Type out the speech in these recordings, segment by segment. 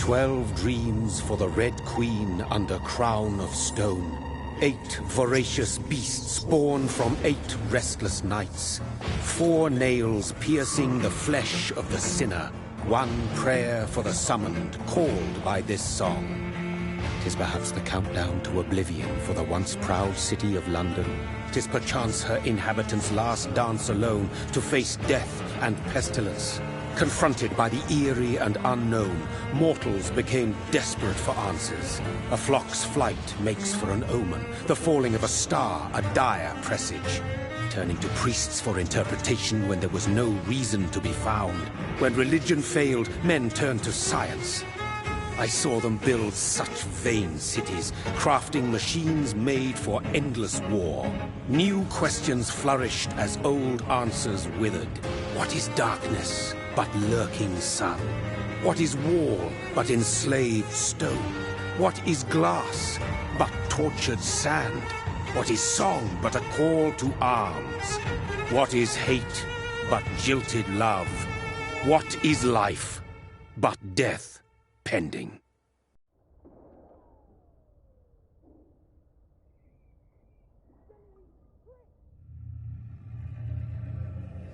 12 dreams for the Red Queen under crown of stone. 8 voracious beasts born from 8 restless nights. 4 nails piercing the flesh of the sinner. 1 prayer for the summoned, called by this song. 'Tis perhaps the countdown to oblivion for the once proud city of London. 'Tis perchance her inhabitants' last dance alone to face death and pestilence. Confronted by the eerie and unknown, mortals became desperate for answers. A flock's flight makes for an omen, the falling of a star a dire presage. Turning to priests for interpretation when there was no reason to be found. When religion failed, men turned to science. I saw them build such vain cities, crafting machines made for endless war. New questions flourished as old answers withered. What is darkness but lurking sun? What is wall but enslaved stone? What is glass but tortured sand? What is song but a call to arms? What is hate but jilted love? What is life but death pending?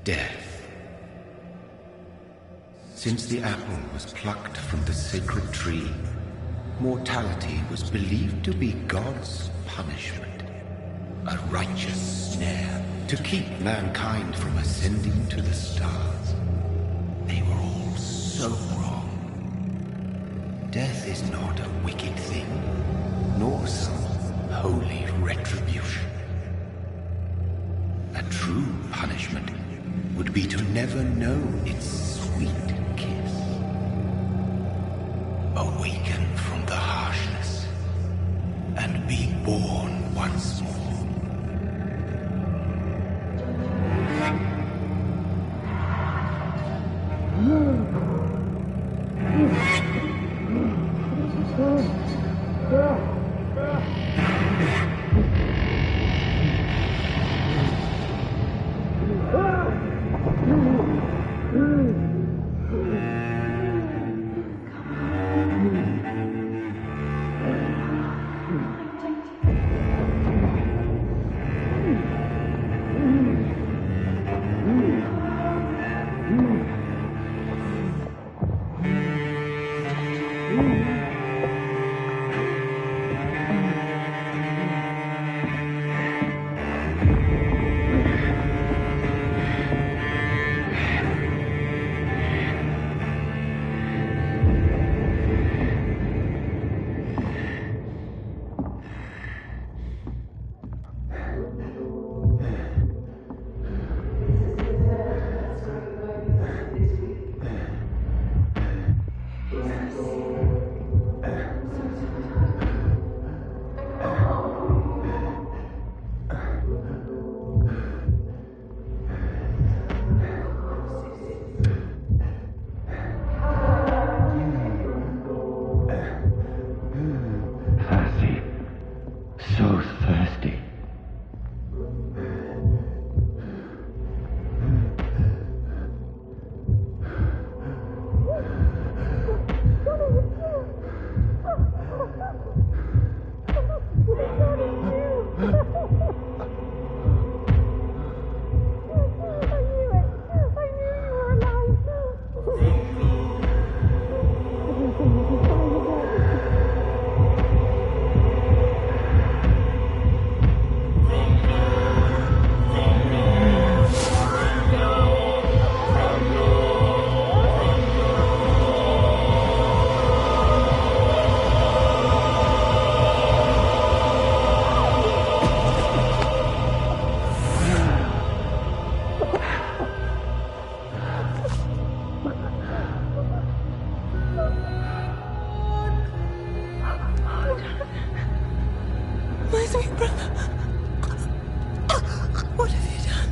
Death. Since the apple was plucked from the sacred tree, mortality was believed to be God's punishment. A righteous snare to keep mankind from ascending to the stars. They were all so wrong. Death is not a wicked thing, nor some holy retribution. A true punishment would be to never know its sweet kiss. Awaken from the harshness and be born once more.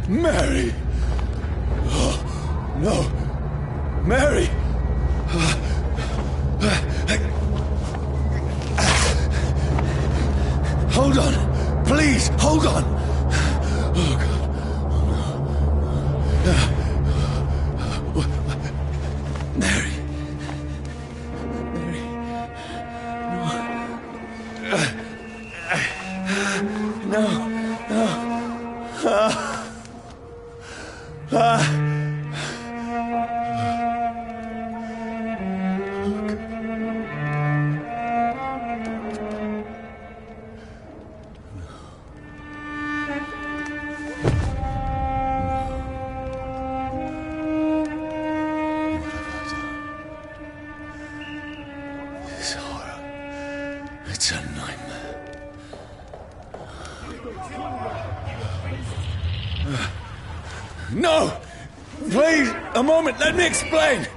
Mary! Oh, no! Mary! Hold on! Please, hold on! Oh, God. Oh, no. Mary. Mary. It's a nightmare. No! Please, a moment, let me explain!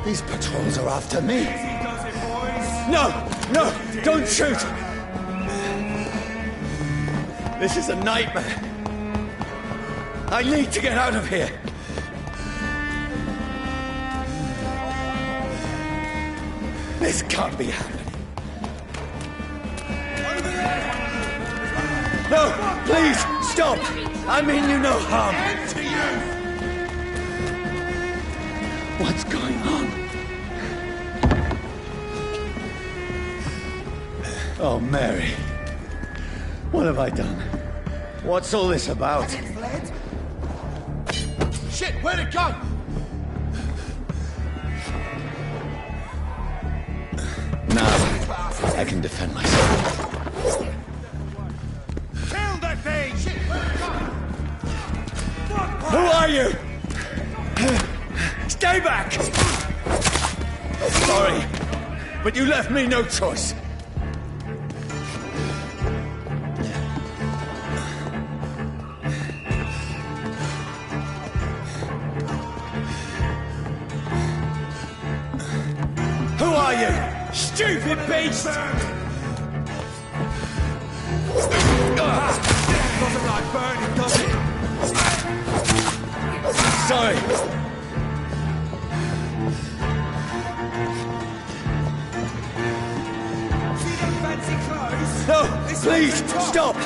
These patrols are after me. No! No! Don't shoot! This is a nightmare. I need to get out of here. This can't be happening. No! Please! Stop! I mean you no harm. What's going on? Oh, Mary. What have I done? What's all this about? Shit, where'd it go? Now, I can defend myself. Kill that thing! Shit, where'd it go? Who are you? Stay back! Sorry, but you left me no choice. Who are you? Stupid beast! Doesn't like burning, does it? Sorry. See them fancy clothes? No, please, stop!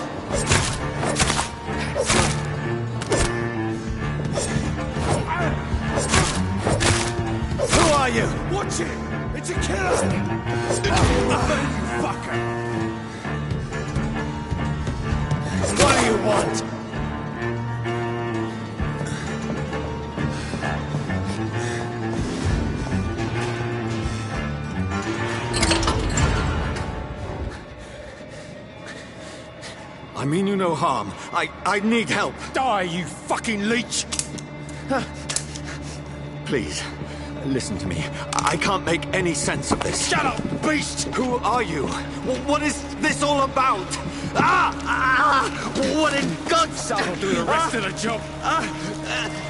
Who are you? Watch it! It's a killer! Fucker! What do you want? I mean you no harm. I need help. Die, you fucking leech! Please, listen to me. I can't make any sense of this. Shut up, beast! Who are you? What is this all about? What in God's name? I'll do the rest of the job.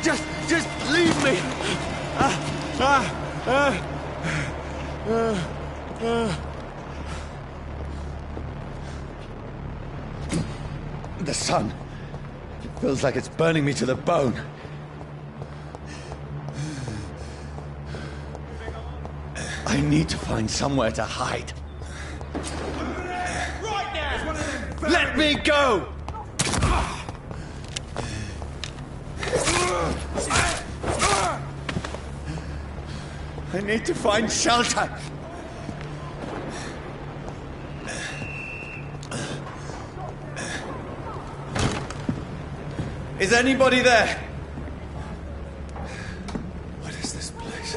Just leave me. The sun. It feels like it's burning me to the bone. I need to find somewhere to hide. Right now! Let me go! I need to find shelter. Is anybody there? What is this place?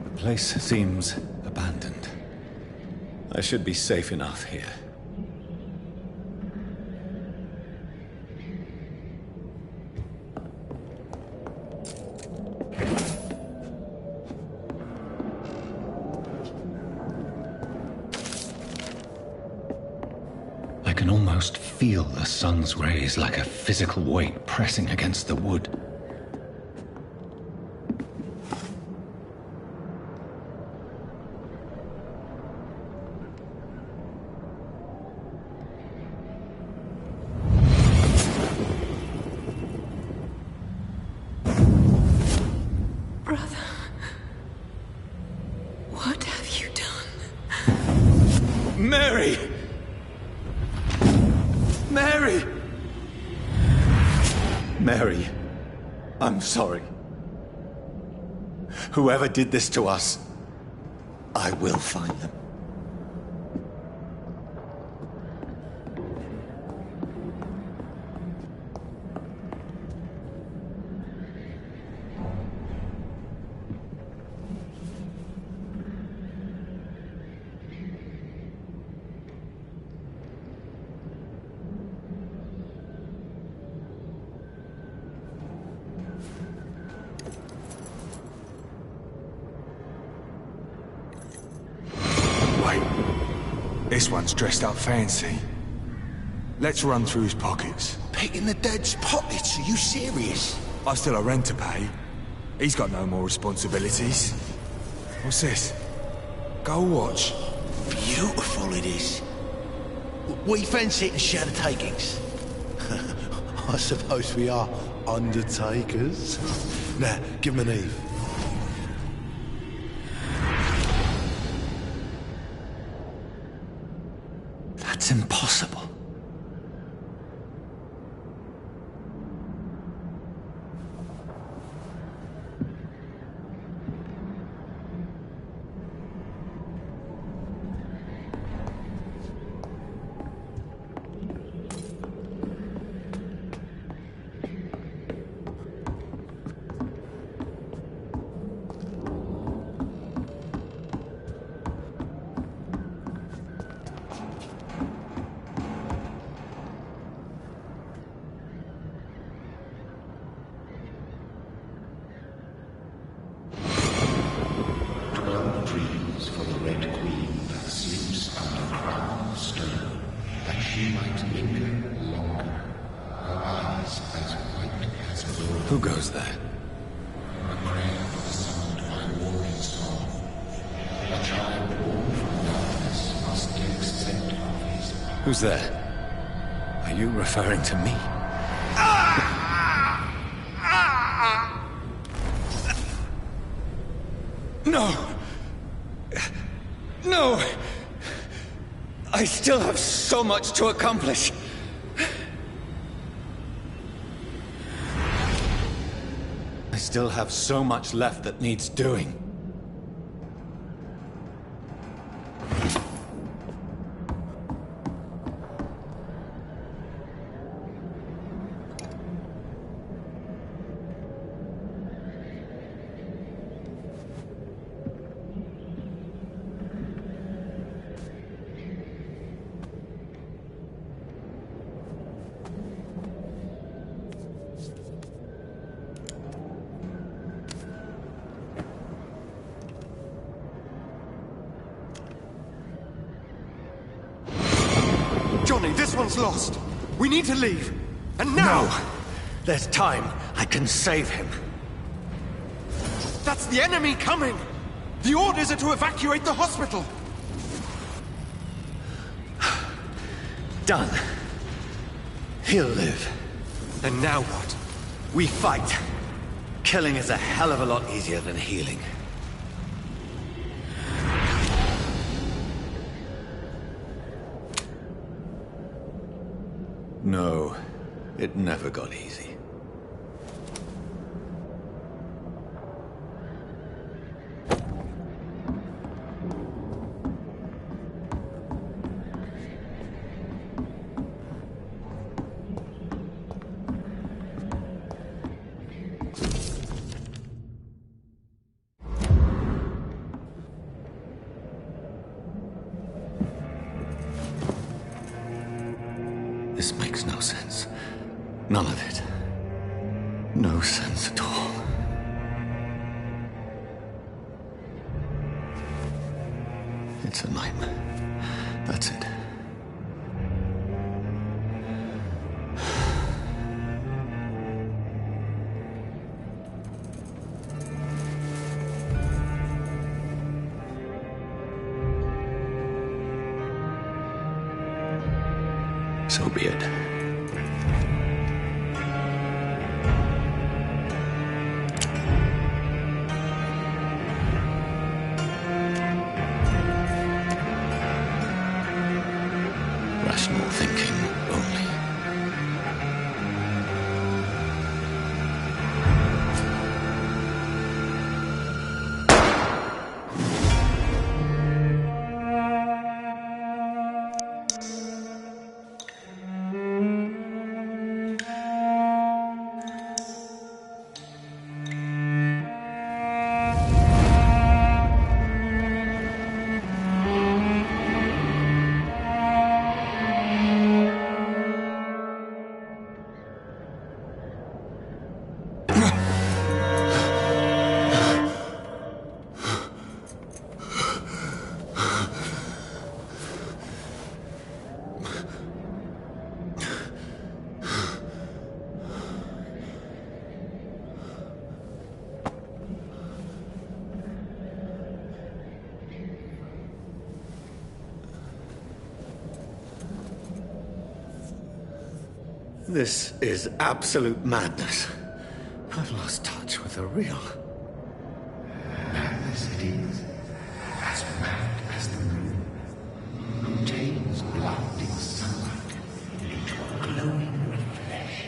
The place seems abandoned. I should be safe enough here. I can almost feel the sun's rays like a physical weight pressing against the wood. Brother, what have you done? Mary! Mary! Mary, I'm sorry. Whoever did this to us, I will find them. This one's dressed up fancy. Let's run through his pockets. Picking the dead's pockets? Are you serious? I've still a rent to pay. He's got no more responsibilities. What's this? Gold watch. Beautiful it is. We fancy it and share the takings. I suppose we are undertakers. Now, give him an Eve. That's impossible. Who goes there? Who's there? Are you referring to me? No! No! I still have so much to accomplish. I still have so much left that needs doing. Johnny, this one's lost. We need to leave. And now! No! There's time. I can save him. That's the enemy coming! The orders are to evacuate the hospital! Done. He'll live. And now what? We fight. Killing is a hell of a lot easier than healing. No, it never got easy. This makes no sense. None of it. No sense at all. It's a nightmare. That's it. So be it. Rational thinking only. This is absolute madness. I've lost touch with the real. Madness it is, as mad as the moon, who takes blinding sunlight into a glowing red flesh.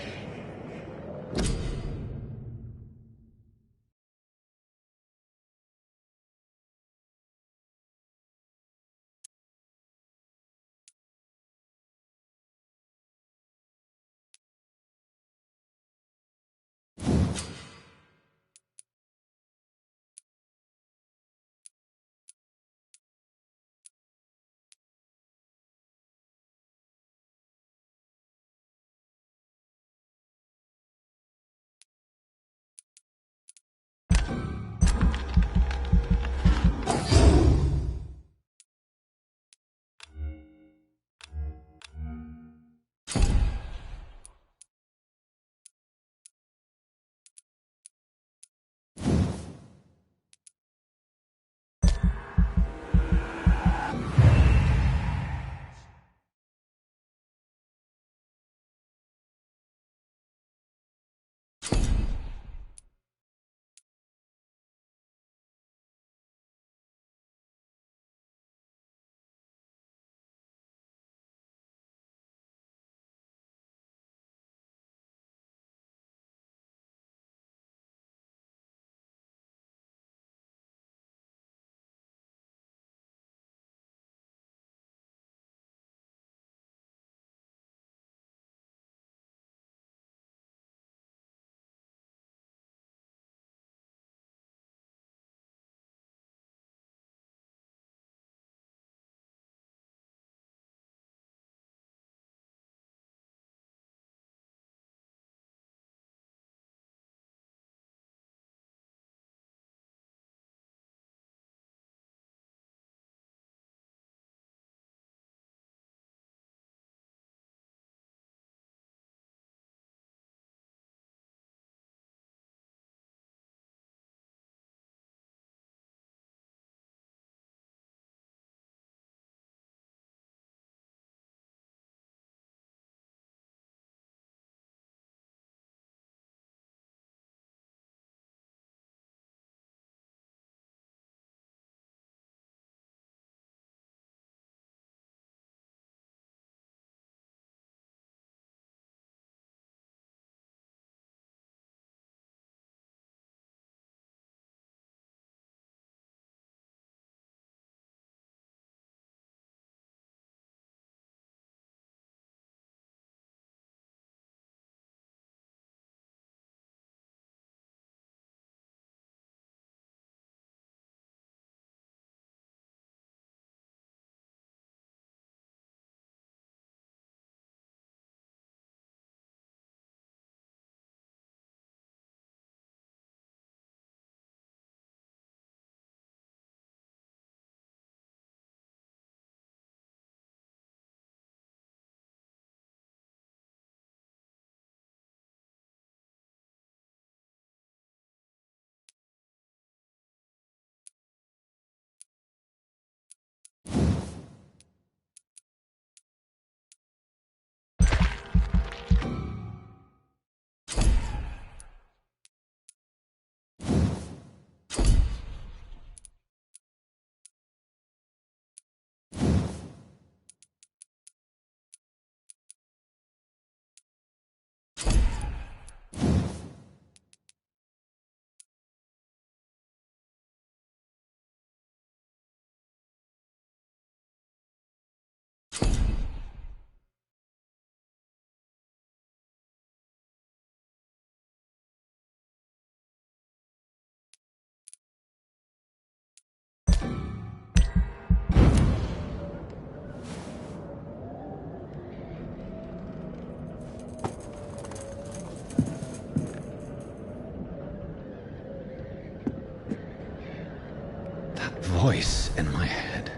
Voice in my head.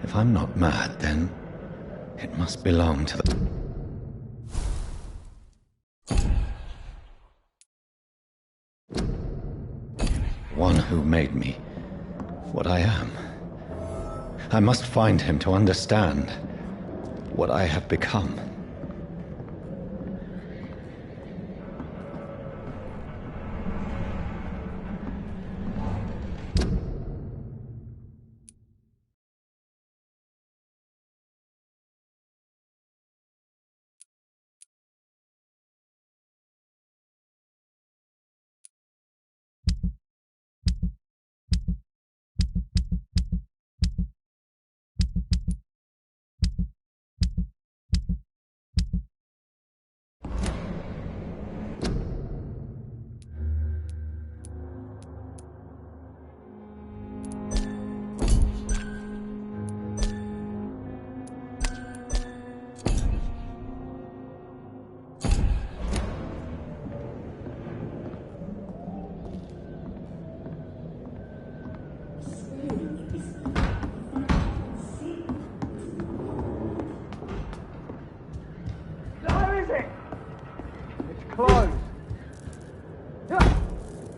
If I'm not mad, then it must belong to the... one who made me what I am. I must find him to understand what I have become.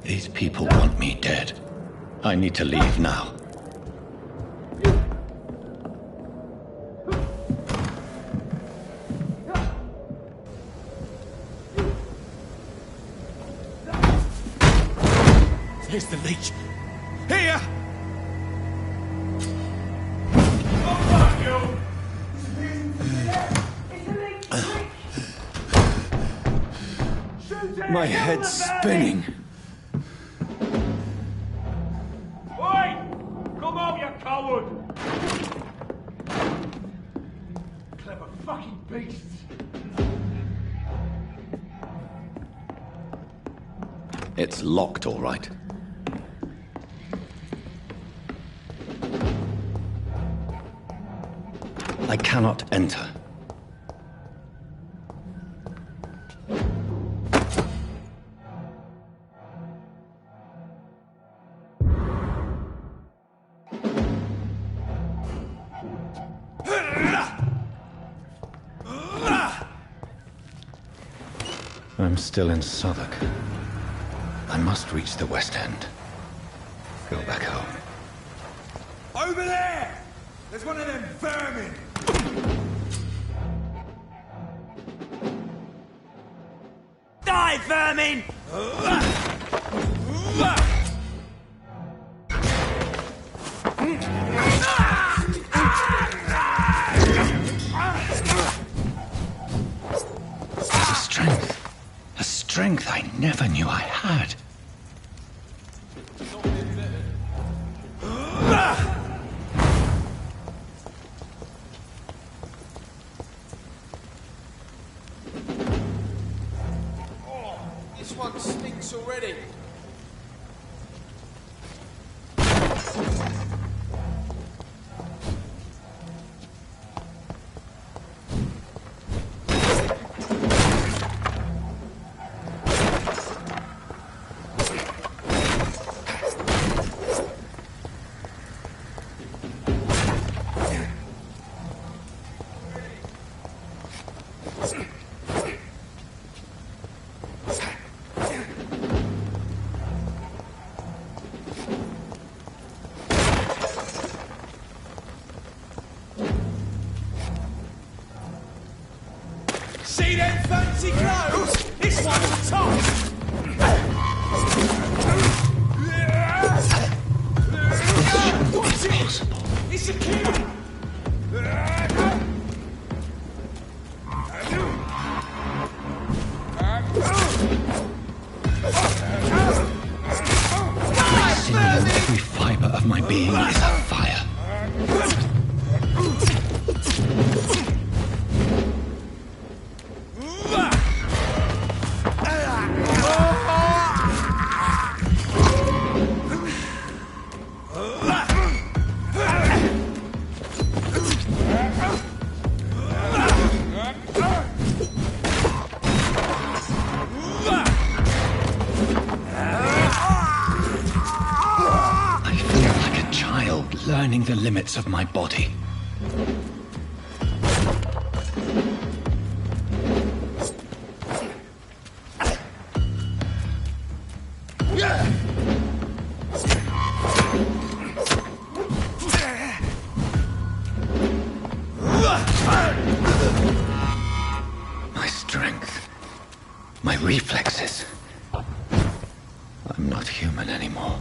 These people want me dead. I need to leave now. Here's the leech. Here! My head's spinning. Oi! Come on, you coward! Clever fucking beasts! It's locked, all right. I cannot enter. I'm still in Southwark. I must reach the West End. Go back home. Over there! There's one of them vermin! Die, vermin! A strength I never knew I had. This one stinks already. See them fancy clothes? This one's top! What's it? It's a kid! Every fiber of my being is afire. Learning the limits of my body. My strength, my reflexes. I'm not human anymore.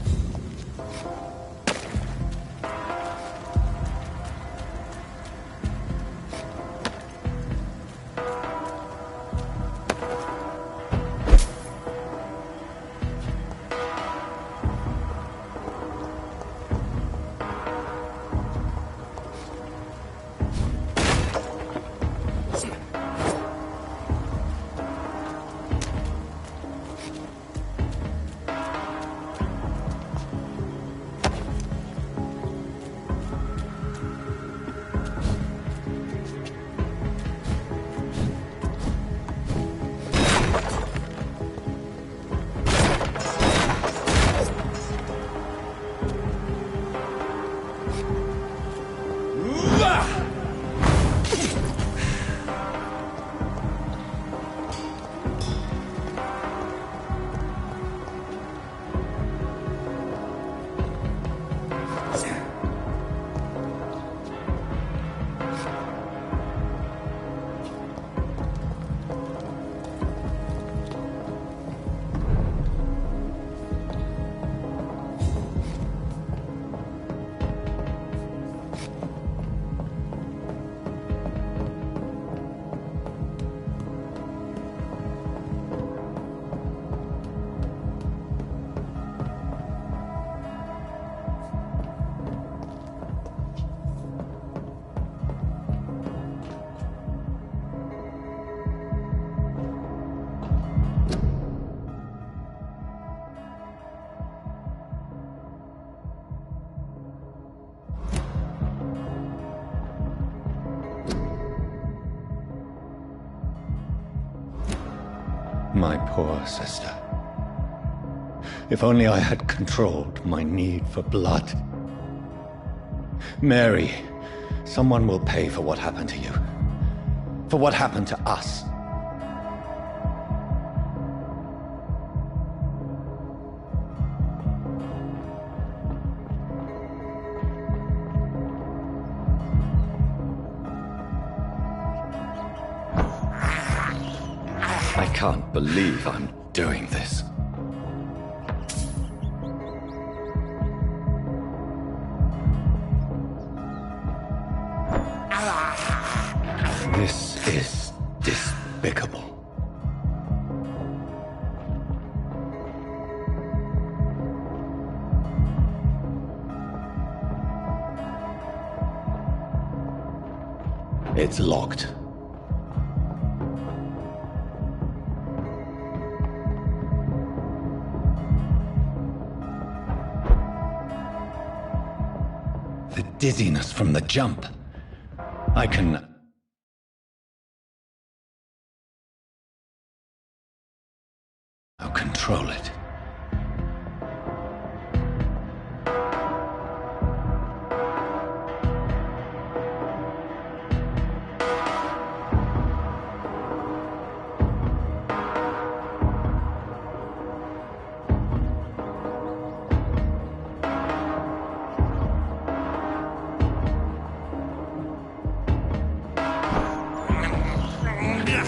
My poor sister. If only I had controlled my need for blood. Mary, someone will pay for what happened to you. For what happened to us. I can't believe I'm doing this. This is despicable. It's locked. The dizziness from the jump. I can... I'll control it.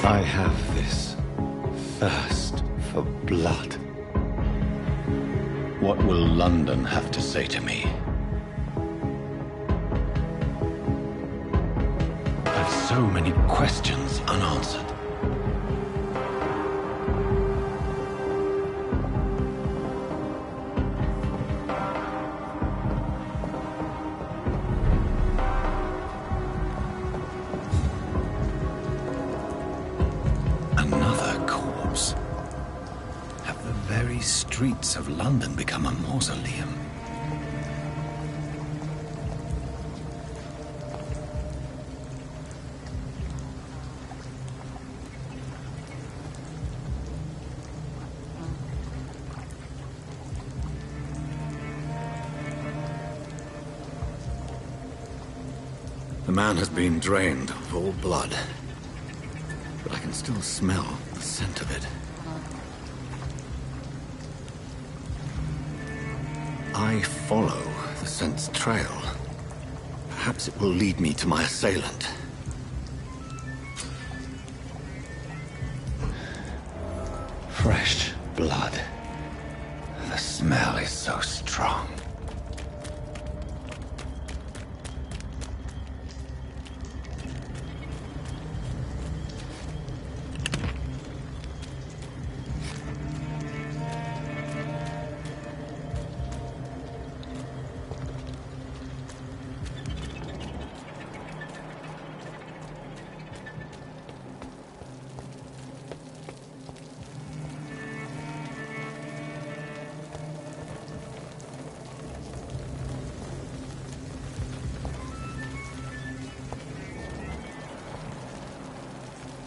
I have this thirst for blood. What will London have to say to me? I've so many questions unanswered. Streets of London become a mausoleum. The man has been drained of all blood, but I can still smell the scent of it. I follow the scent's trail. Perhaps it will lead me to my assailant. Fresh blood. The smell is so strong.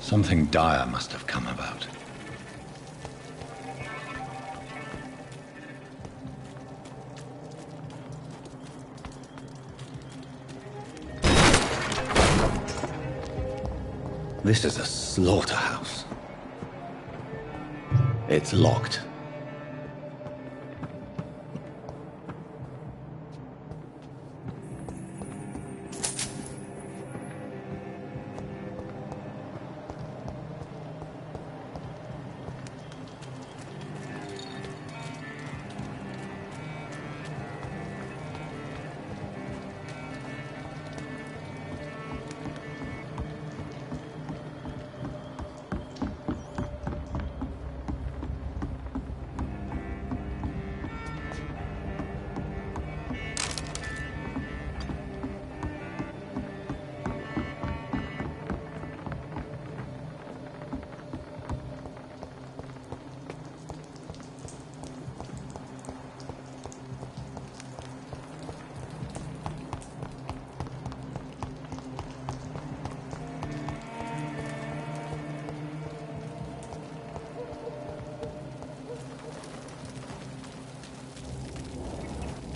Something dire must have come about. This is a slaughterhouse. It's locked.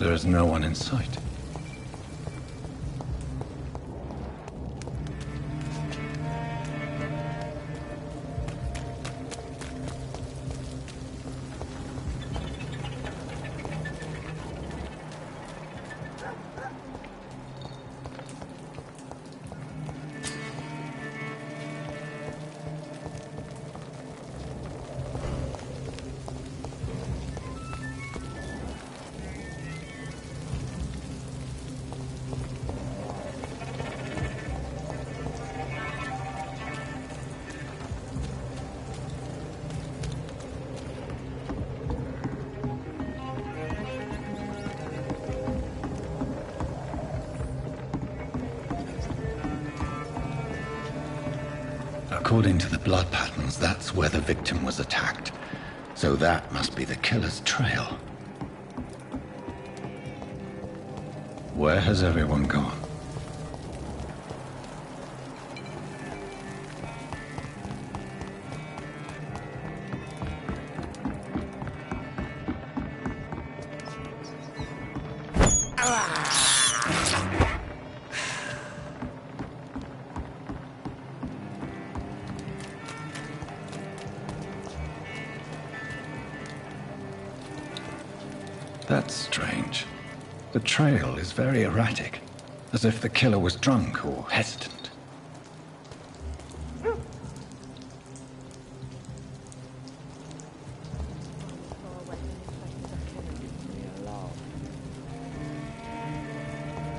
There is no one in sight. According to the blood patterns, that's where the victim was attacked. So that must be the killer's trail. Where has everyone gone? That's strange. The trail is very erratic, as if the killer was drunk or hesitant.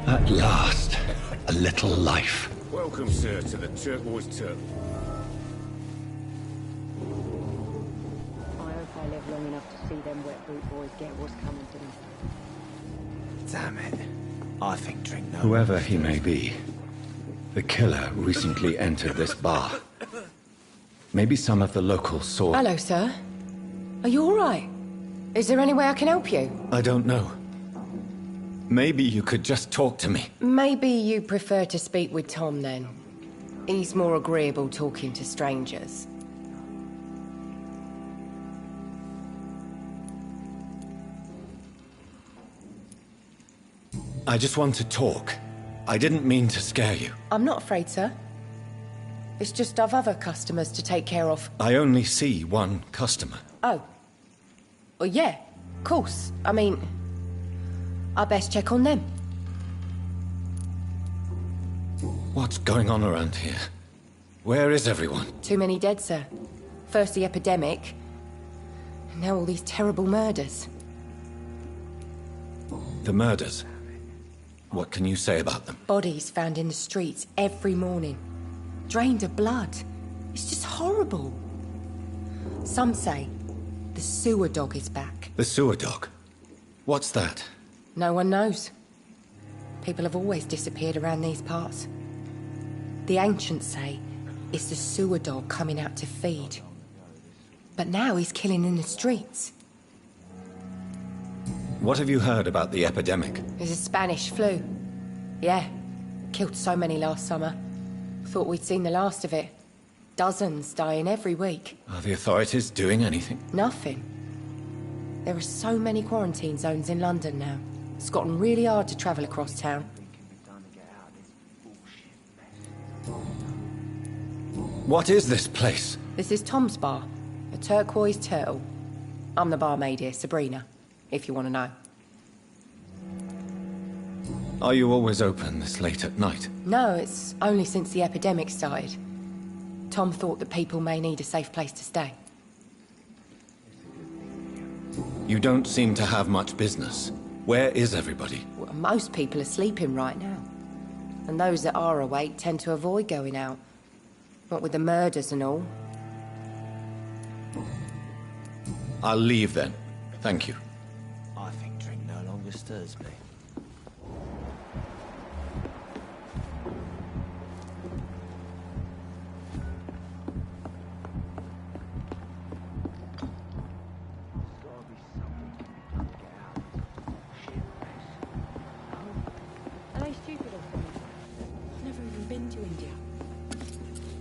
At last, a little life. Welcome, sir, to the Turquoise Turtle. I hope I live long enough to see them wet boot boys get what's coming to them. Damn it. I think drink no. Whoever he may be, the killer recently entered this bar. Maybe some of the locals saw... Hello, sir. Are you all right? Is there any way I can help you? I don't know. Maybe you could just talk to me. Maybe you prefer to speak with Tom, then. He's more agreeable talking to strangers. I just want to talk. I didn't mean to scare you. I'm not afraid, sir. It's just I've other customers to take care of. I only see one customer. Oh. Well, yeah, of course. I mean, I best check on them. What's going on around here? Where is everyone? Too many dead, sir. First the epidemic, and now all these terrible murders. The murders? What can you say about them? Bodies found in the streets every morning. Drained of blood. It's just horrible. Some say the sewer dog is back. The sewer dog? What's that? No one knows. People have always disappeared around these parts. The ancients say it's the sewer dog coming out to feed. But now he's killing in the streets. What have you heard about the epidemic? There's a Spanish flu. Yeah. Killed so many last summer. Thought we'd seen the last of it. Dozens dying every week. Are the authorities doing anything? Nothing. There are so many quarantine zones in London now. It's gotten really hard to travel across town. What is this place? This is Tom's bar, a Turquoise Turtle. I'm the barmaid here, Sabrina, if you want to know. Are you always open this late at night? No, it's only since the epidemic started. Tom thought that people may need a safe place to stay. You don't seem to have much business. Where is everybody? Well, most people are sleeping right now. And those that are awake tend to avoid going out. What with the murders and all. I'll leave then. Thank you. I think drink no longer stirs me.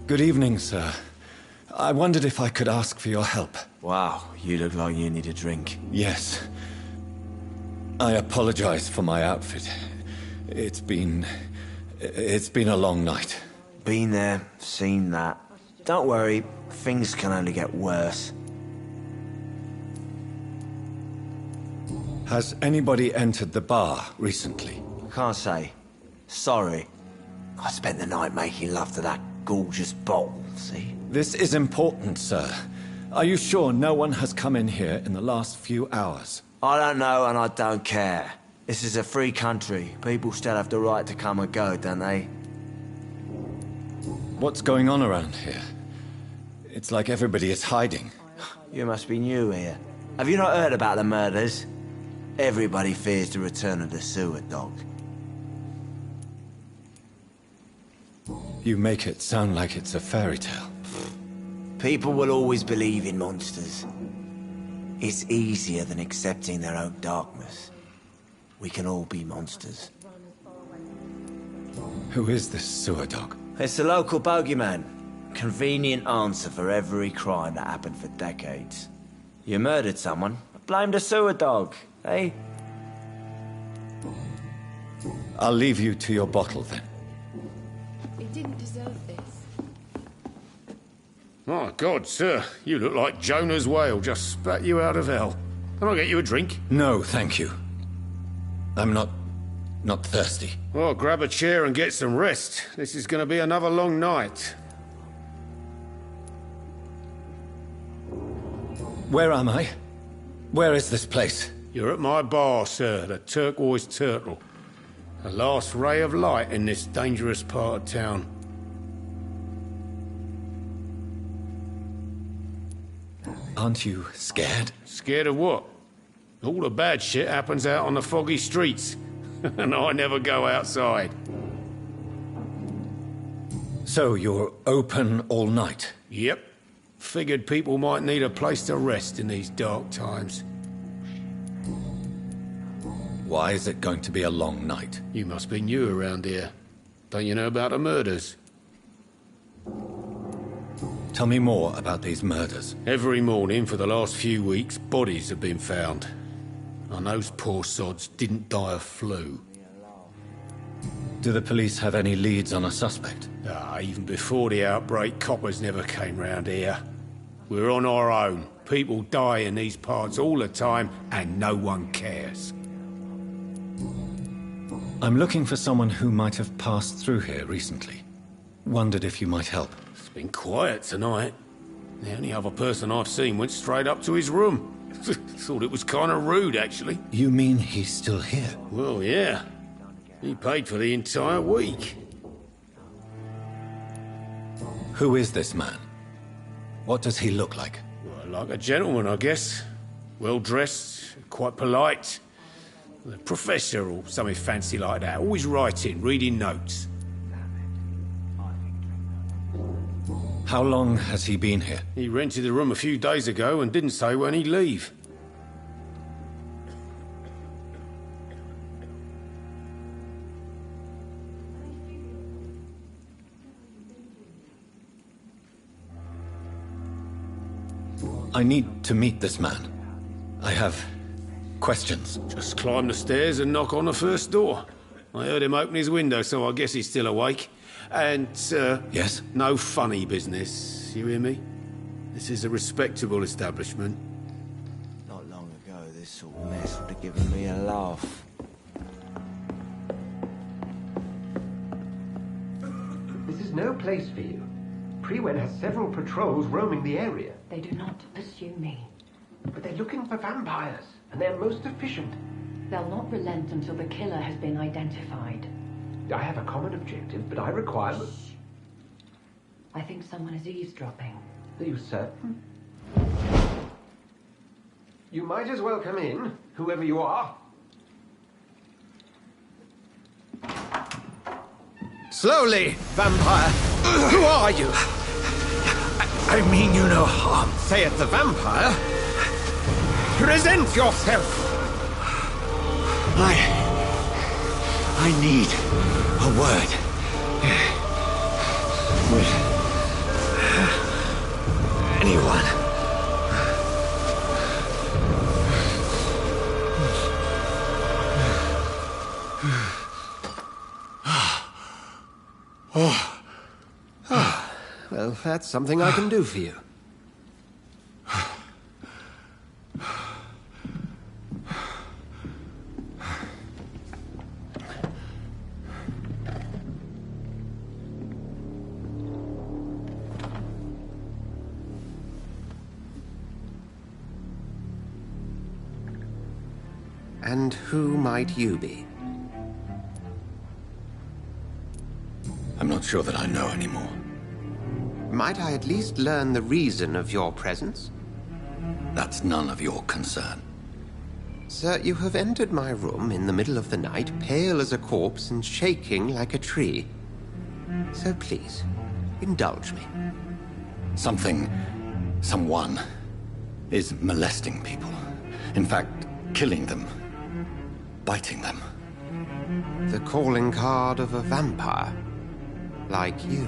Good evening, sir. I wondered if I could ask for your help. Wow, you look like you need a drink. Yes. I apologize for my outfit. It's been a long night. Been there, seen that. Don't worry, things can only get worse. Has anybody entered the bar recently? Can't say. Sorry. I spent the night making love to that gorgeous bottle, see? This is important, sir. Are you sure no one has come in here in the last few hours? I don't know and I don't care. This is a free country. People still have the right to come and go, don't they? What's going on around here? It's like everybody is hiding. You must be new here. Have you not heard about the murders? Everybody fears the return of the sewer dog. You make it sound like it's a fairy tale. People will always believe in monsters. It's easier than accepting their own darkness. We can all be monsters. Who is this sewer dog? It's the local bogeyman. Convenient answer for every crime that happened for decades. You murdered someone, blame the sewer dog, eh? I'll leave you to your bottle then. He didn't deserve this. My God, sir, you look like Jonah's whale just spat you out of hell. Can I get you a drink? No, thank you. I'm not thirsty. Well, grab a chair and get some rest. This is going to be another long night. Where am I? Where is this place? You're at my bar, sir, the Turquoise Turtle. The last ray of light in this dangerous part of town. Aren't you scared? Scared of what? All the bad shit happens out on the foggy streets. And I never go outside. So you're open all night? Yep. Figured people might need a place to rest in these dark times. Why is it going to be a long night? You must be new around here. Don't you know about the murders? Tell me more about these murders. Every morning for the last few weeks, bodies have been found. And those poor sods didn't die of flu. Do the police have any leads on a suspect? Even before the outbreak, coppers never came round here. We're on our own. People die in these parts all the time, and no one cares. I'm looking for someone who might have passed through here recently. Wondered if you might help. It's been quiet tonight. The only other person I've seen went straight up to his room. Thought it was kind of rude, actually. You mean he's still here? Well, yeah. He paid for the entire week. Who is this man? What does he look like? Well, like a gentleman, I guess. Well-dressed, quite polite. A professor or something fancy like that. Always writing, reading notes. How long has he been here? He rented the room a few days ago and didn't say when he'd leave. I need to meet this man. I have questions. Just climb the stairs and knock on the first door. I heard him open his window, so I guess he's still awake. And, Yes? no funny business, you hear me? This is a respectable establishment. Not long ago, this sort of mess would have given me a laugh. This is no place for you. Prewen has several patrols roaming the area. They do not pursue me. But they're looking for vampires, and they're most efficient. They'll not relent until the killer has been identified. I have a common objective, but I require... I think someone is eavesdropping. Are you certain? You might as well come in, whoever you are. Slowly, vampire. Who are you? I mean you no harm, saith the vampire. Present yourself. I need a word. With anyone. Well, that's something I can do for you. And who might you be? I'm not sure that I know anymore. Might I at least learn the reason of your presence? That's none of your concern. Sir, you have entered my room in the middle of the night, pale as a corpse and shaking like a tree. So please, indulge me. Someone is molesting people. In fact, killing them. Biting them. The calling card of a vampire. Like you.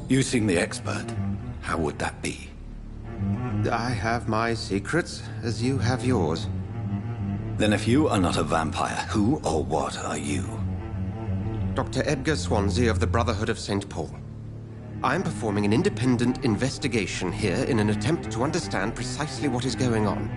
You seem the expert. How would that be? I have my secrets, as you have yours. Then if you are not a vampire, who or what are you? Dr. Edgar Swansea of the Brotherhood of St. Paul. I'm performing an independent investigation here in an attempt to understand precisely what is going on.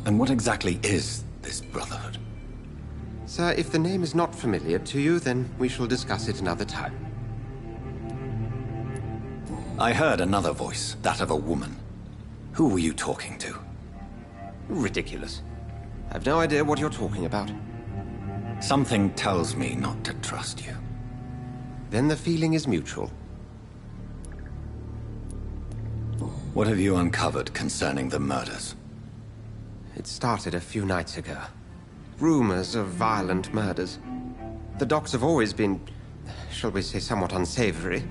And what exactly is this Brotherhood? Sir, if the name is not familiar to you, then we shall discuss it another time. I heard another voice, that of a woman. Who were you talking to? Ridiculous. I've no idea what you're talking about. Something tells me not to trust you. Then the feeling is mutual. What have you uncovered concerning the murders? It started a few nights ago. Rumors of violent murders. The docs have always been, shall we say, somewhat unsavory.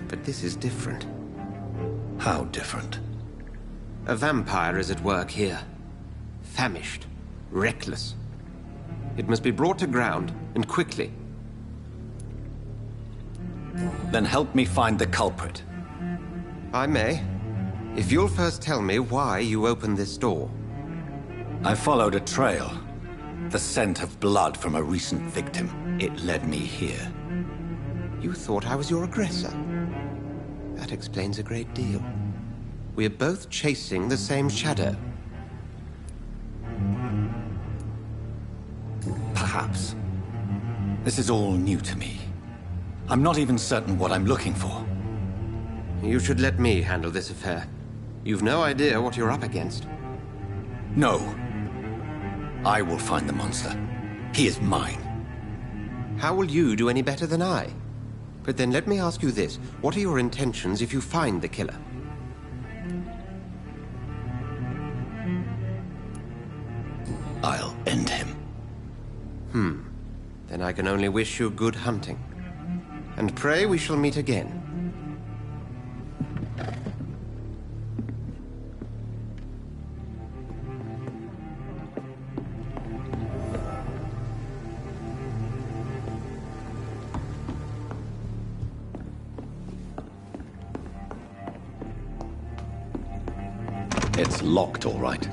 But this is different. How different? A vampire is at work here. Famished. Reckless. It must be brought to ground, and quickly. Then help me find the culprit. I may. If you'll first tell me why you opened this door. I followed a trail. The scent of blood from a recent victim. It led me here. You thought I was your aggressor. That explains a great deal. We are both chasing the same shadow. Perhaps. This is all new to me. I'm not even certain what I'm looking for. You should let me handle this affair. You've no idea what you're up against. No. I will find the monster. He is mine. How will you do any better than I? But then let me ask you this. What are your intentions if you find the killer? I'll end him. Then I can only wish you good hunting. And pray we shall meet again. It's locked, all right.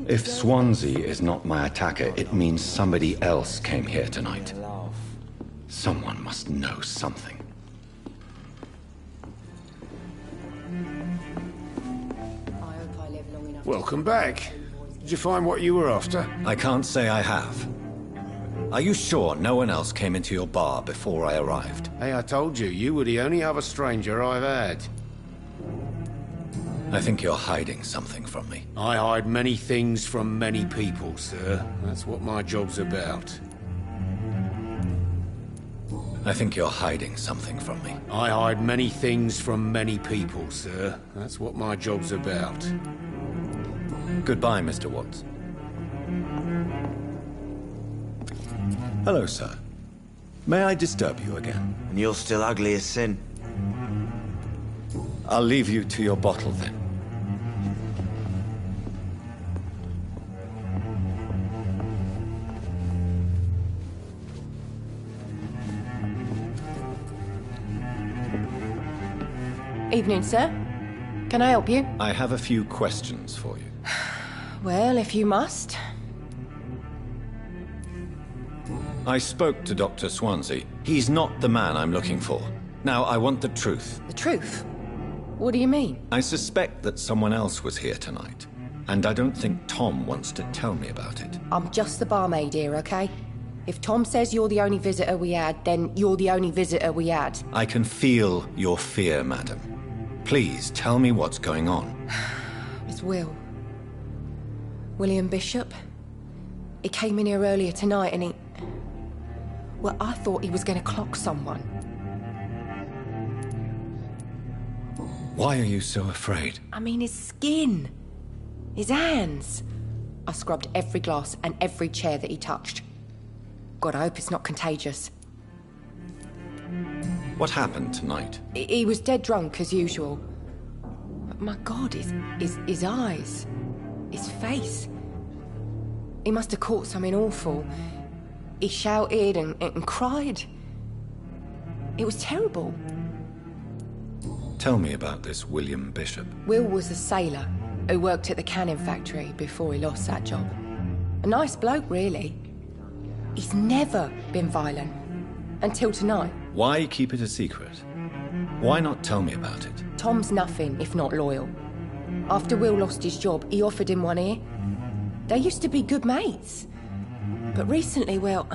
If Swansea is not my attacker, it means somebody else came here tonight. Someone must know something. Welcome back. Did you find what you were after? I can't say I have. Are you sure no one else came into your bar before I arrived? Hey, I told you, you were the only other stranger I've had. I think you're hiding something from me. I hide many things from many people, sir. That's what my job's about. I think you're hiding something from me. I hide many things from many people, sir. That's what my job's about. Goodbye, Mr. Watts. Hello, sir. May I disturb you again? And you're still ugly as sin. I'll leave you to your bottle, then. Evening, sir. Can I help you? I have a few questions for you. Well, if you must. I spoke to Dr. Swansea. He's not the man I'm looking for. Now, I want the truth. The truth? What do you mean? I suspect that someone else was here tonight, and I don't think Tom wants to tell me about it. I'm just the barmaid here, okay? If Tom says you're the only visitor we had, then you're the only visitor we had. I can feel your fear, madam. Please, tell me what's going on. It's William Bishop. He came in here earlier tonight and he... Well, I thought he was going to clock someone. Why are you so afraid? I mean, his skin. His hands. I scrubbed every glass and every chair that he touched. God, I hope it's not contagious. What happened tonight? He was dead drunk, as usual. But my God, his eyes. His face. He must have caught something awful. He shouted and cried. It was terrible. Tell me about this William Bishop. Will was a sailor who worked at the canning factory before he lost that job. A nice bloke, really. He's never been violent. Until tonight. Why keep it a secret? Why not tell me about it? Tom's nothing if not loyal. After Will lost his job, he offered him one ear. They used to be good mates. But recently, well...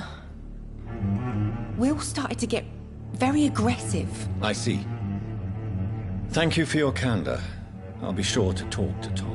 Will started to get very aggressive. I see. Thank you for your candor. I'll be sure to talk to Tom.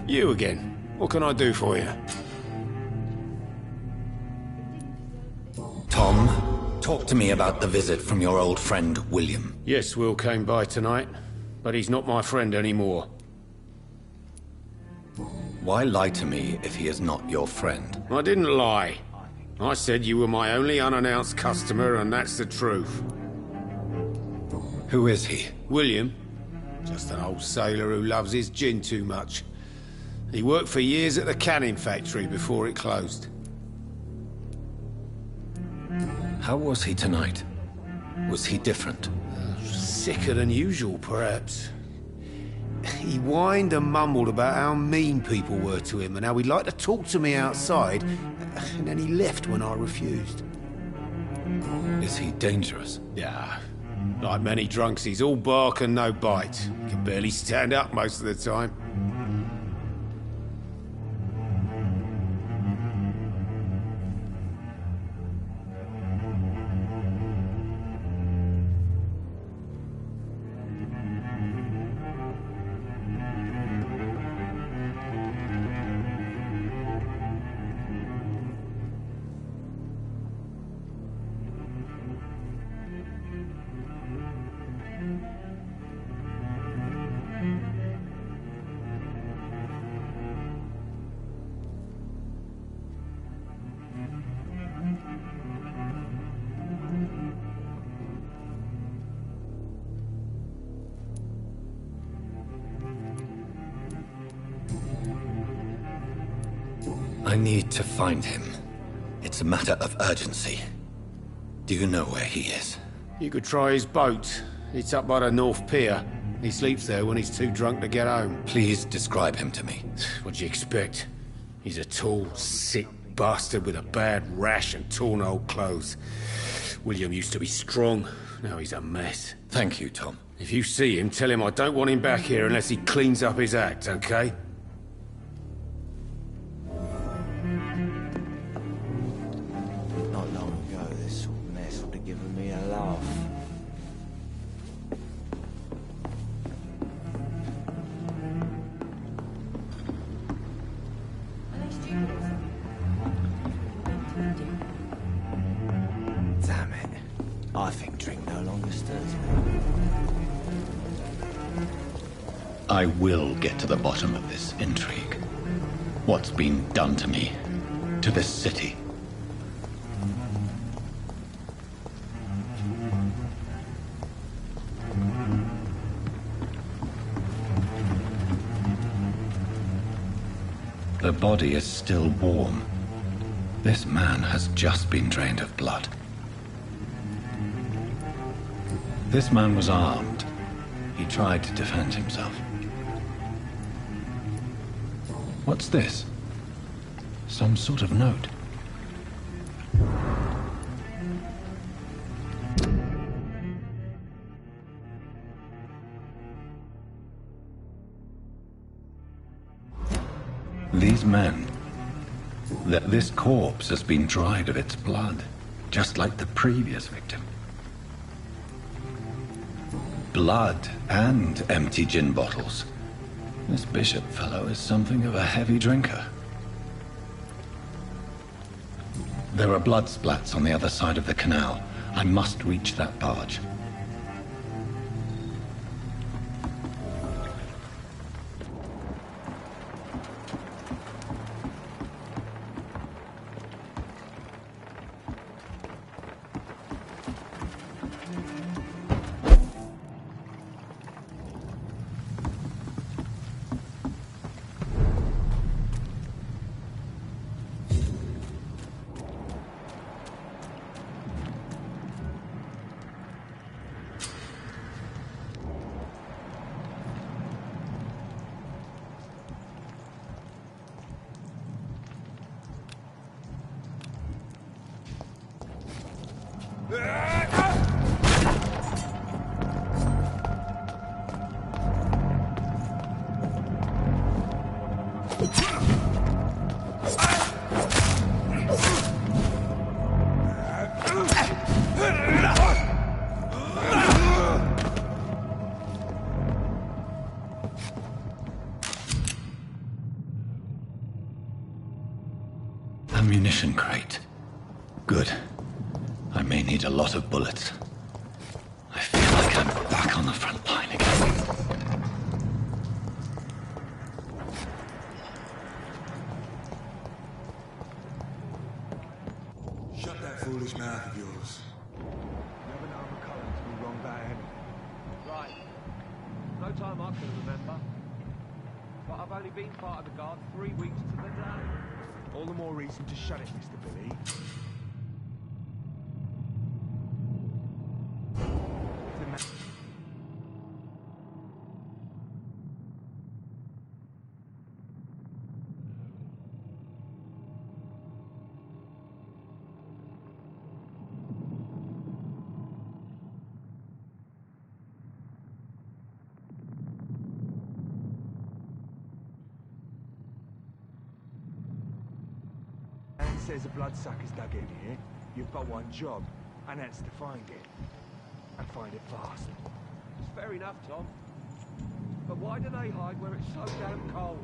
You again. What can I do for you? Tom, talk to me about the visit from your old friend, William. Yes, Will came by tonight, but he's not my friend anymore. Why lie to me if he is not your friend? I didn't lie. I said you were my only unannounced customer, and that's the truth. Who is he? William. Just an old sailor who loves his gin too much. He worked for years at the canning factory before it closed. How was he tonight? Was he different? Sicker than usual, perhaps. He whined and mumbled about how mean people were to him and how he'd like to talk to me outside, and then he left when I refused. Is he dangerous? Yeah. Like many drunks, he's all bark and no bite. He can barely stand up most of the time. I need to find him. It's a matter of urgency. Do you know where he is? You could try his boat. It's up by the North Pier. He sleeps there when he's too drunk to get home. Please describe him to me. What'd you expect? He's a tall, sick bastard with a bad rash and torn old clothes. William used to be strong. Now he's a mess. Thank you, Tom. If you see him, tell him I don't want him back here unless he cleans up his act, okay? Not long ago, this sort of mess would have given me a laugh. Damn it. I think drink no longer stirs me. I will get to the bottom of this intrigue. What's been done to me, to this city. The body is still warm. This man has just been drained of blood. This man was armed. He tried to defend himself. What's this? Some sort of note. These men, that this corpse has been dried of its blood, just like the previous victim. Blood and empty gin bottles. This bishop fellow is something of a heavy drinker. There are blood splats on the other side of the canal. I must reach that barge. Ammunition crate. Good. I may need a lot of bullets. I feel like I'm back on the front line again. foolish mouth of yours. Never known McCullough to be wrong about him. Right. No time I can remember. But I've only been part of the guard 3 weeks to the day. All the more reason to shut it, Mr. Billy. Says a bloodsucker's dug in here, you've got one job, and that's to find it. And find it fast. It's fair enough, Tom. But why do they hide where it's so damn cold?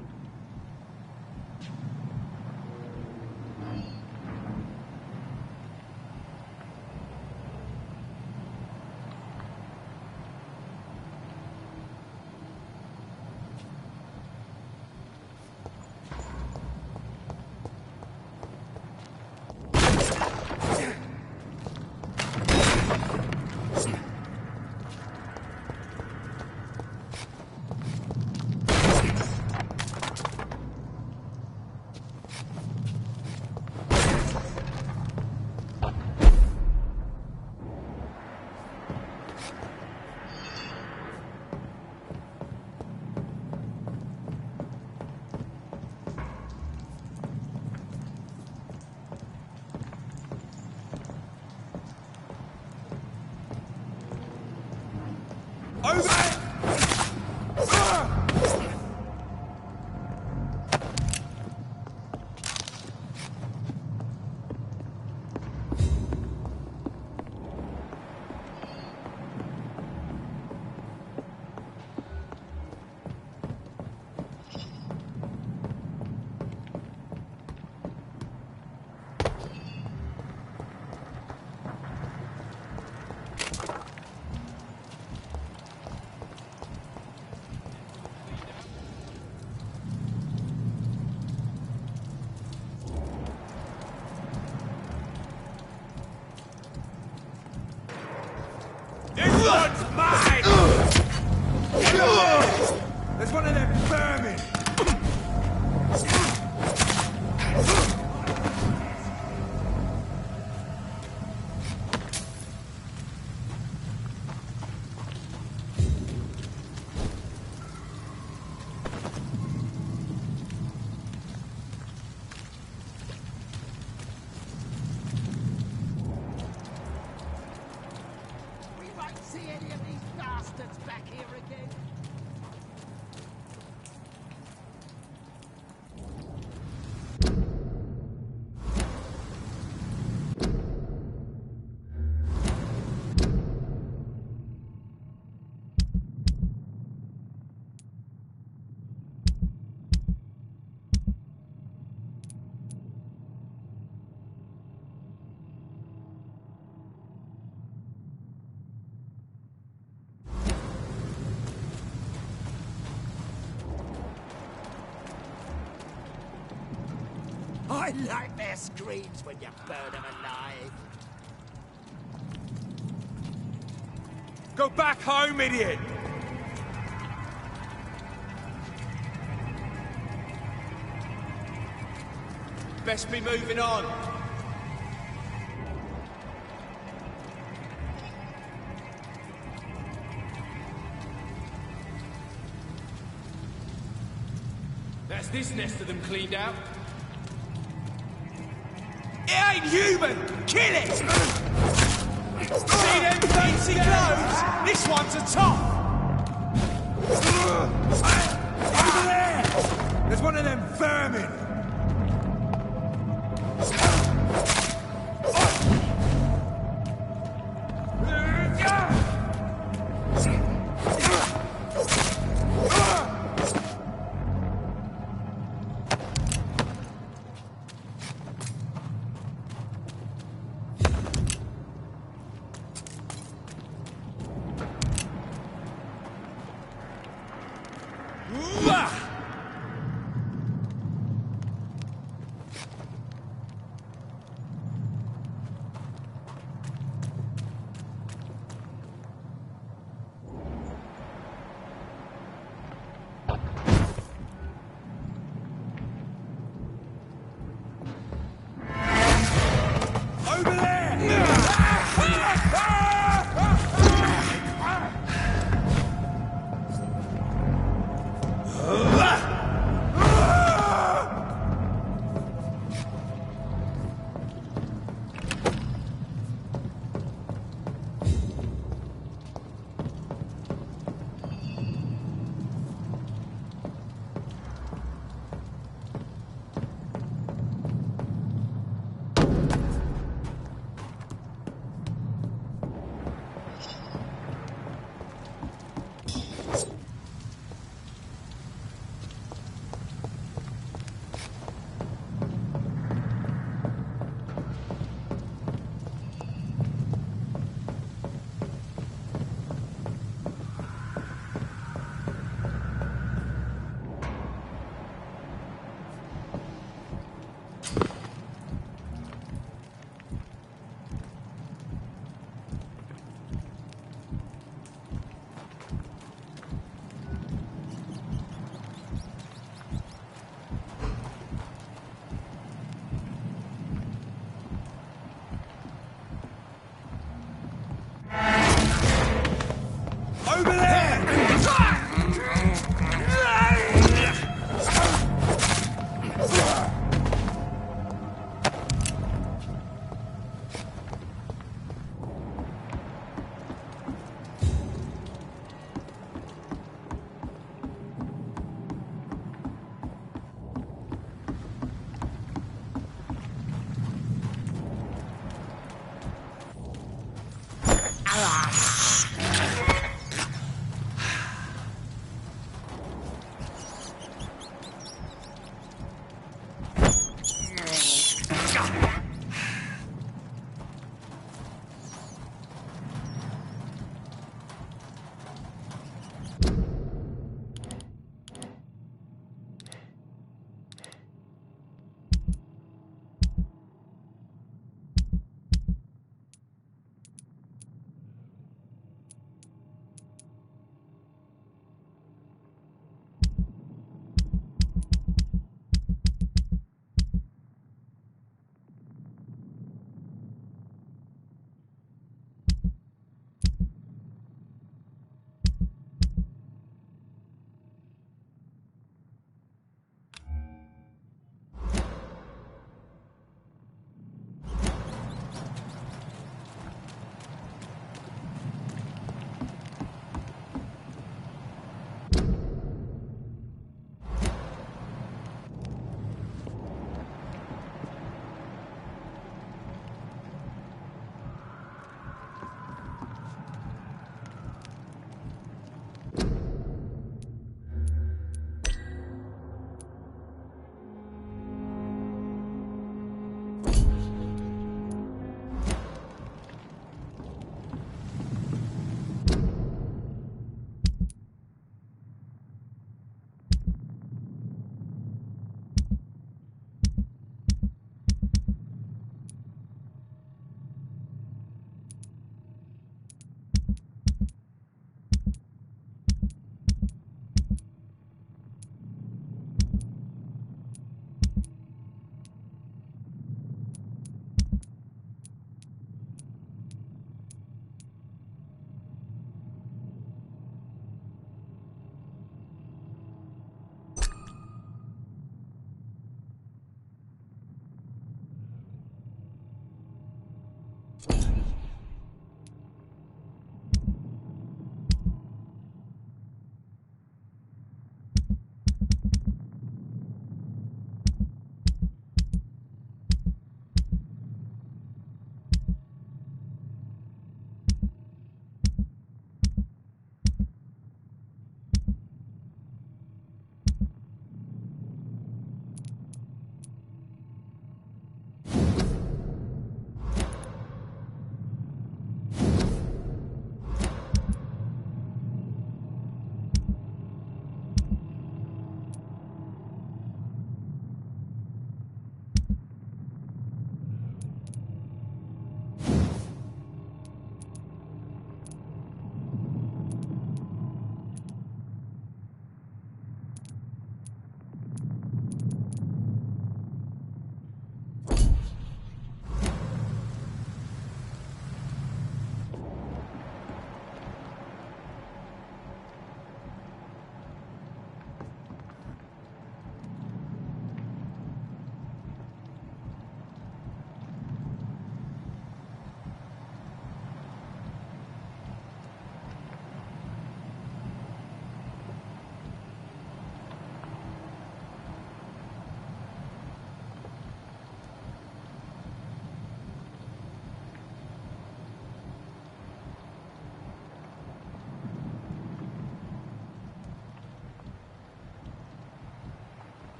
There's one of them vermin! We won't see any of these bastards back here again. I like their screams when you burn them alive. Go back home, idiot! Best be moving on. That's this nest of them cleaned out. It ain't human! Kill it! See them fancy clothes? This one's a top! Over there! There's one of them vermin!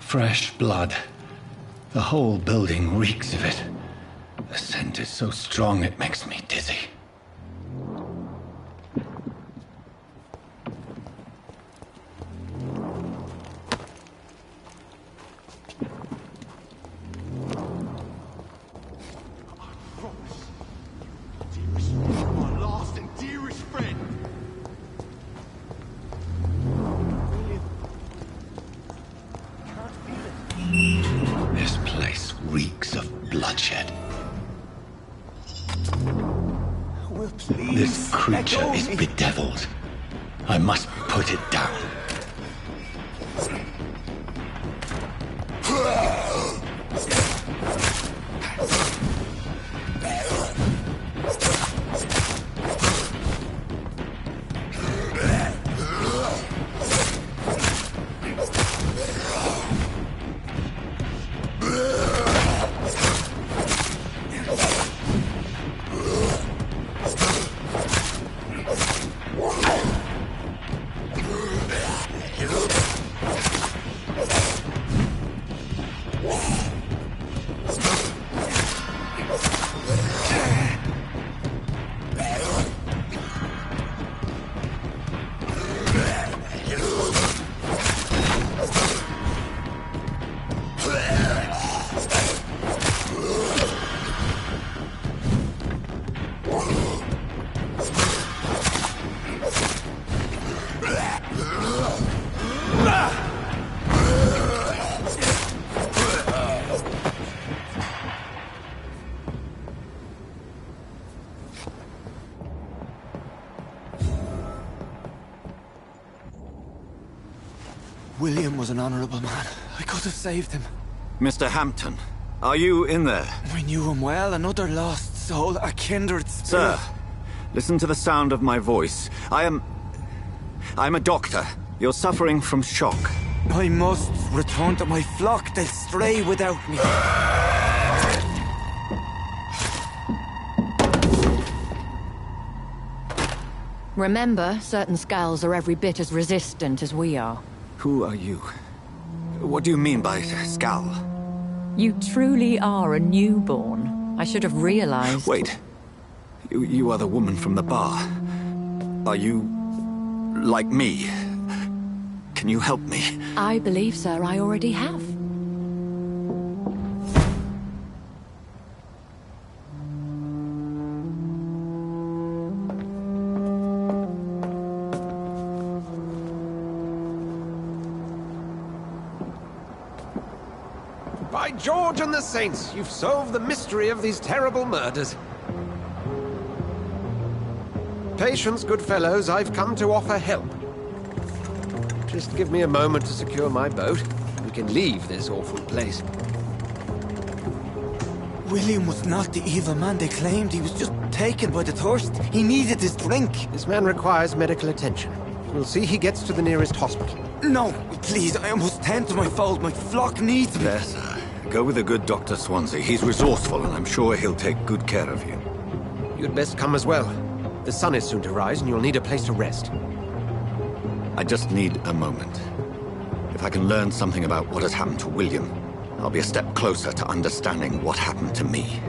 Fresh blood. The whole building reeks of it. The scent is so strong it makes me dizzy. This place reeks of bloodshed. This creature is bedeviled. I must put it down. William was an honourable man. I could have saved him. Mr. Hampton, are you in there? I knew him well, another lost soul, a kindred spirit. Sir, listen to the sound of my voice. I'm a doctor. You're suffering from shock. I must return to my flock. They'll stray without me. Remember, certain skulls are every bit as resistant as we are. Who are you? What do you mean by skull? You truly are a newborn. I should have realized. Wait. You are the woman from the bar. Are you like me? Can you help me? I believe, sir, I already have. By George and the Saints, you've solved the mystery of these terrible murders. Patience, good fellows, I've come to offer help. Just give me a moment to secure my boat. We can leave this awful place. William was not the evil man they claimed. He was just taken by the thirst. He needed his drink. This man requires medical attention. We'll see he gets to the nearest hospital. No, please, I must tend to my fold. My flock needs me. There, sir. Go with the good Dr. Swansea. He's resourceful, and I'm sure he'll take good care of you. You'd best come as well. The sun is soon to rise, and you'll need a place to rest. I just need a moment. If I can learn something about what has happened to William, I'll be a step closer to understanding what happened to me.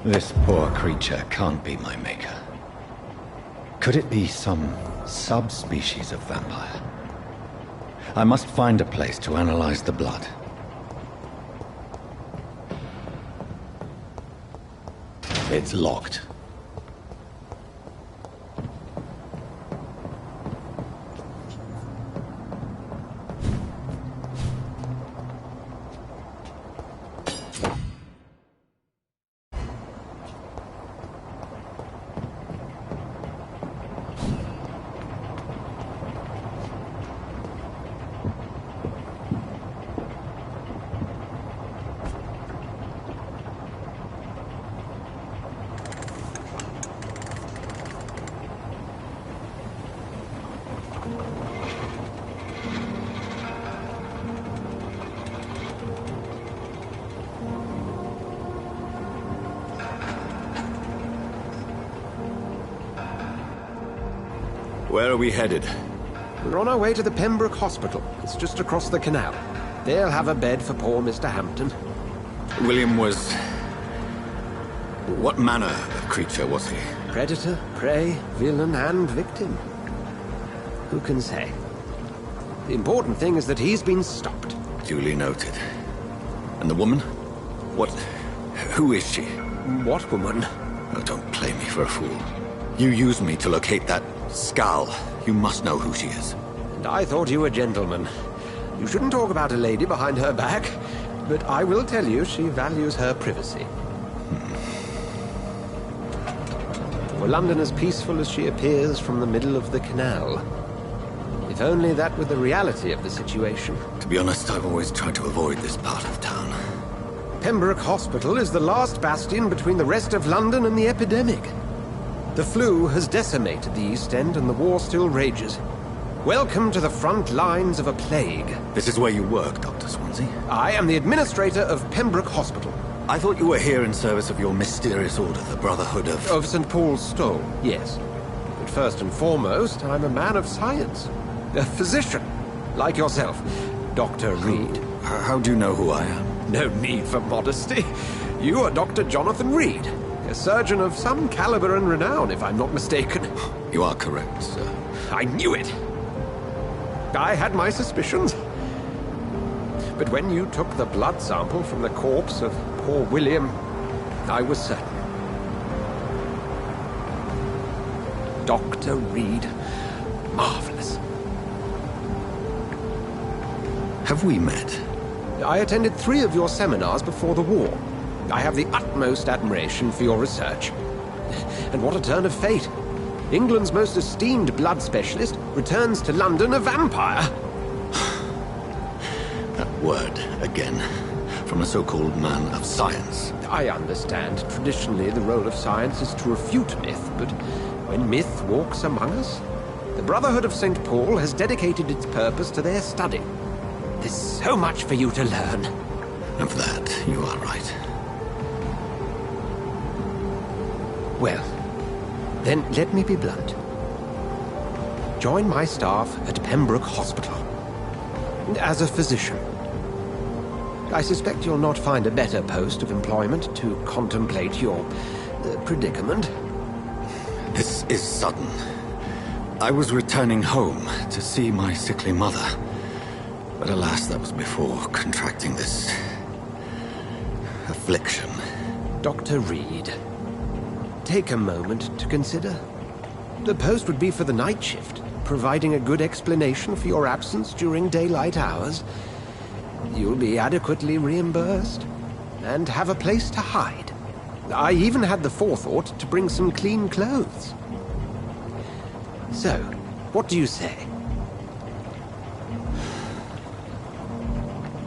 This poor creature can't be my maker. Could it be some subspecies of vampire? I must find a place to analyze the blood. It's locked. Where are we headed? We're on our way to the Pembroke Hospital. It's just across the canal. They'll have a bed for poor Mr. Hampton. William was... What manner of creature was he? Predator, prey, villain, and victim. Who can say? The important thing is that he's been stopped. Duly noted. And the woman? What... who is she? What woman? Oh, don't play me for a fool. You used me to locate that skull. You must know who she is. And I thought you a gentleman. You shouldn't talk about a lady behind her back, but I will tell you she values her privacy. Were London as peaceful as she appears from the middle of the canal? If only that were the reality of the situation. To be honest, I've always tried to avoid this part of town. Pembroke Hospital is the last bastion between the rest of London and the epidemic. The flu has decimated the East End and the war still rages. Welcome to the front lines of a plague. This is where you work, Dr. Swansea? I am the administrator of Pembroke Hospital. I thought you were here in service of your mysterious order, the Brotherhood of... Of St. Paul's Stole, yes. But first and foremost, I'm a man of science. A physician, like yourself, Dr. Reed. How do you know who I am? No need for modesty. You are Dr. Jonathan Reed, a surgeon of some caliber and renown, if I'm not mistaken. You are correct, sir. I knew it! I had my suspicions. But when you took the blood sample from the corpse of poor William, I was certain. Dr. Reed. Marvelous. Have we met? I attended 3 of your seminars before the war. I have the utmost admiration for your research. And what a turn of fate. England's most esteemed blood specialist returns to London a vampire. That word, again, from a so-called man of science. I understand. Traditionally, the role of science is to refute myth, but when myth walks among us, the Brotherhood of St. Paul has dedicated its purpose to their study. There's so much for you to learn. Of that, you are right. Well, then let me be blunt. Join my staff at Pembroke Hospital. As a physician. I suspect you'll not find a better post of employment to contemplate your predicament. This is sudden. I was returning home to see my sickly mother. But alas, that was before contracting this... affliction. Dr. Reed, take a moment to consider. The post would be for the night shift, providing a good explanation for your absence during daylight hours. You'll be adequately reimbursed, and have a place to hide. I even had the forethought to bring some clean clothes. So, what do you say?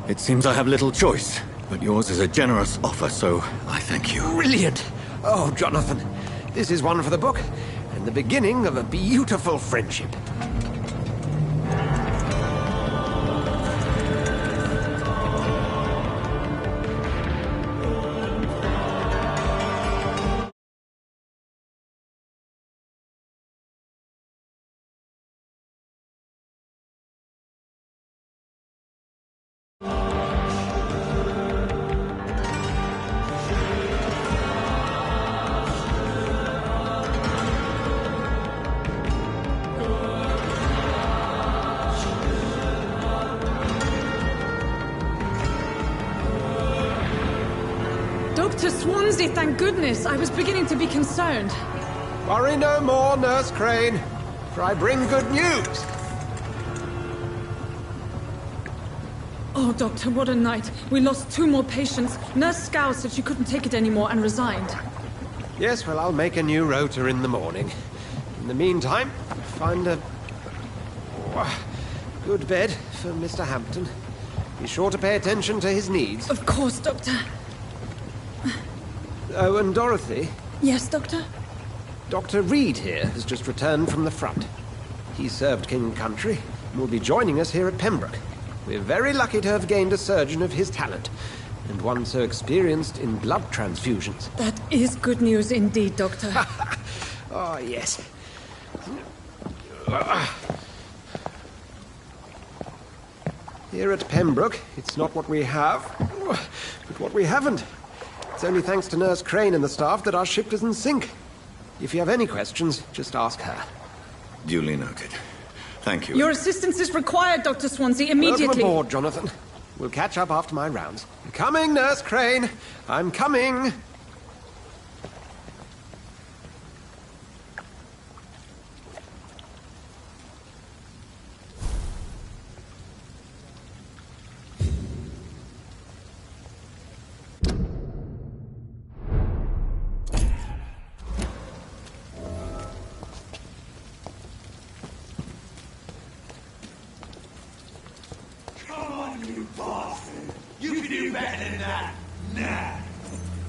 It seems I have little choice, but yours is a generous offer, so I thank you. Brilliant! Oh, Jonathan, this is one for the book, and the beginning of a beautiful friendship. Dr. Swansea, thank goodness. I was beginning to be concerned. Worry no more, Nurse Crane, for I bring good news. Oh, Doctor, what a night. We lost 2 more patients. Nurse Scow said she couldn't take it anymore and resigned. Yes, well, I'll make a new rota in the morning. In the meantime, find a good bed for Mr. Hampton. Be sure to pay attention to his needs. Of course, Doctor. Oh, and Dorothy? Yes, Doctor? Dr. Reed here has just returned from the front. He served King and Country and will be joining us here at Pembroke. We're very lucky to have gained a surgeon of his talent, and one so experienced in blood transfusions. That is good news indeed, Doctor. Oh, yes. Here at Pembroke, it's not what we have, but what we haven't. It's only thanks to Nurse Crane and the staff that our ship doesn't sink. If you have any questions, just ask her. Duly noted. Thank you. Your assistance is required, Dr. Swansea, immediately. Welcome aboard, Jonathan. We'll catch up after my rounds. I'm coming, Nurse Crane. I'm coming.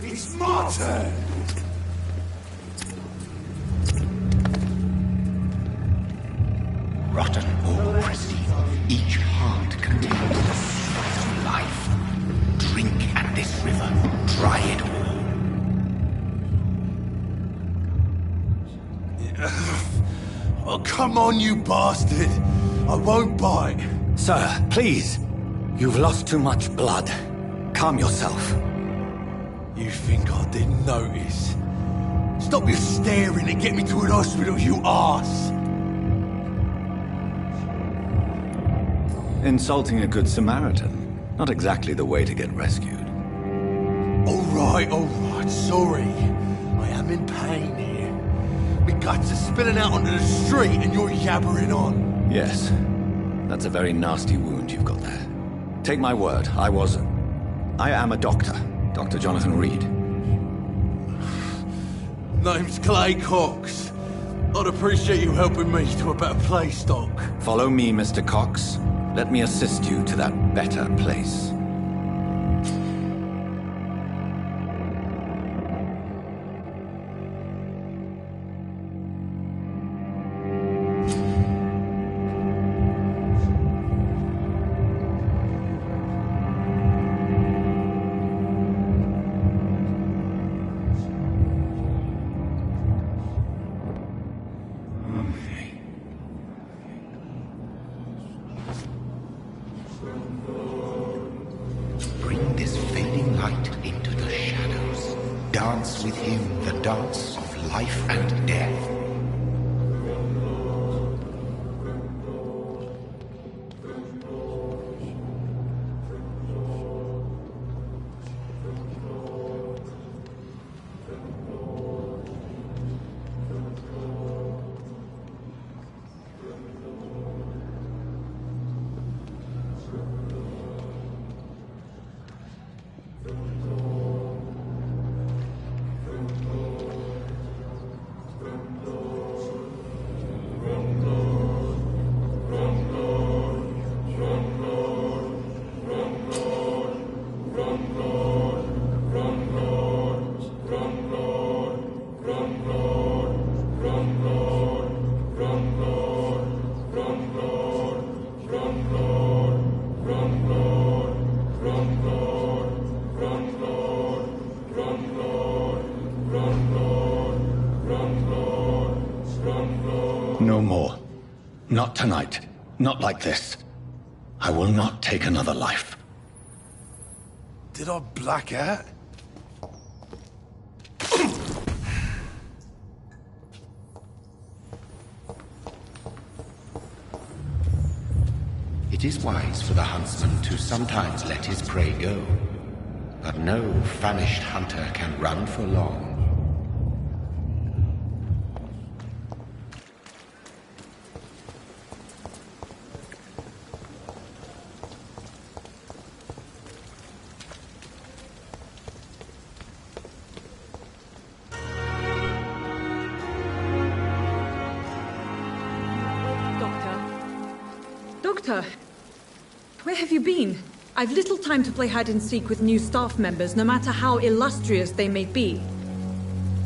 It's my turn! Rotten or pristine, each heart contains the sweat of life. Drink at this river, try it all. Oh, come on, you bastard! I won't bite. Sir, please. You've lost too much blood. Calm yourself. You think I didn't notice? Stop your staring and get me to an hospital, you arse! Insulting a good Samaritan. Not exactly the way to get rescued. Alright, sorry. I am in pain here. My guts are spilling out onto the street and you're yabbering on. Yes. That's a very nasty wound you've got there. Take my word, I am a doctor. Dr. Jonathan Reed. Name's Clay Cox. I'd appreciate you helping me to a better place, Doc. Follow me, Mr. Cox. Let me assist you to that better place. Bring this fading light into the shadows. Dance with him the dance of life and death. No more. Not tonight. Not like this. I will not take another life. Did I black out? It is wise for the huntsman to sometimes let his prey go, but no famished hunter can run for long. Doctor, where have you been? I've little time to play hide-and-seek with new staff members, no matter how illustrious they may be.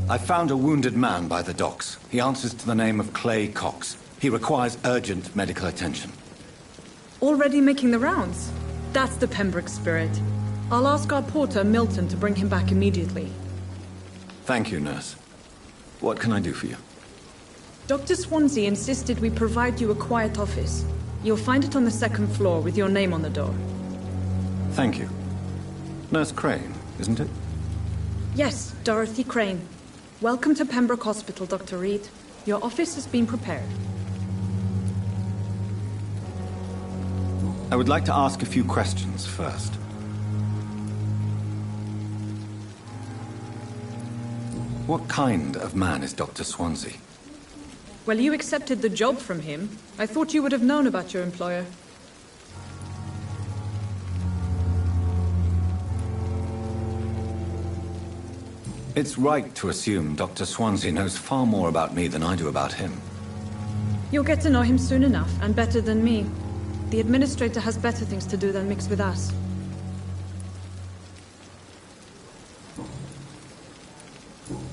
I found a wounded man by the docks. He answers to the name of Clay Cox. He requires urgent medical attention. Already making the rounds? That's the Pembroke spirit. I'll ask our porter, Milton, to bring him back immediately. Thank you, nurse. What can I do for you? Dr. Swansea insisted we provide you a quiet office. You'll find it on the second floor with your name on the door. Thank you. Nurse Crane, isn't it? Yes, Dorothy Crane. Welcome to Pembroke Hospital, Dr. Reed. Your office has been prepared. I would like to ask a few questions first. What kind of man is Dr. Swansea? Well, you accepted the job from him. I thought you would have known about your employer. It's right to assume Dr. Swansea knows far more about me than I do about him. You'll get to know him soon enough, and better than me. The administrator has better things to do than mix with us.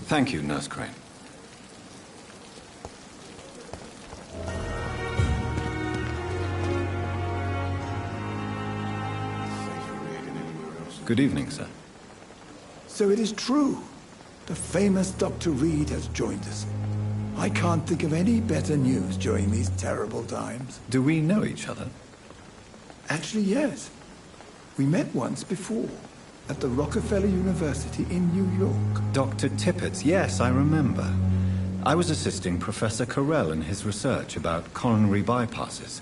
Thank you, Nurse Crane. Good evening, sir. So it is true. The famous Dr. Reed has joined us. I can't think of any better news during these terrible times. Do we know each other? Actually, yes. We met once before, at the Rockefeller University in New York. Dr. Tippett's, yes, I remember. I was assisting Professor Carell in his research about coronary bypasses.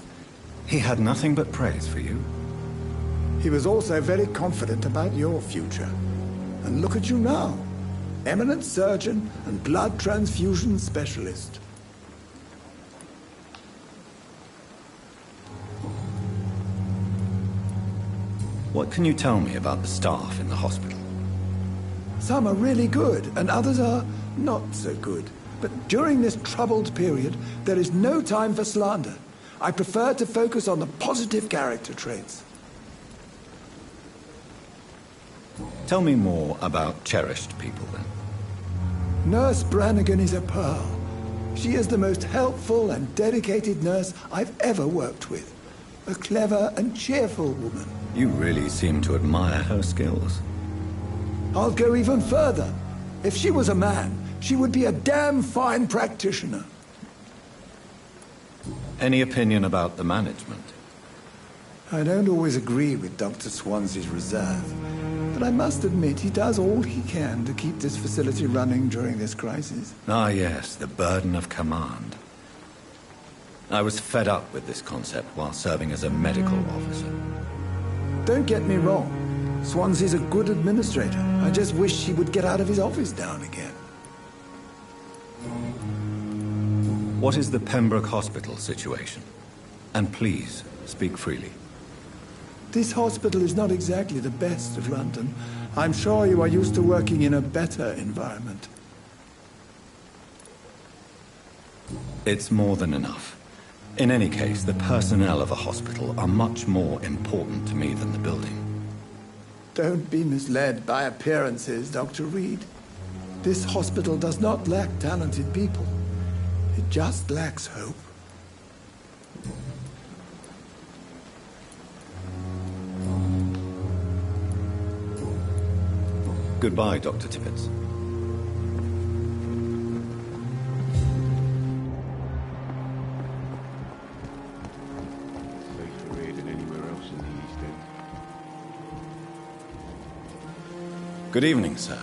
He had nothing but praise for you. He was also very confident about your future. And look at you now. Eminent surgeon and blood transfusion specialist. What can you tell me about the staff in the hospital? Some are really good, and others are not so good. But during this troubled period, there is no time for slander. I prefer to focus on the positive character traits. Tell me more about cherished people, then. Nurse Brannigan is a pearl. She is the most helpful and dedicated nurse I've ever worked with. A clever and cheerful woman. You really seem to admire her skills. I'll go even further. If she was a man, she would be a damn fine practitioner. Any opinion about the management? I don't always agree with Dr. Swansea's reserve, but I must admit he does all he can to keep this facility running during this crisis. Ah, yes, the burden of command. I was fed up with this concept while serving as a medical officer. Don't get me wrong. Swansea's a good administrator. I just wish he would get out of his office now and again. What is the Pembroke Hospital situation? And please, speak freely. This hospital is not exactly the best of London. I'm sure you are used to working in a better environment. It's more than enough. In any case, the personnel of a hospital are much more important to me than the building. Don't be misled by appearances, Dr. Reed. This hospital does not lack talented people. It just lacks hope. Goodbye, Dr. Tippett. Good evening, sir.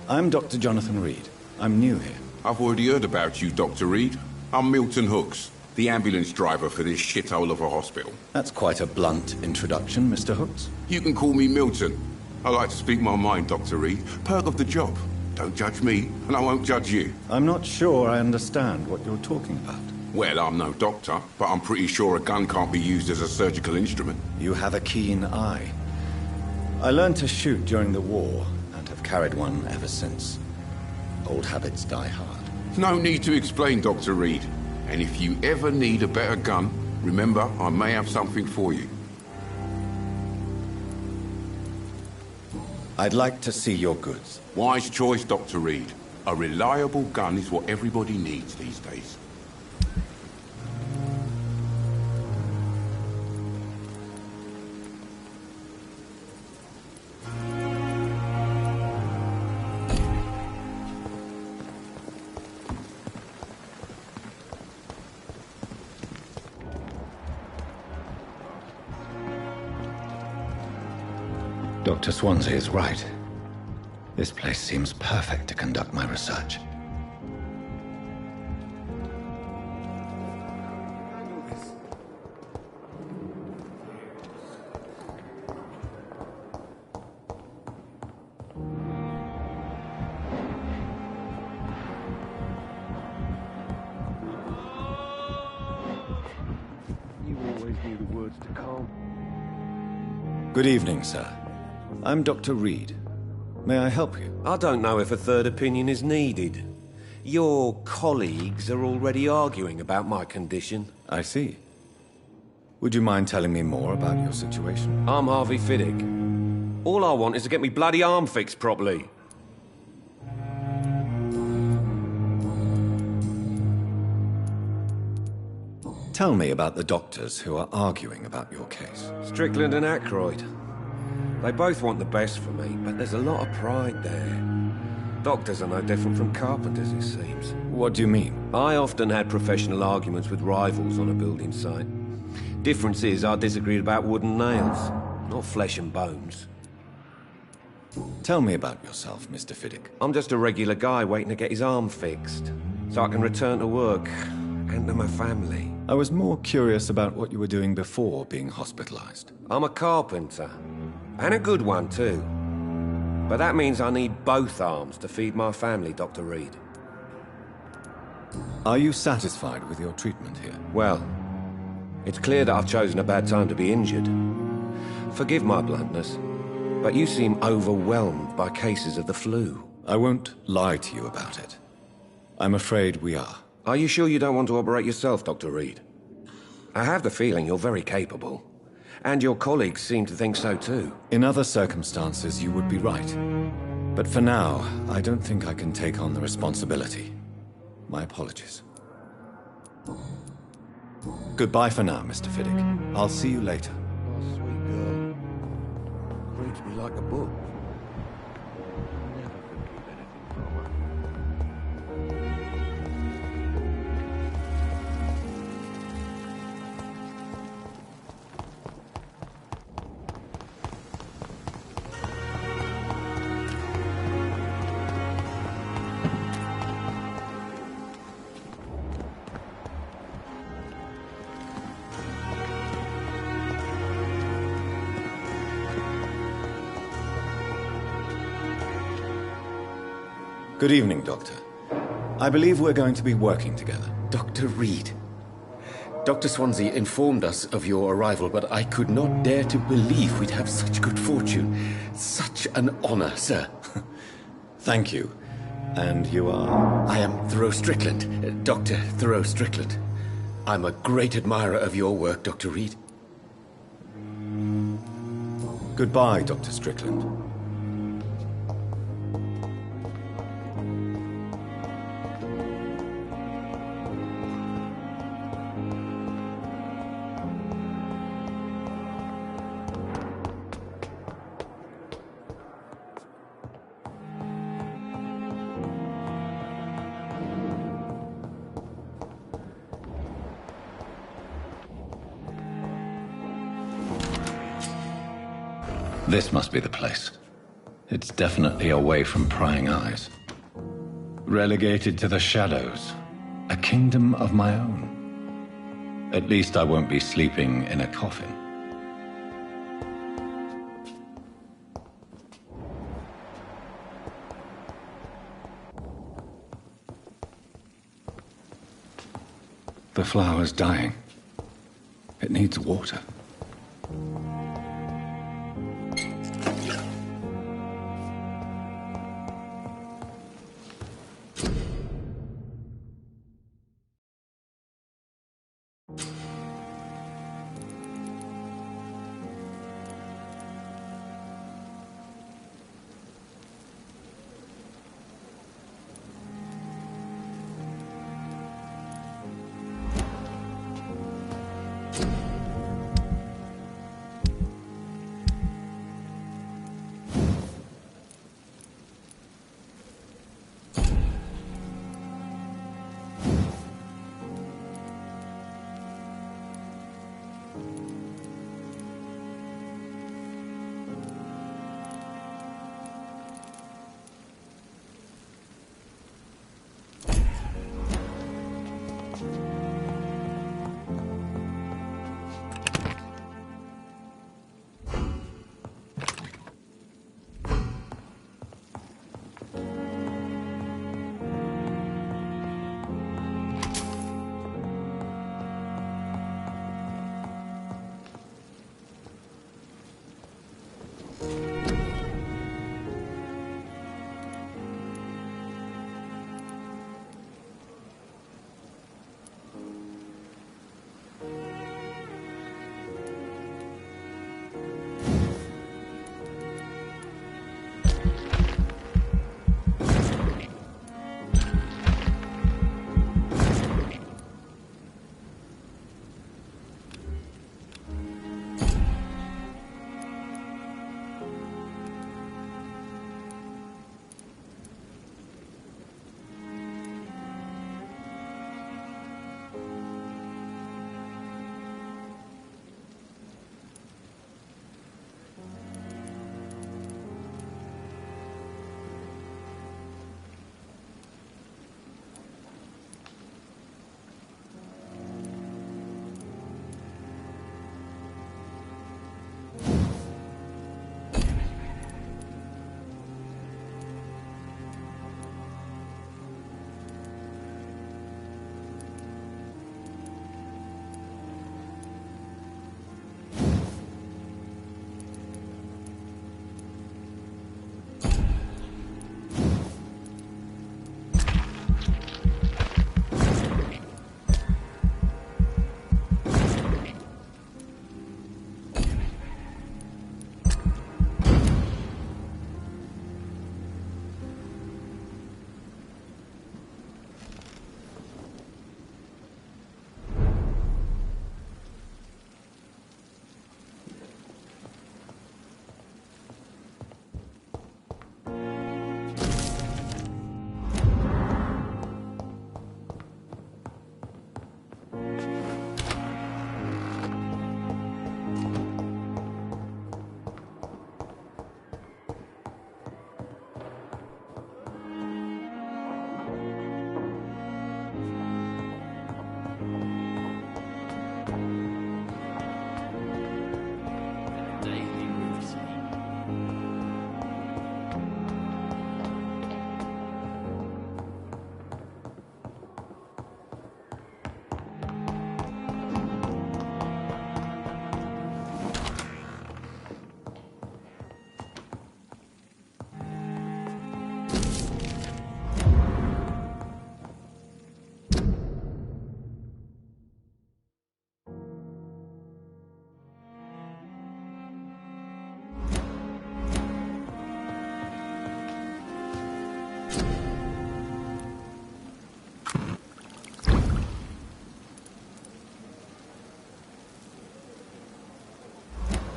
I'm Dr. Jonathan Reed. I'm new here. I've already heard about you, Dr. Reed. I'm Milton Hooks, the ambulance driver for this shithole of a hospital. That's quite a blunt introduction, Mr. Hooks. You can call me Milton. I like to speak my mind, Dr. Reed. Perk of the job. Don't judge me, and I won't judge you. I'm not sure I understand what you're talking about. Well, I'm no doctor, but I'm pretty sure a gun can't be used as a surgical instrument. You have a keen eye. I learned to shoot during the war, and have carried one ever since. Old habits die hard. No need to explain, Dr. Reed. And if you ever need a better gun, remember, I may have something for you. I'd like to see your goods. Wise choice, Dr. Reed. A reliable gun is what everybody needs these days. Dr. Swansea is right. This place seems perfect to conduct my research. You always knew the words to calm. Good evening, sir. I'm Dr. Reed. May I help you? I don't know if a third opinion is needed. Your colleagues are already arguing about my condition. I see. Would you mind telling me more about your situation? I'm Harvey Fiddick. All I want is to get me bloody arm fixed properly. Tell me about the doctors who are arguing about your case. Strickland and Aykroyd. They both want the best for me, but there's a lot of pride there. Doctors are no different from carpenters, it seems. What do you mean? I often had professional arguments with rivals on a building site. Difference is I disagreed about wood and nails, not flesh and bones. Tell me about yourself, Mr. Fiddick. I'm just a regular guy waiting to get his arm fixed, so I can return to work and to my family. I was more curious about what you were doing before being hospitalized. I'm a carpenter, and a good one too. But that means I need both arms to feed my family, Dr. Reed. Are you satisfied with your treatment here? Well, it's clear that I've chosen a bad time to be injured. Forgive my bluntness, but you seem overwhelmed by cases of the flu. I won't lie to you about it. I'm afraid we are. Are you sure you don't want to operate yourself, Dr. Reed? I have the feeling you're very capable. And your colleagues seem to think so too. In other circumstances, you would be right. But for now, I don't think I can take on the responsibility. My apologies. Goodbye for now, Mr. Fiddick. I'll see you later. Oh, sweet girl. Reads me like a book. Never could keep anything from her. Good evening, Doctor. I believe we're going to be working together. Dr. Reed. Dr. Swansea informed us of your arrival, but I could not dare to believe we'd have such good fortune. Such an honor, sir. Thank you. And you are? I am Thoreau Strickland, Dr. Thoreau Strickland. I'm a great admirer of your work, Dr. Reed. Goodbye, Dr. Strickland. This must be the place. It's definitely away from prying eyes. Relegated to the shadows. A kingdom of my own. At least I won't be sleeping in a coffin. The flower's dying. It needs water.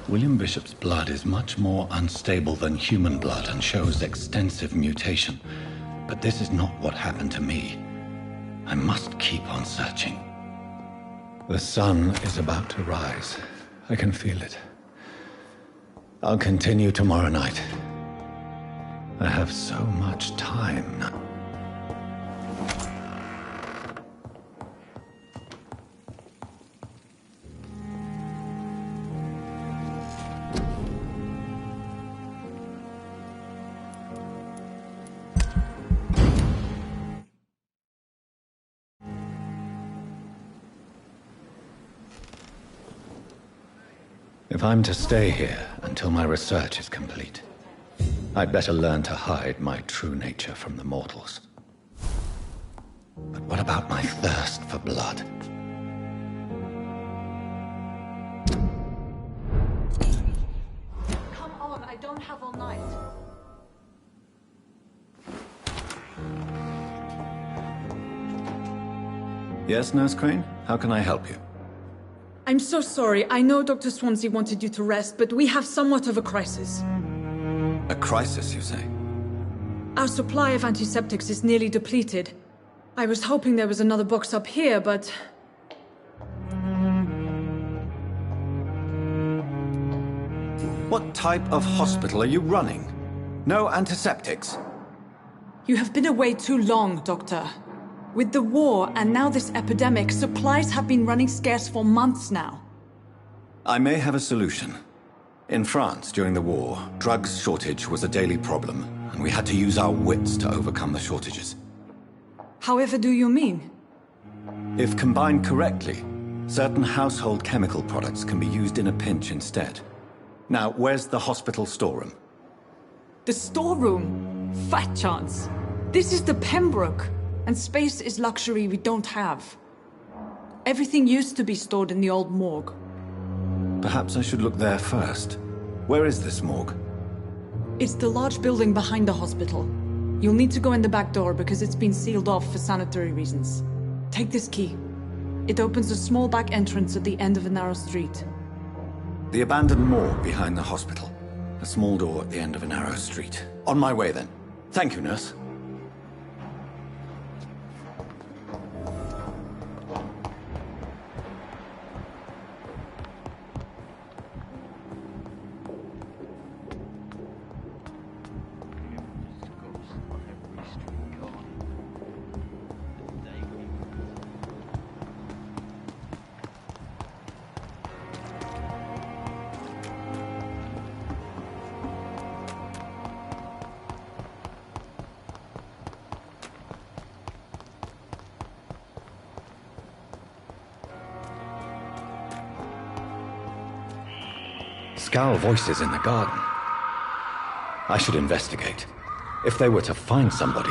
William Bishop's blood is much more unstable than human blood and shows extensive mutation. But this is not what happened to me. I must keep on searching. The sun is about to rise. I can feel it. I'll continue tomorrow night. I have so much time now. If I'm to stay here until my research is complete, I'd better learn to hide my true nature from the mortals. But what about my thirst for blood? Come on, I don't have all night. Yes, Nurse Crane? How can I help you? I'm so sorry. I know Dr. Swansea wanted you to rest, but we have somewhat of a crisis. A crisis, you say? Our supply of antiseptics is nearly depleted. I was hoping there was another box up here, but... What type of hospital are you running? No antiseptics? You have been away too long, Doctor. With the war and now this epidemic, supplies have been running scarce for months now. I may have a solution. In France, during the war, drugs shortage was a daily problem, and we had to use our wits to overcome the shortages. However do you mean? If combined correctly, certain household chemical products can be used in a pinch instead. Now, where's the hospital storeroom? The storeroom? Fat chance. This is the Pembroke, and space is luxury we don't have. Everything used to be stored in the old morgue. Perhaps I should look there first. Where is this morgue? It's the large building behind the hospital. You'll need to go in the back door because it's been sealed off for sanitary reasons. Take this key. It opens a small back entrance at the end of a narrow street. The abandoned morgue behind the hospital. A small door at the end of a narrow street. On my way then. Thank you, nurse. Scowl voices in the garden. I should investigate. If they were to find somebody...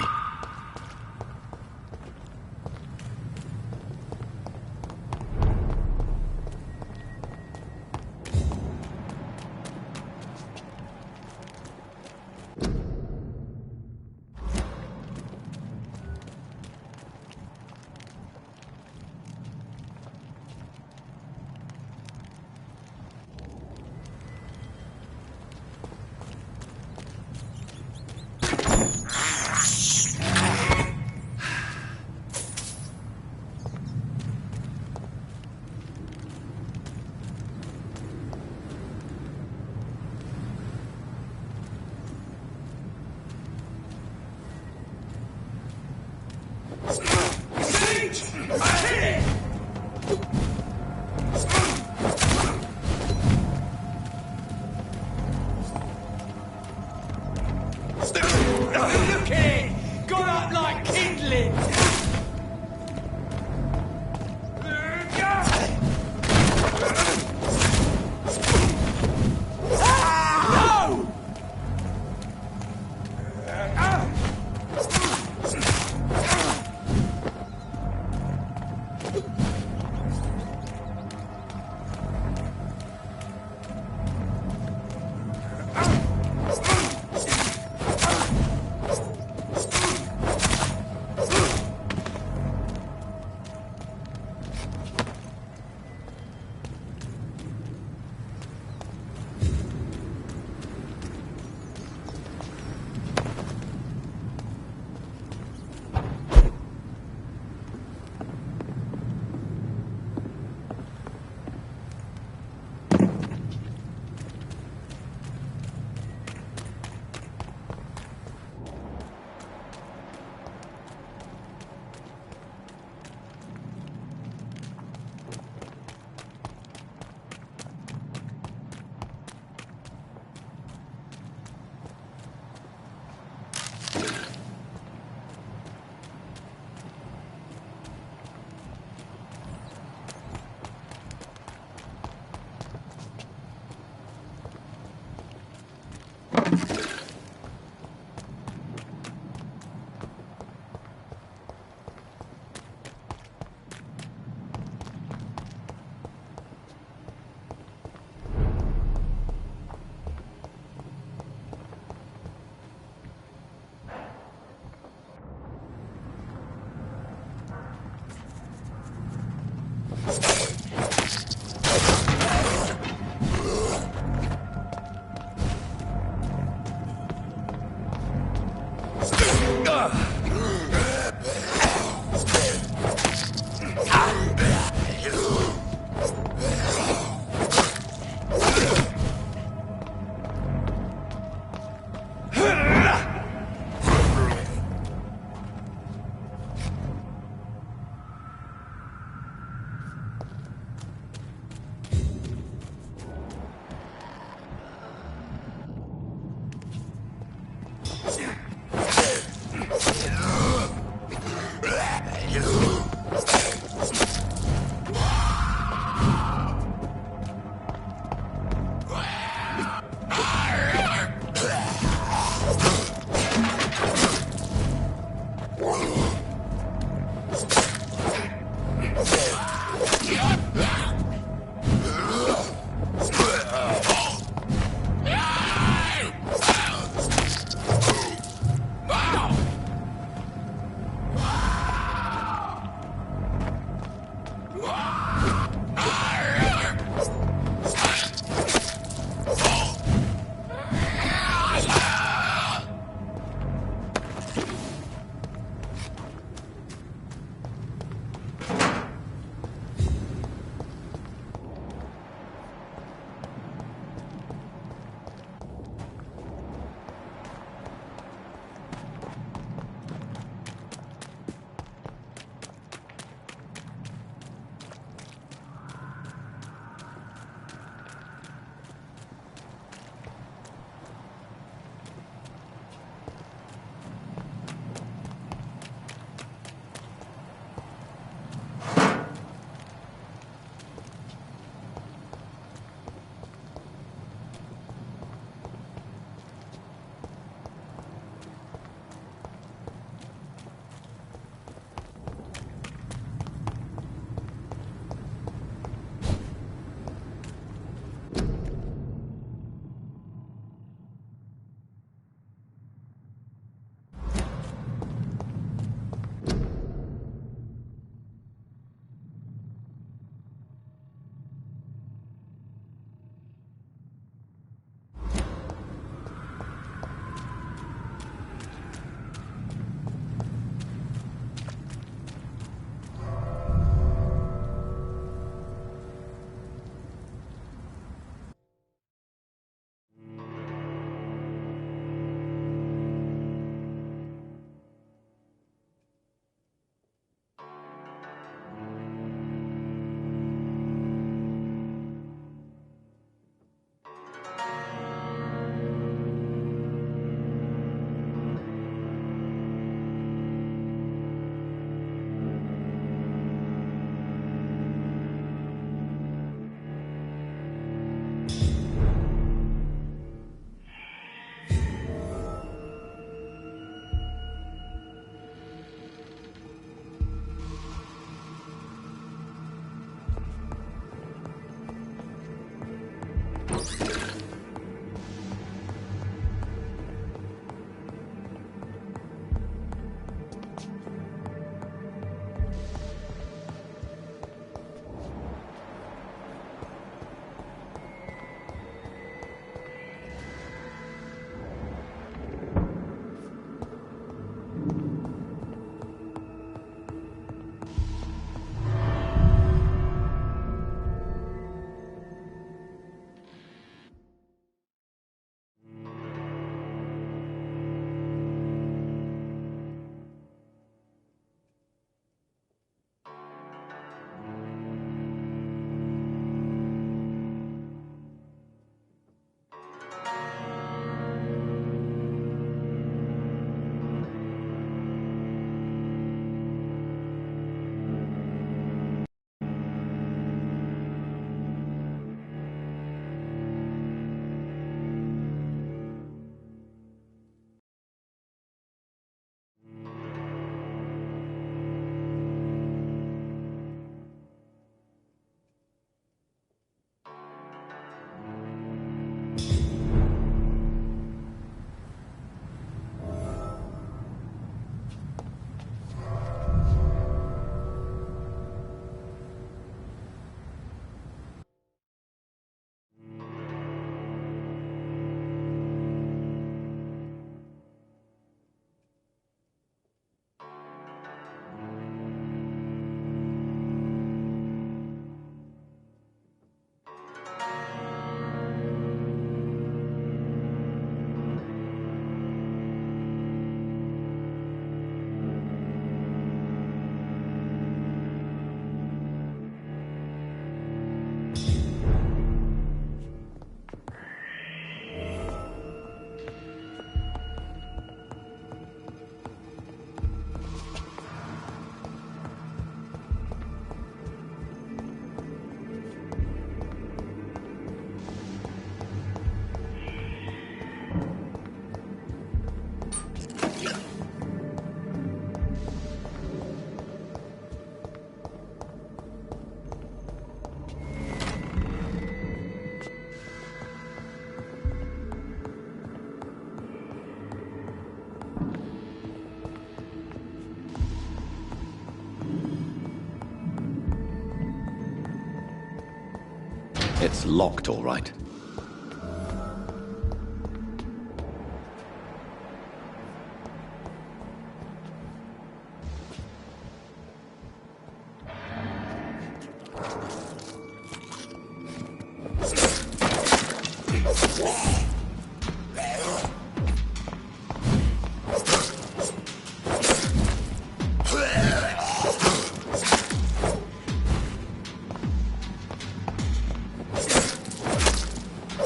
It's locked, all right.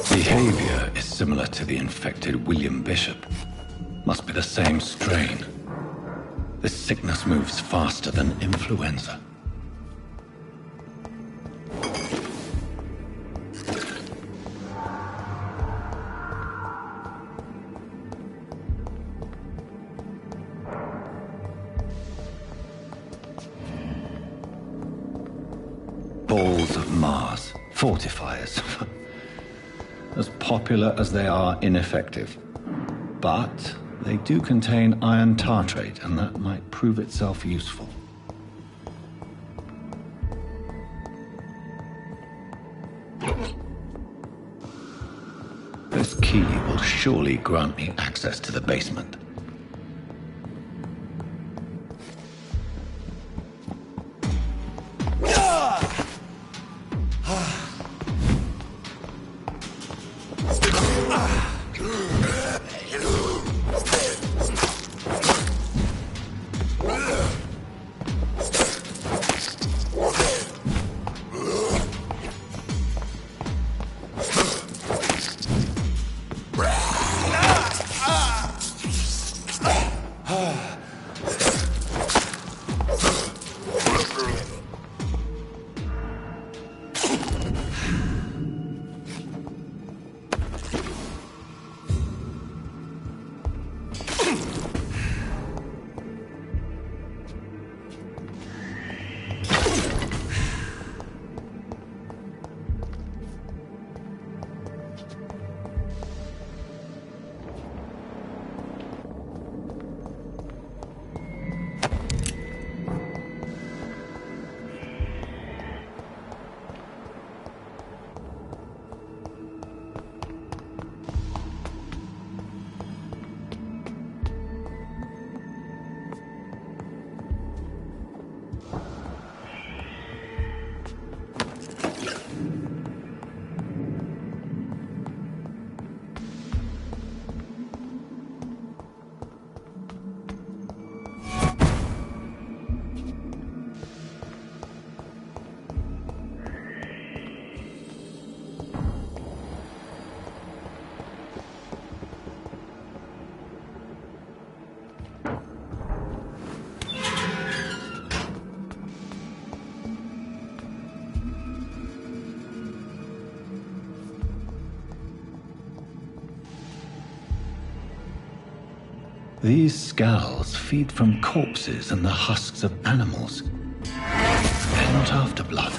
Behavior is similar to the infected William Bishop. Must be the same strain. This sickness moves faster than influenza. Balls of Mars, fortifiers. As popular as they are ineffective. But they do contain iron tartrate, and that might prove itself useful. This key will surely grant me access to the basement. These skulls feed from corpses and the husks of animals. They're not after blood.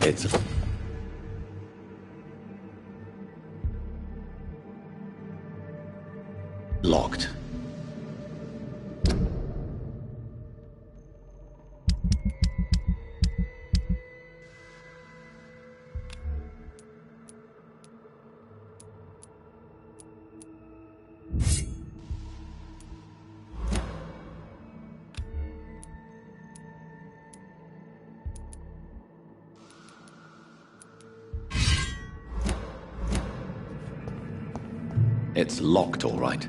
It's locked. It's locked, all right.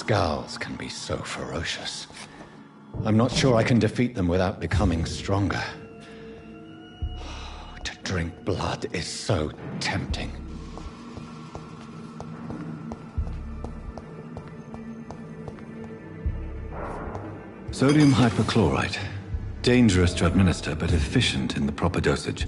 Skulls can be so ferocious. I'm not sure I can defeat them without becoming stronger. To drink blood is so tempting. Sodium hypochlorite. Dangerous to administer, but efficient in the proper dosage.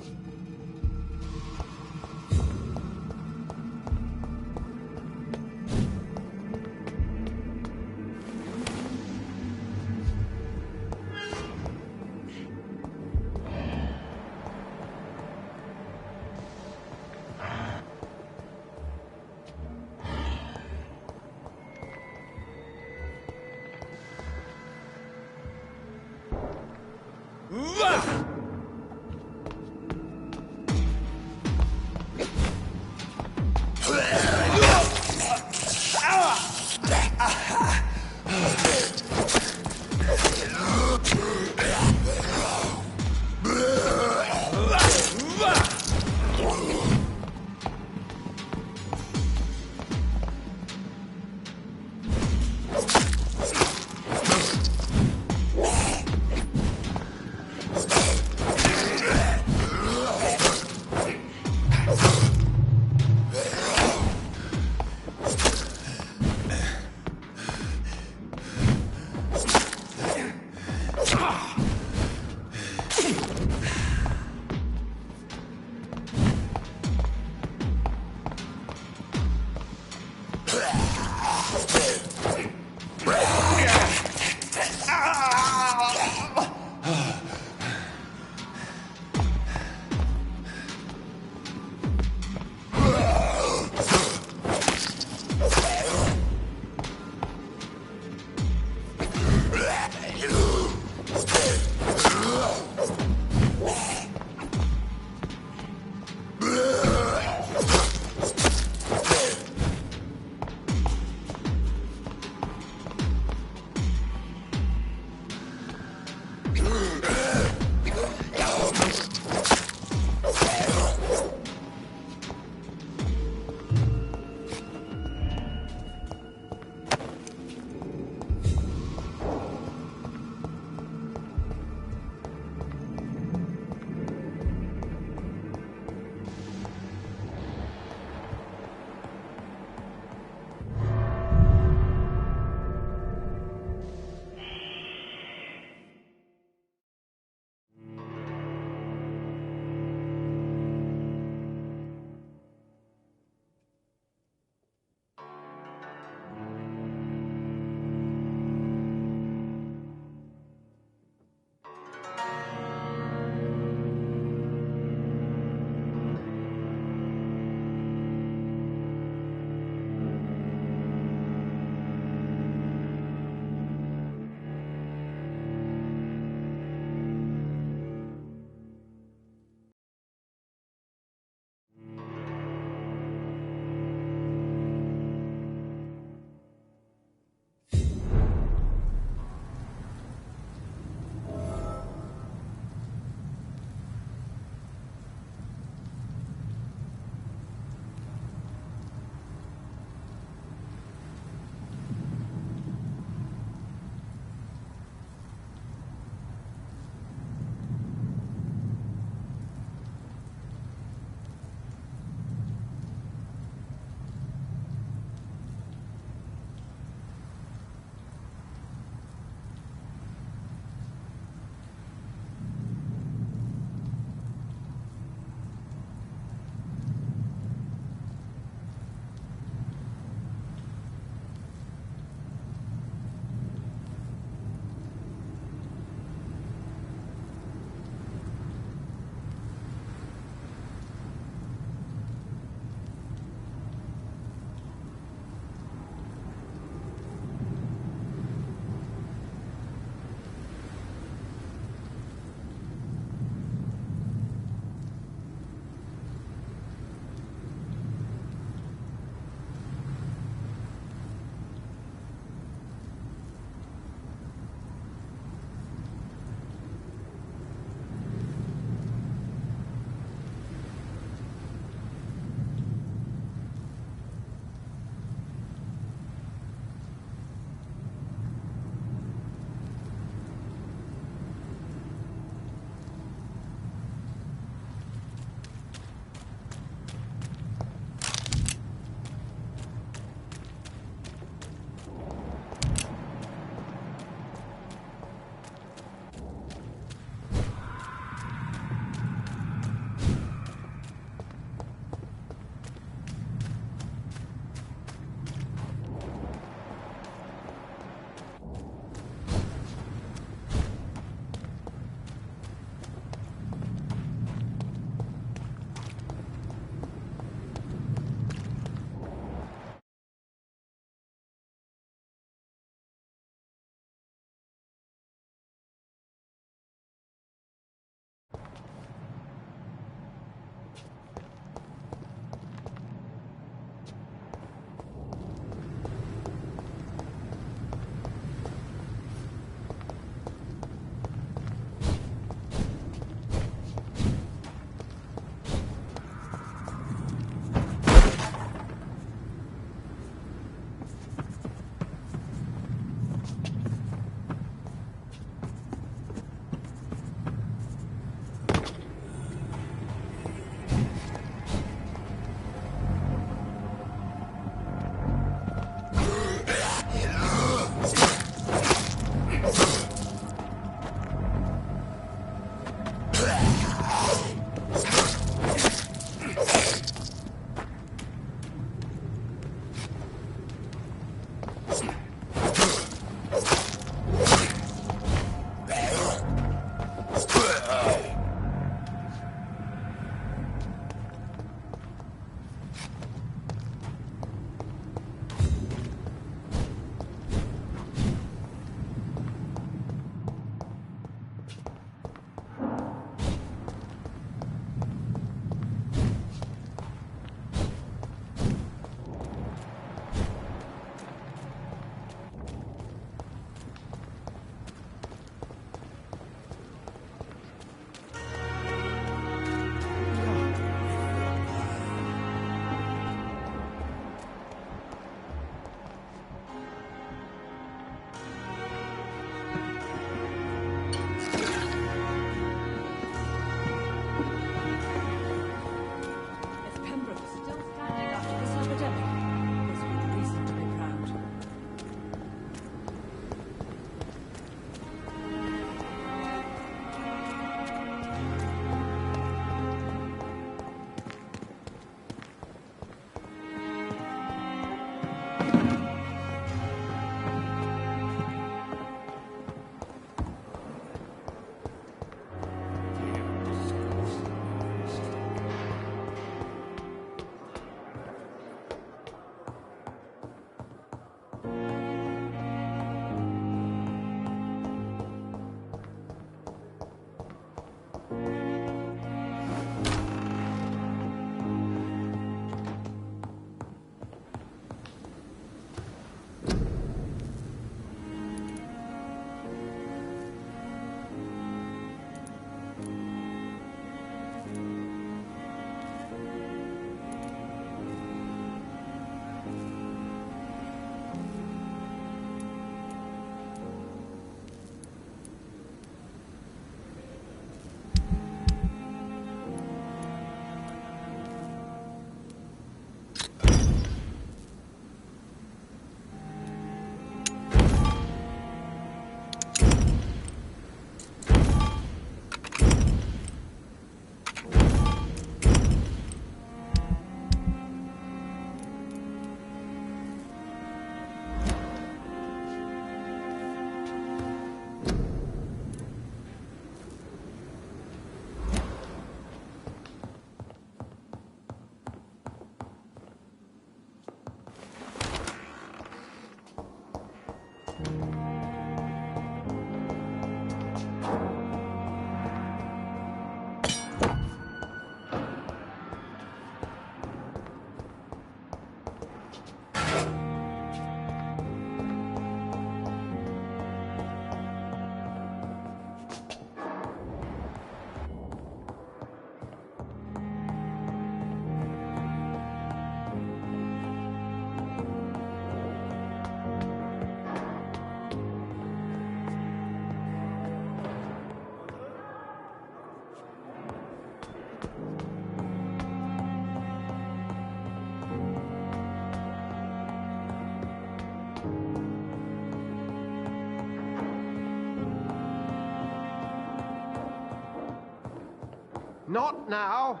Not now.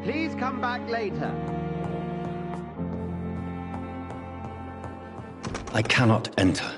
Please come back later. I cannot enter.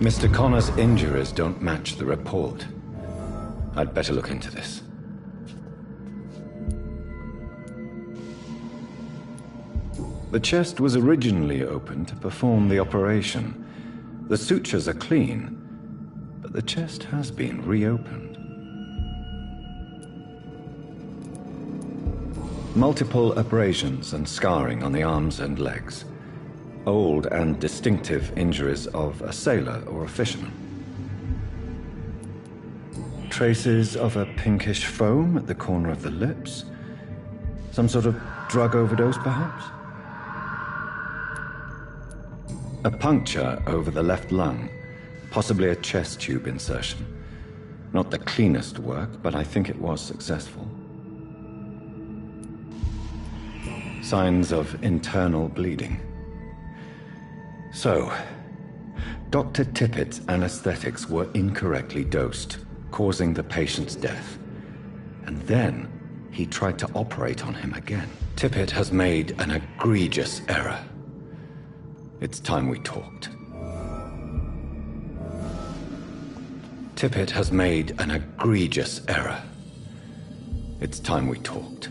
Mr. Connor's injuries don't match the report. I'd better look into this. The chest was originally opened to perform the operation. The sutures are clean, but the chest has been reopened. Multiple abrasions and scarring on the arms and legs. Old and distinctive injuries of a sailor or a fisherman. Traces of a pinkish foam at the corner of the lips. Some sort of drug overdose, perhaps? A puncture over the left lung, possibly a chest tube insertion. Not the cleanest work, but I think it was successful. Signs of internal bleeding. So, Dr. Tippett's anesthetics were incorrectly dosed, causing the patient's death. And then he tried to operate on him again. Tippett has made an egregious error. It's time we talked. Tippett has made an egregious error. It's time we talked.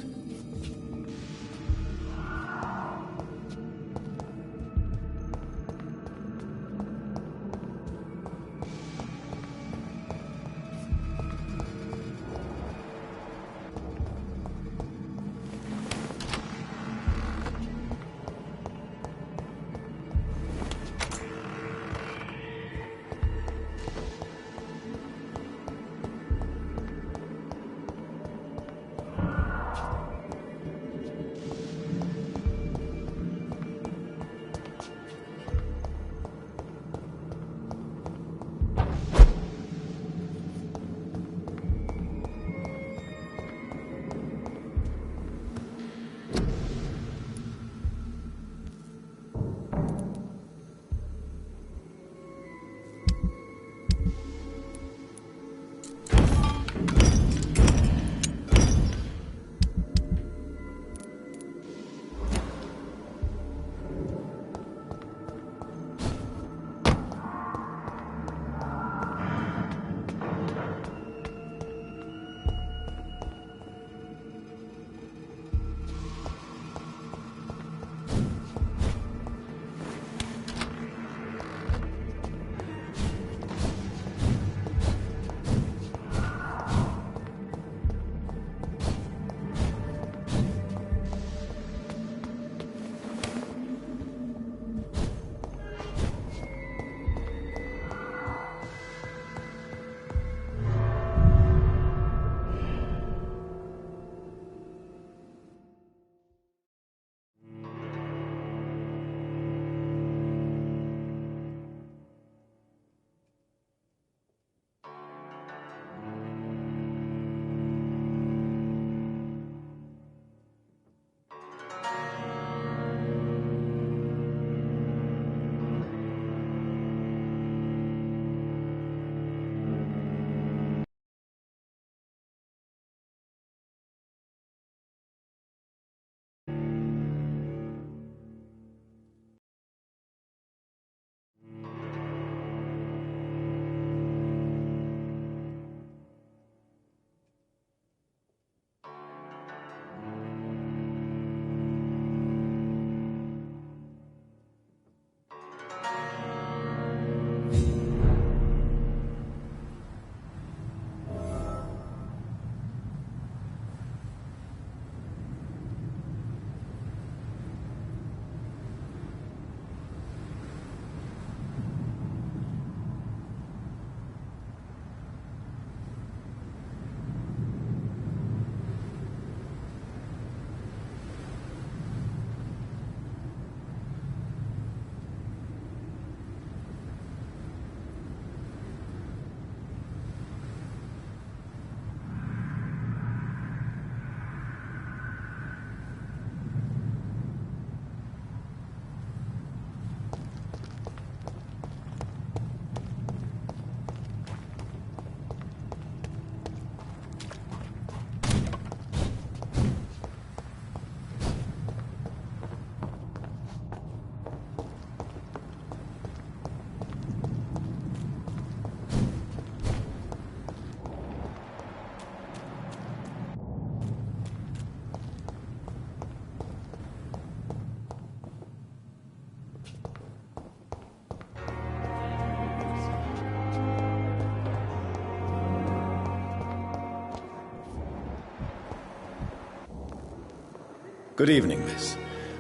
Good evening, miss.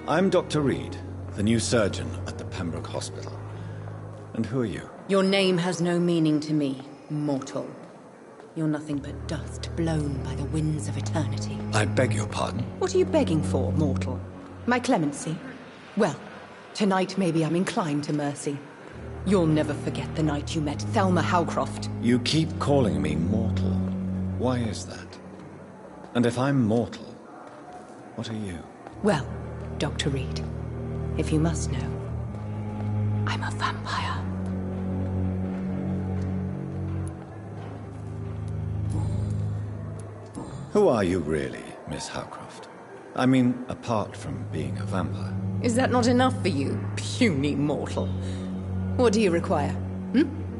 I'm Dr. Reed, the new surgeon at the Pembroke Hospital. And who are you? Your name has no meaning to me, mortal. You're nothing but dust blown by the winds of eternity. I beg your pardon? What are you begging for, mortal? My clemency? Well, tonight maybe I'm inclined to mercy. You'll never forget the night you met Thelma Howcroft. You keep calling me mortal. Why is that? And if I'm mortal, what are you? Well, Dr. Reed, if you must know, I'm a vampire. Who are you really, Miss Howcroft? I mean, apart from being a vampire. Is that not enough for you, puny mortal? What do you require?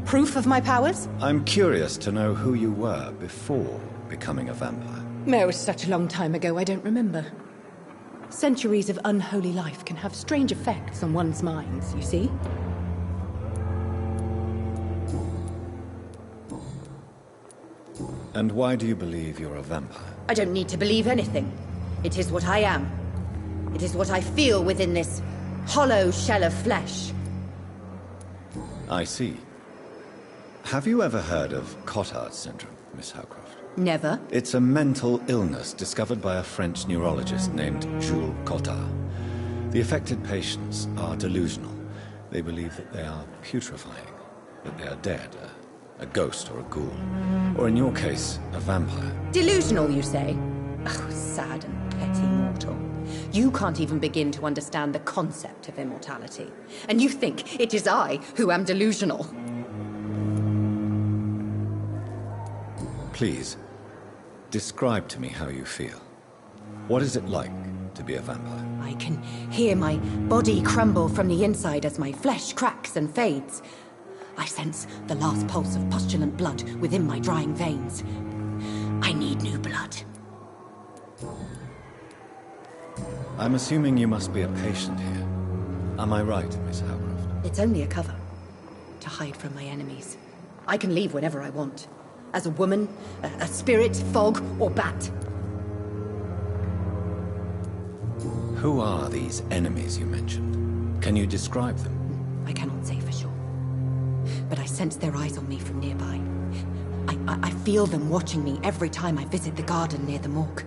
Proof of my powers? I'm curious to know who you were before becoming a vampire. It was such a long time ago, I don't remember. Centuries of unholy life can have strange effects on one's minds, you see? And why do you believe you're a vampire? I don't need to believe anything. It is what I am. It is what I feel within this hollow shell of flesh. I see. Have you ever heard of Cotard's syndrome, Miss Howcroft? Never. It's a mental illness discovered by a French neurologist named Jules Cotard. The affected patients are delusional. They believe that they are putrefying, that they are dead, a ghost or a ghoul, or in your case, a vampire. Delusional, you say? Oh, sad and petty mortal. You can't even begin to understand the concept of immortality. And you think it is I who am delusional. Please, describe to me how you feel. What is it like to be a vampire? I can hear my body crumble from the inside as my flesh cracks and fades. I sense the last pulse of pustulant blood within my drying veins. I need new blood. I'm assuming you must be a patient here. Am I right, Miss Howcroft? It's only a cover. To hide from my enemies. I can leave whenever I want. As a woman, a spirit, fog, or bat. Who are these enemies you mentioned? Can you describe them? I cannot say for sure. But I sense their eyes on me from nearby. I feel them watching me every time I visit the garden near the morgue.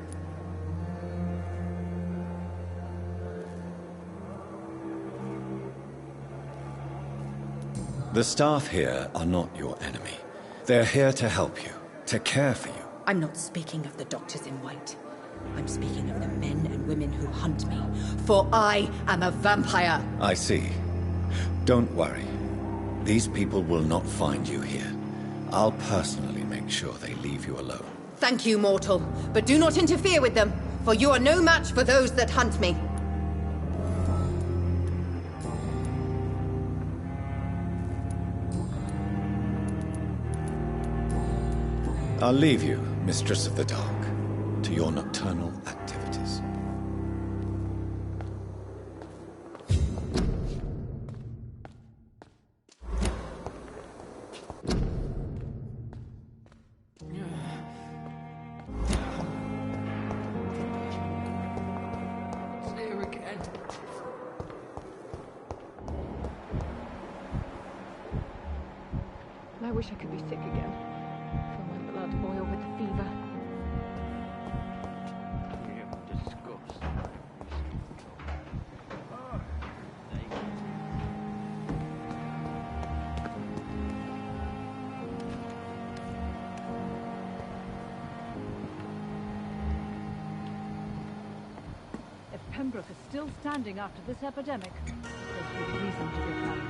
The staff here are not your enemy. They're here to help you, to care for you. I'm not speaking of the doctors in white. I'm speaking of the men and women who hunt me. For I am a vampire. I see. Don't worry. These people will not find you here. I'll personally make sure they leave you alone. Thank you, mortal. But do not interfere with them, for you are no match for those that hunt me. I'll leave you, Mistress of the Dark, to your nocturnal activities. It's here again. I wish I could be sick again. Blood boil with the fever. If Pembroke is still standing after this epidemic, there's good reason to be proud.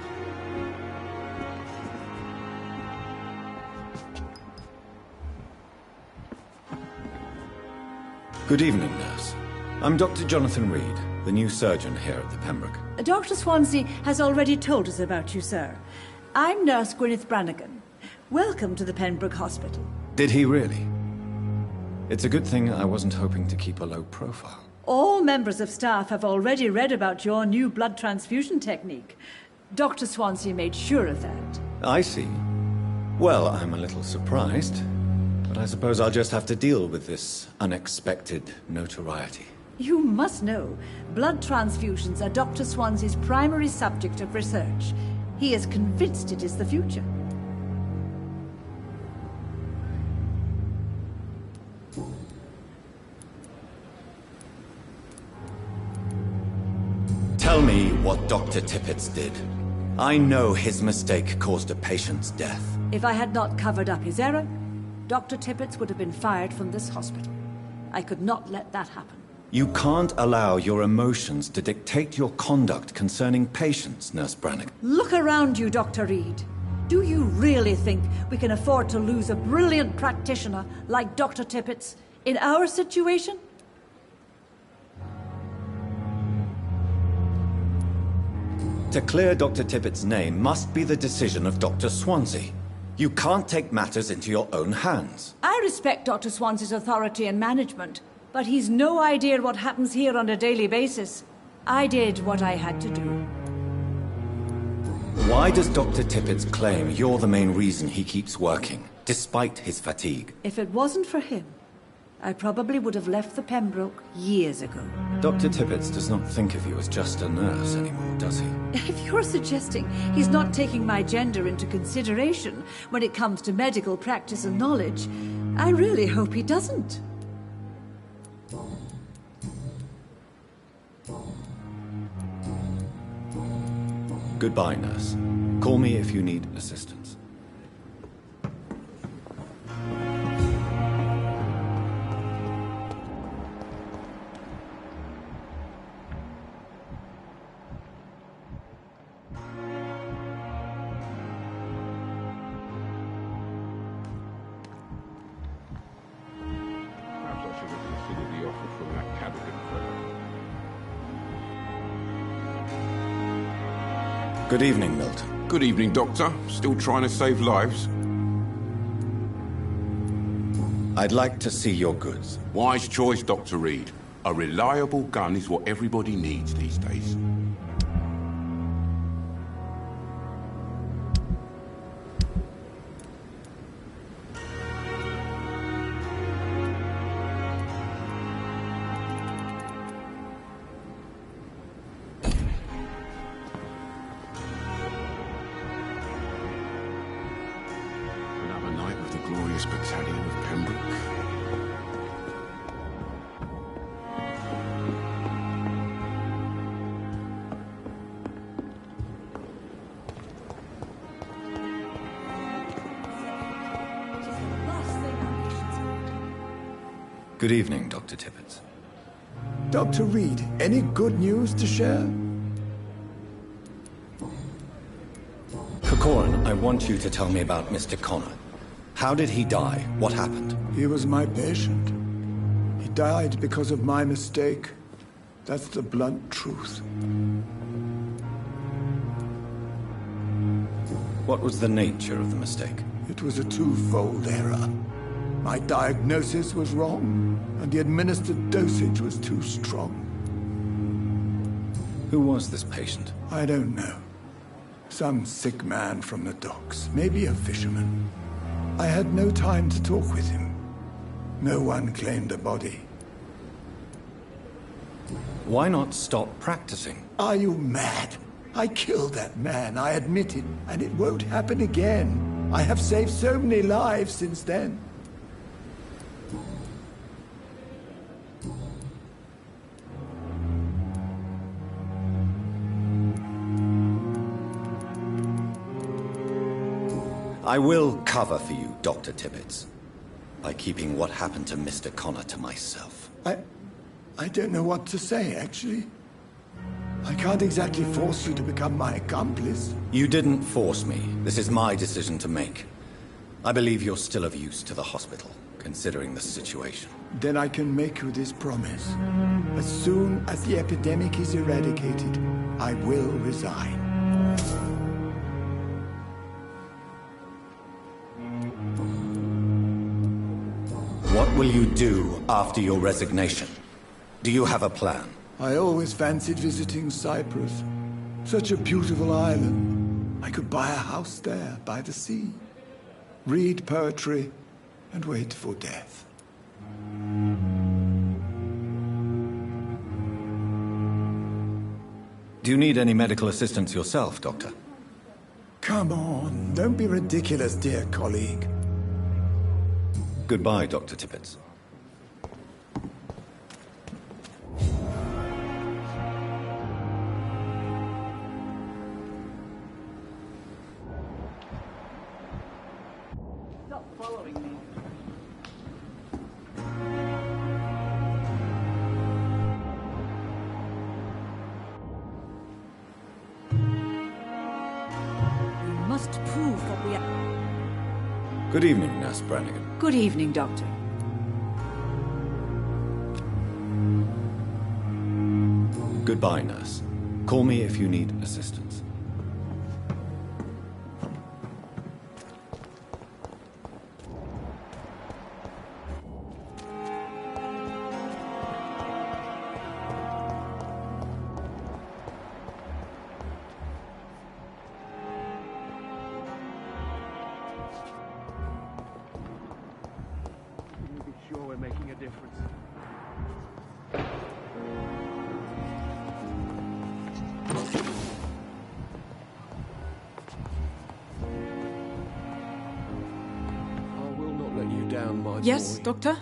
Good evening, nurse. I'm Dr. Jonathan Reed, the new surgeon here at the Pembroke. Dr. Swansea has already told us about you, sir. I'm Nurse Gwyneth Brannigan. Welcome to the Pembroke Hospital. Did he really? It's a good thing I wasn't hoping to keep a low profile. All members of staff have already read about your new blood transfusion technique. Dr. Swansea made sure of that. I see. Well, I'm a little surprised, but I suppose I'll just have to deal with this unexpected notoriety. You must know, blood transfusions are Dr. Swansea's primary subject of research. He is convinced it is the future. Tell me what Dr. Tippett did. I know his mistake caused a patient's death. If I had not covered up his error, Dr. Tippett would have been fired from this hospital. I could not let that happen. You can't allow your emotions to dictate your conduct concerning patients, Nurse Brannigan. Look around you, Dr. Reed. Do you really think we can afford to lose a brilliant practitioner like Dr. Tippett's in our situation? To clear Dr. Tippett's name must be the decision of Dr. Swansea. You can't take matters into your own hands. I respect Dr. Swansea's authority and management, but he's no idea what happens here on a daily basis. I did what I had to do. Why does Dr. Tippett claim you're the main reason he keeps working, despite his fatigue? If it wasn't for him, I probably would have left the Pembroke years ago. Dr. Tippett does not think of you as just a nurse anymore, does he? If you're suggesting he's not taking my gender into consideration when it comes to medical practice and knowledge, I really hope he doesn't. Goodbye, nurse. Call me if you need assistance. Good evening, Milton. Good evening, Doctor. Still trying to save lives? I'd like to see your goods. Wise choice, Dr. Reed. A reliable gun is what everybody needs these days. Glorious battalion of Pembroke. Good evening, Dr. Tippett. Dr. Reed, any good news to share? Corcoran, I want you to tell me about Mr. Connor. How did he die? What happened? He was my patient. He died because of my mistake. That's the blunt truth. What was the nature of the mistake? It was a twofold error. My diagnosis was wrong, and the administered dosage was too strong. Who was this patient? I don't know. Some sick man from the docks, maybe a fisherman. I had no time to talk with him. No one claimed a body. Why not stop practicing? Are you mad? I killed that man, I admit it, and it won't happen again. I have saved so many lives since then. I will cover for you, Dr. Tippett, by keeping what happened to Mr. Connor to myself. I don't know what to say, actually. I can't exactly force you to become my accomplice. You didn't force me. This is my decision to make. I believe you're still of use to the hospital, considering the situation. Then I can make you this promise. As soon as the epidemic is eradicated, I will resign. What will you do after your resignation? Do you have a plan? I always fancied visiting Cyprus. Such a beautiful island. I could buy a house there, by the sea. Read poetry and wait for death. Do you need any medical assistance yourself, Doctor? Come on, don't be ridiculous, dear colleague. Goodbye, Dr. Tippett. Stop following me. We must prove what we are. Good evening, Nurse Brannigan. Good evening, Doctor. Goodbye, Nurse. Call me if you need assistance. Sure we're making a difference. I will not let you down, my Yes, boy. Doctor?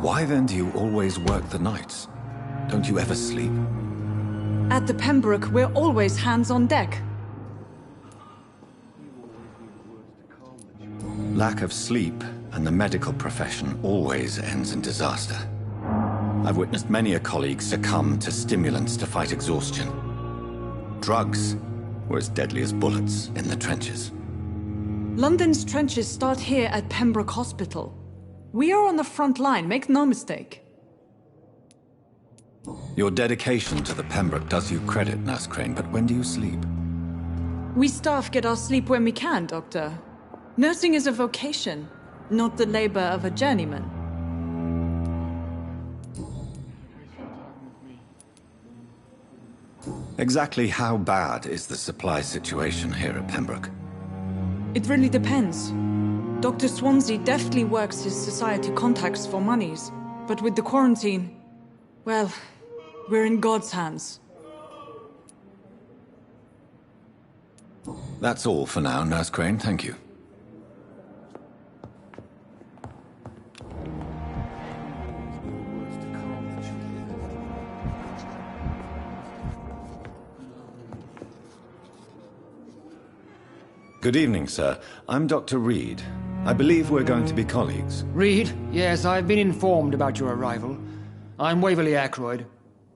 Why then do you always work the nights? Don't you ever sleep? At the Pembroke, we're always hands on deck. Lack of sleep and the medical profession always ends in disaster. I've witnessed many a colleague succumb to stimulants to fight exhaustion. Drugs were as deadly as bullets in the trenches. London's trenches start here at Pembroke Hospital. We are on the front line, make no mistake. Your dedication to the Pembroke does you credit, Nurse Crane, but when do you sleep? We staff get our sleep when we can, Doctor. Nursing is a vocation, not the labor of a journeyman. Exactly how bad is the supply situation here at Pembroke? It really depends. Dr. Swansea deftly works his society contacts for monies, but with the quarantine, well, we're in God's hands. That's all for now, Nurse Crane, thank you. Good evening, sir. I'm Dr. Reed. I believe we're going to be colleagues. Reed? Yes, I've been informed about your arrival. I'm Waverley Ackroyd.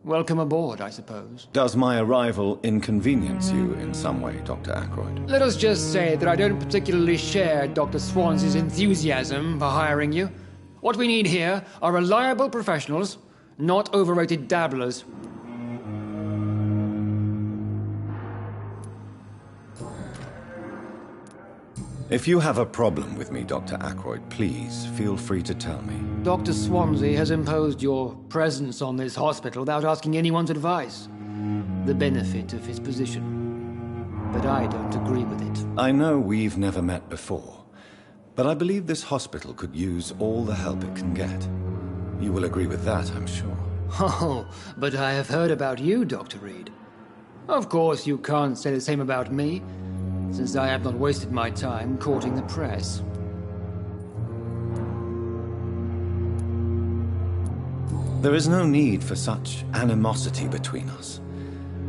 Welcome aboard, I suppose. Does my arrival inconvenience you in some way, Dr. Ackroyd? Let us just say that I don't particularly share Dr. Swansea's enthusiasm for hiring you. What we need here are reliable professionals, not overrated dabblers. If you have a problem with me, Dr. Ackroyd, please feel free to tell me. Dr. Swansea has imposed your presence on this hospital without asking anyone's advice. The benefit of his position. But I don't agree with it. I know we've never met before, but I believe this hospital could use all the help it can get. You will agree with that, I'm sure. Oh, but I have heard about you, Dr. Reed. Of course, you can't say the same about me, since I have not wasted my time courting the press. There is no need for such animosity between us.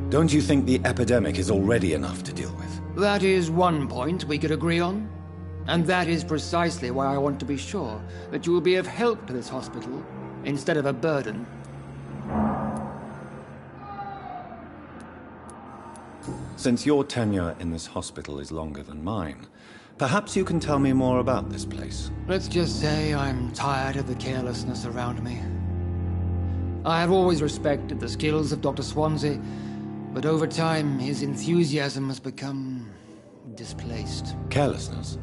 Don't you think the epidemic is already enough to deal with? That is one point we could agree on. And that is precisely why I want to be sure that you will be of help to this hospital, instead of a burden. Since your tenure in this hospital is longer than mine, perhaps you can tell me more about this place. Let's just say I'm tired of the carelessness around me. I have always respected the skills of Dr. Swansea, but over time his enthusiasm has become displaced. Carelessness?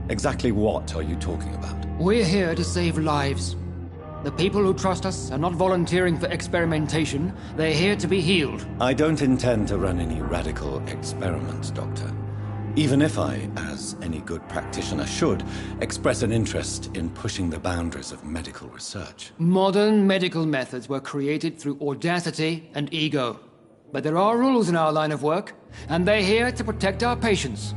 Exactly what are you talking about? We're here to save lives. The people who trust us are not volunteering for experimentation. They're here to be healed. I don't intend to run any radical experiments, Doctor. Even if I, as any good practitioner should, express an interest in pushing the boundaries of medical research. Modern medical methods were created through audacity and ego. But there are rules in our line of work, and they're here to protect our patients.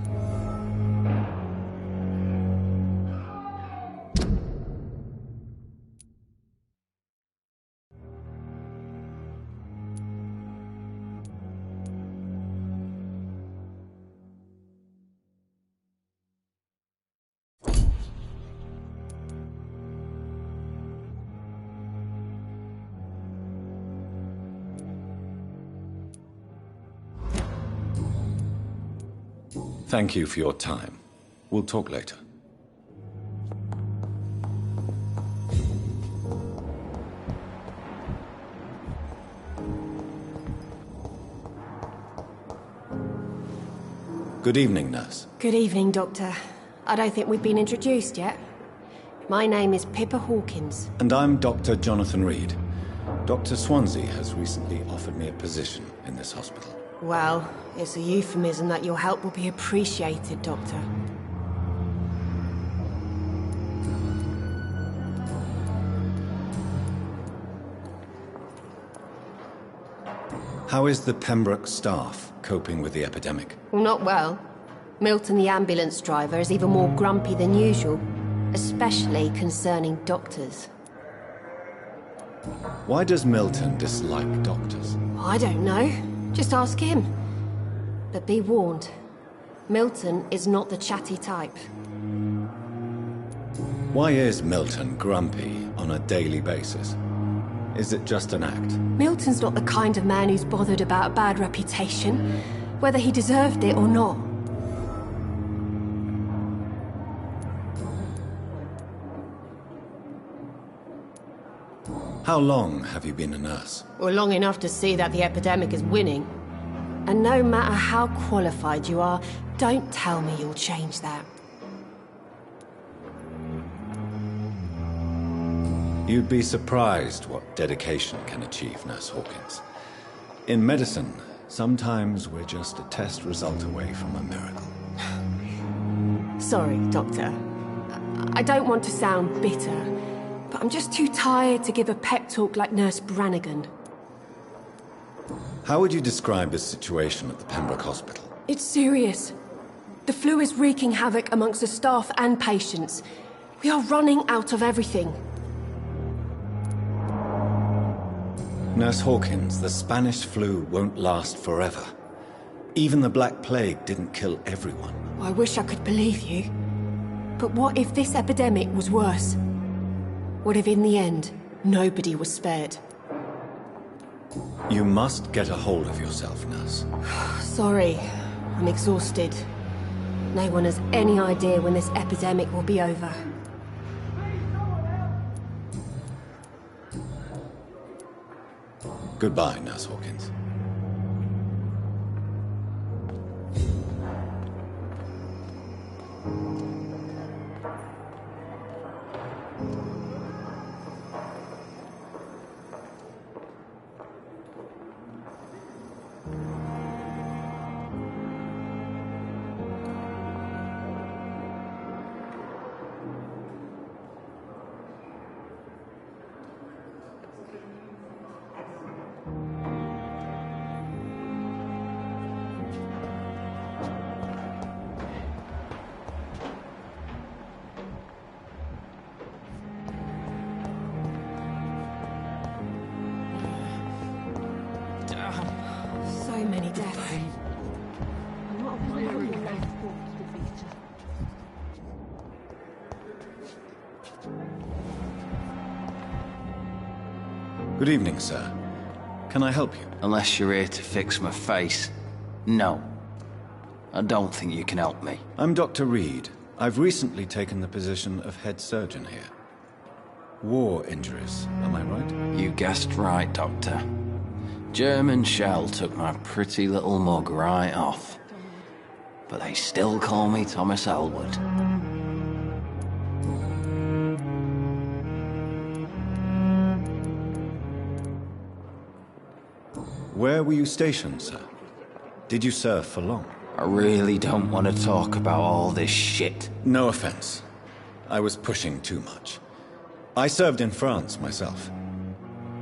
Thank you for your time. We'll talk later. Good evening, nurse. Good evening, Doctor. I don't think we've been introduced yet. My name is Pippa Hawkins. And I'm Dr. Jonathan Reed. Dr. Swansea has recently offered me a position in this hospital. Well, it's a euphemism that your help will be appreciated, Doctor. How is the Pembroke staff coping with the epidemic? Well, not well. Milton, the ambulance driver, is even more grumpy than usual, especially concerning doctors. Why does Milton dislike doctors? I don't know. Just ask him. But be warned, Milton is not the chatty type. Why is Milton grumpy on a daily basis? Is it just an act? Milton's not the kind of man who's bothered about a bad reputation, whether he deserved it or not. How long have you been a nurse? Well, long enough to see that the epidemic is winning. And no matter how qualified you are, don't tell me you'll change that. You'd be surprised what dedication can achieve, Nurse Hawkins. In medicine, sometimes we're just a test result away from a miracle. Sorry, Doctor. I don't want to sound bitter, but I'm just too tired to give a pep talk like Nurse Brannigan. How would you describe the situation at the Pembroke Hospital? It's serious. The flu is wreaking havoc amongst the staff and patients. We are running out of everything. Nurse Hawkins, the Spanish flu won't last forever. Even the Black Plague didn't kill everyone. I wish I could believe you. But what if this epidemic was worse? What if in the end, nobody was spared? You must get a hold of yourself, nurse. Sorry, I'm exhausted. No one has any idea when this epidemic will be over. Goodbye, Nurse Hawkins. So many deaths. Good evening, sir. Can I help you? Unless you're here to fix my face. No. I don't think you can help me. I'm Dr. Reed. I've recently taken the position of head surgeon here. War injuries, am I right? You guessed right, Doctor. German shell took my pretty little mug right off. But they still call me Thomas Elwood. Where were you stationed, sir? Did you serve for long? I really don't want to talk about all this shit. No offense. I was pushing too much. I served in France myself.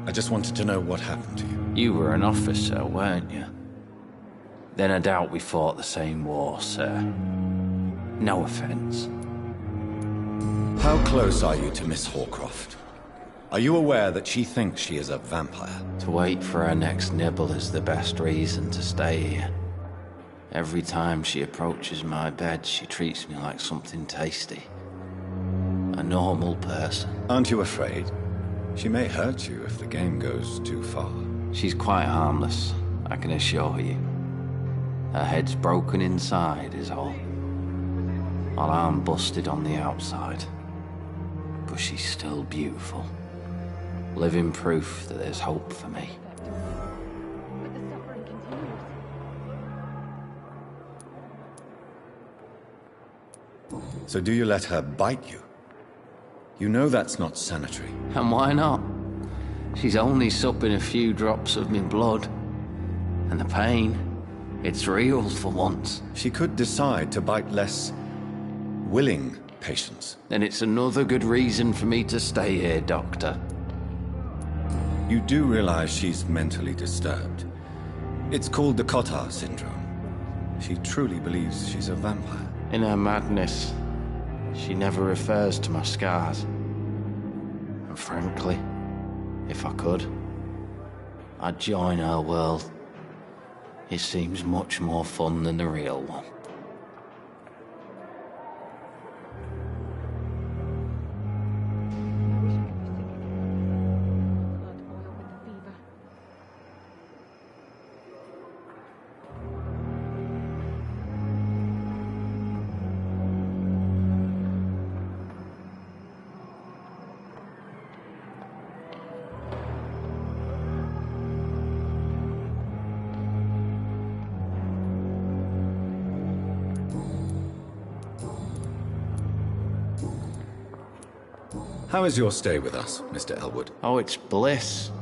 I just wanted to know what happened to you. You were an officer, weren't you? Then I doubt we fought the same war, sir. No offense. How close are you to Miss Horcroft? Are you aware that she thinks she is a vampire? To wait for her next nibble is the best reason to stay here. Every time she approaches my bed, she treats me like something tasty. A normal person. Aren't you afraid? She may hurt you if the game goes too far. She's quite harmless, I can assure you. Her head's broken inside is all. While I'm busted on the outside. But she's still beautiful. Living proof that there's hope for me. So do you let her bite you? You know that's not sanitary. And why not? She's only supping a few drops of me blood. And the pain, it's real for once. She could decide to bite less willing patients. Then it's another good reason for me to stay here, Doctor. You do realize she's mentally disturbed. It's called the Cotard syndrome. She truly believes she's a vampire. In her madness, she never refers to my scars. And frankly, if I could, I'd join her world. It seems much more fun than the real one. How is your stay with us, Mr. Elwood? Oh, it's bliss.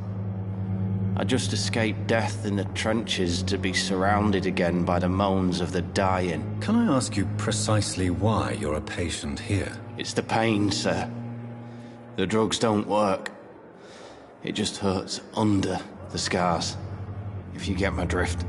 I just escaped death in the trenches to be surrounded again by the moans of the dying. Can I ask you precisely why you're a patient here? It's the pain, sir. The drugs don't work. It just hurts under the scars, if you get my drift.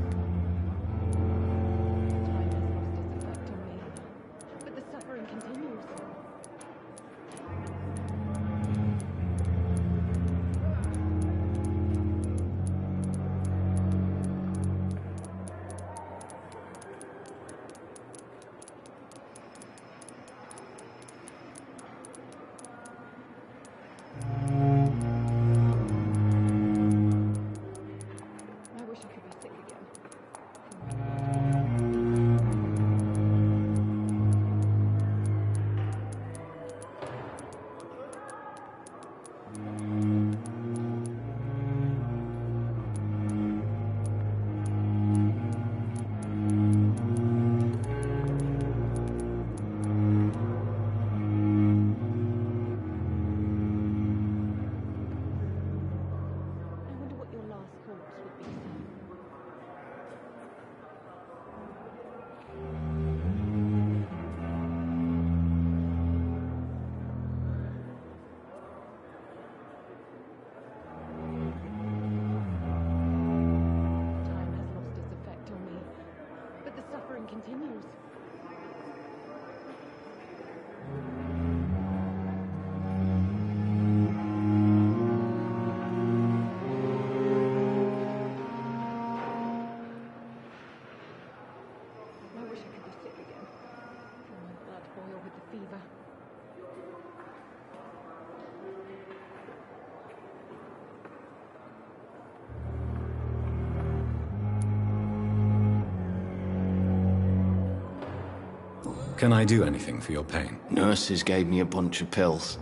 Can I do anything for your pain? Nurses gave me a bunch of pills.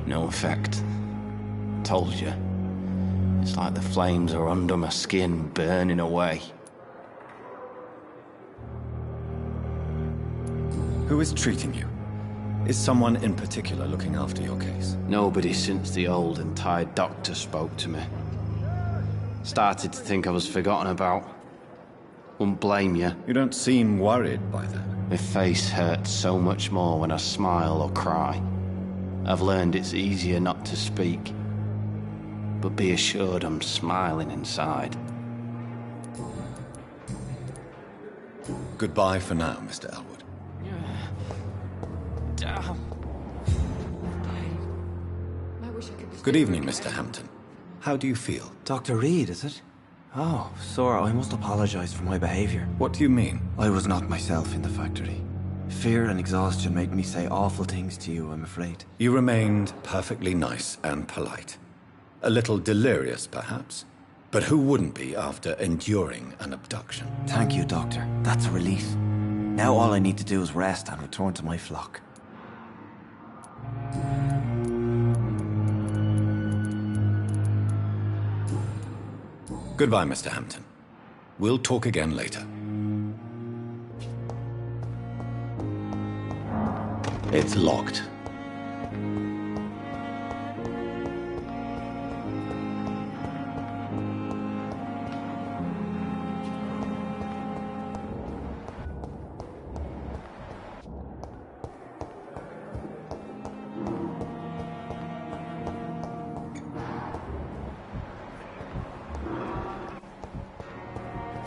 No effect. Told you. It's like the flames are under my skin, burning away. Who is treating you? Is someone in particular looking after your case? Nobody since the old and tired doctor spoke to me. Started to think I was forgotten about. Wouldn't blame you. You don't seem worried by that. My face hurts so much more when I smile or cry. I've learned it's easier not to speak. But be assured I'm smiling inside. Goodbye for now, Mr. Elwood. Good evening, Mr. Hampton. How do you feel? Dr. Reed, is it? Oh, sir, I must apologize for my behavior. What do you mean? I was not myself in the factory. Fear and exhaustion made me say awful things to you, I'm afraid. You remained perfectly nice and polite. A little delirious, perhaps. But who wouldn't be after enduring an abduction? Thank you, Doctor. That's a relief. Now all I need to do is rest and return to my flock. Goodbye, Mr. Hampton. We'll talk again later. It's locked.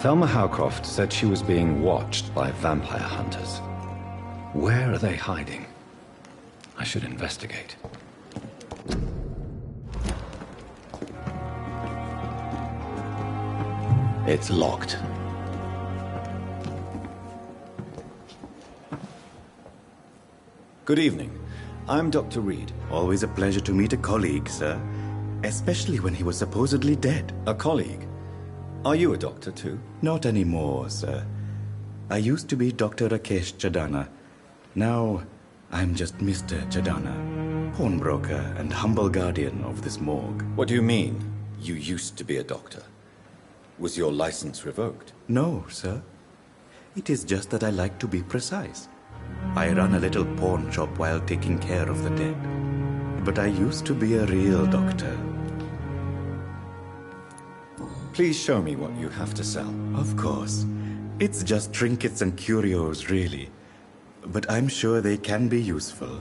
Thelma Howcroft said she was being watched by vampire hunters. Where are they hiding? I should investigate. It's locked. Good evening. I'm Dr. Reed. Always a pleasure to meet a colleague, sir. Especially when he was supposedly dead. A colleague? Are you a doctor too? Not anymore, sir. I used to be Dr. Rakesh Chadana. Now, I'm just Mr. Chadana, pawnbroker and humble guardian of this morgue. What do you mean, you used to be a doctor? Was your license revoked? No, sir. It is just that I like to be precise. I run a little pawn shop while taking care of the dead. But I used to be a real doctor. Please show me what you have to sell. Of course. It's just trinkets and curios, really. But I'm sure they can be useful.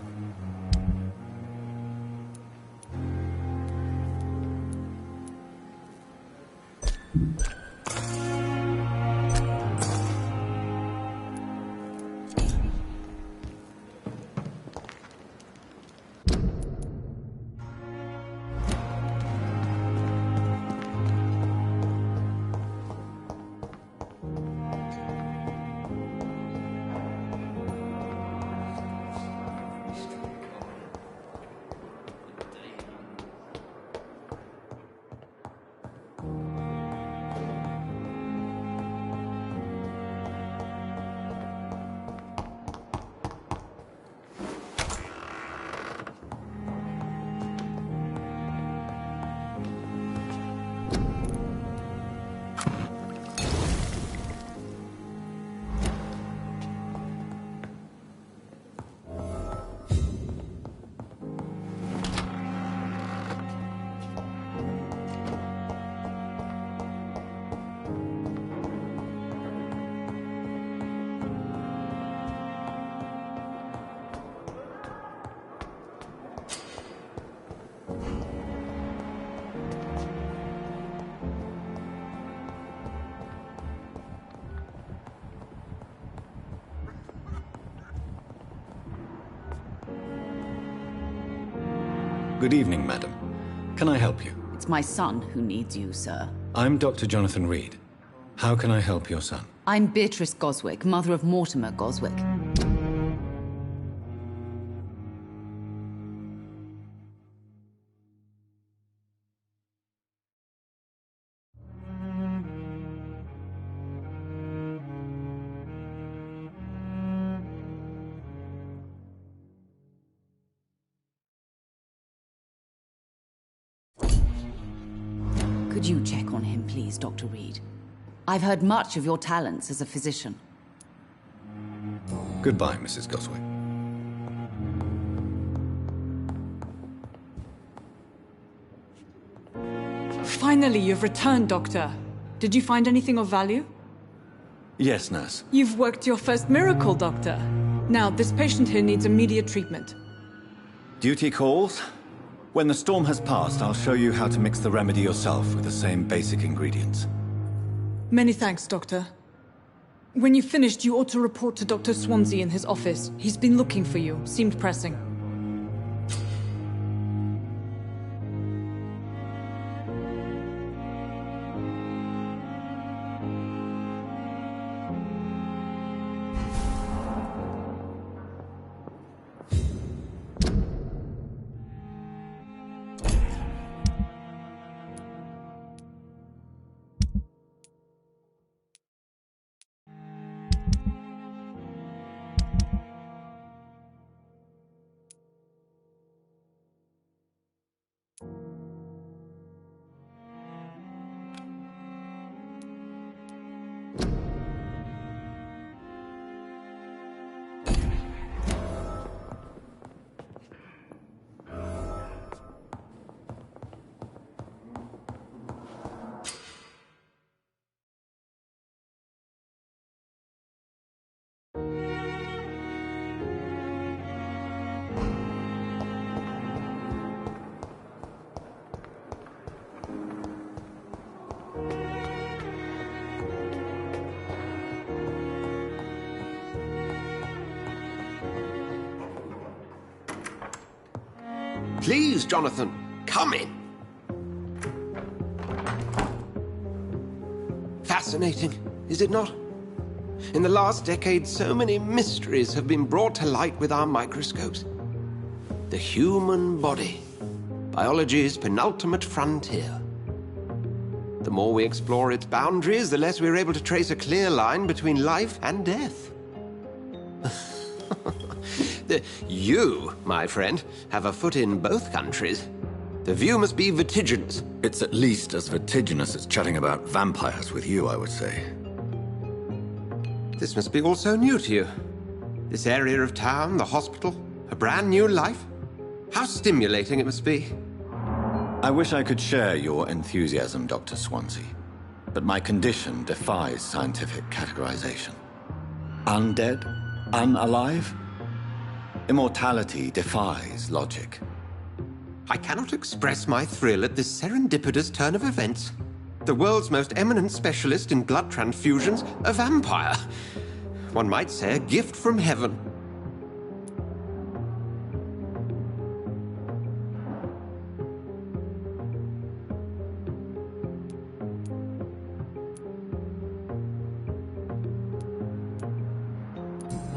Good evening, madam. Can I help you? It's my son who needs you, sir. I'm Dr. Jonathan Reed. How can I help your son? I'm Beatrice Goswick, mother of Mortimer Goswick. Could you check on him, please, Dr. Reed? I've heard much of your talents as a physician. Goodbye, Mrs. Goswick. Finally, you've returned, Doctor. Did you find anything of value? Yes, nurse. You've worked your first miracle, Doctor. Now, this patient here needs immediate treatment. Duty calls. When the storm has passed, I'll show you how to mix the remedy yourself with the same basic ingredients. Many thanks, Doctor. When you've finished, you ought to report to Dr. Swansea in his office. He's been looking for you. Seemed pressing. Please, Jonathan, come in. Fascinating, is it not? In the last decade, so many mysteries have been brought to light with our microscopes. The human body, biology's penultimate frontier. The more we explore its boundaries, the less we're able to trace a clear line between life and death. You, my friend, have a foot in both countries. The view must be vertiginous. It's at least as vertiginous as chatting about vampires with you, I would say. This must be all so new to you. This area of town, the hospital, a brand new life. How stimulating it must be. I wish I could share your enthusiasm, Dr. Swansea, but my condition defies scientific categorization. Undead? Unalive? Immortality defies logic. I cannot express my thrill at this serendipitous turn of events. The world's most eminent specialist in blood transfusions, a vampire. One might say a gift from heaven.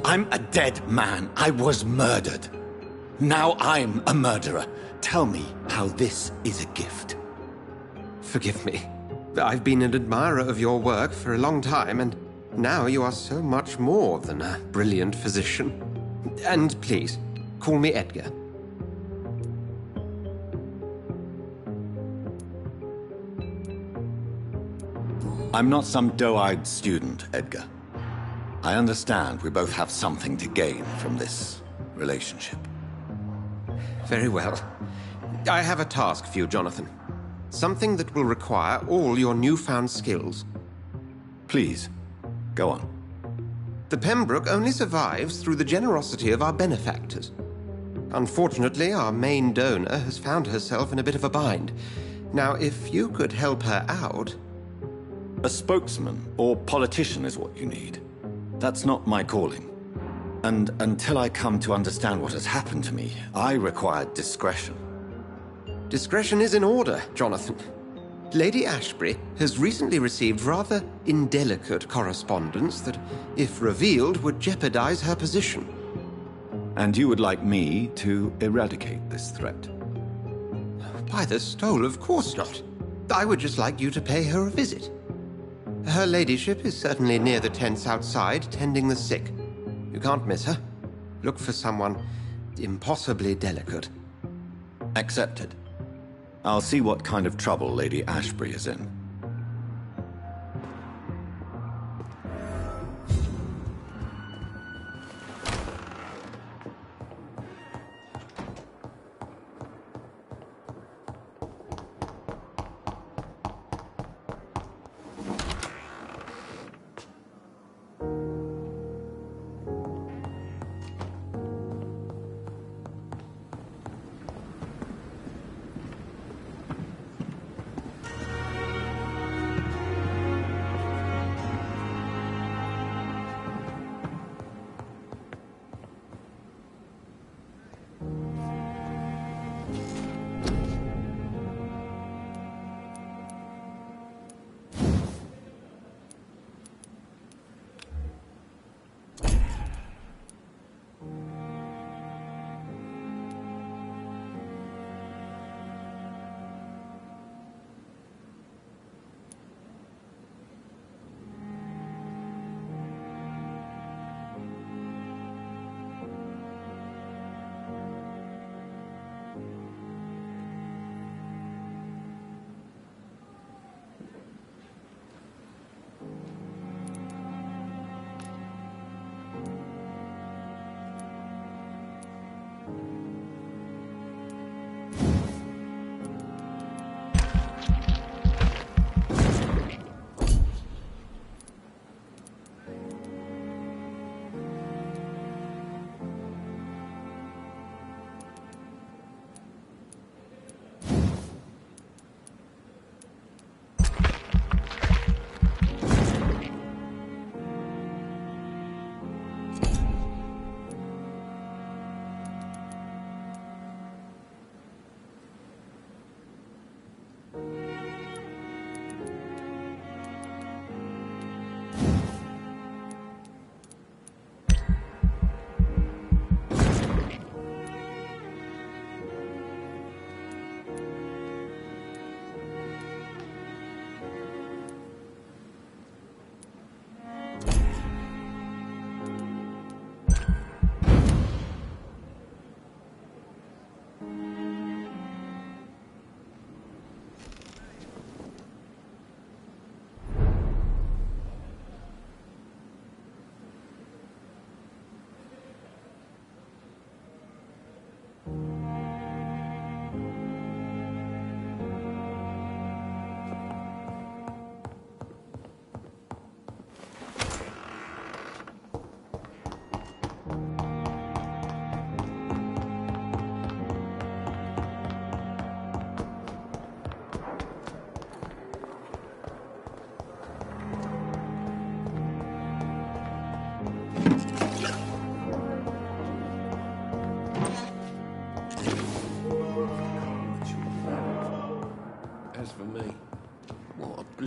I'm a dead man. I was murdered. Now I'm a murderer. Tell me how this is a gift. Forgive me. I've been an admirer of your work for a long time, and now you are so much more than a brilliant physician. And please, call me Edgar. I'm not some doe-eyed student, Edgar. I understand we both have something to gain from this relationship. Very well. I have a task for you, Jonathan. Something that will require all your newfound skills. Please, go on. The Pembroke only survives through the generosity of our benefactors. Unfortunately, our main donor has found herself in a bit of a bind. Now, if you could help her out... A spokesman or politician is what you need. That's not my calling. And until I come to understand what has happened to me, I require discretion. Discretion is in order, Jonathan. Lady Ashbury has recently received rather indelicate correspondence that, if revealed, would jeopardize her position. And you would like me to eradicate this threat? By the stole, of course not. I would just like you to pay her a visit. Her ladyship is certainly near the tents outside, tending the sick. You can't miss her. Look for someone impossibly delicate. Accepted. I'll see what kind of trouble Lady Ashbury is in.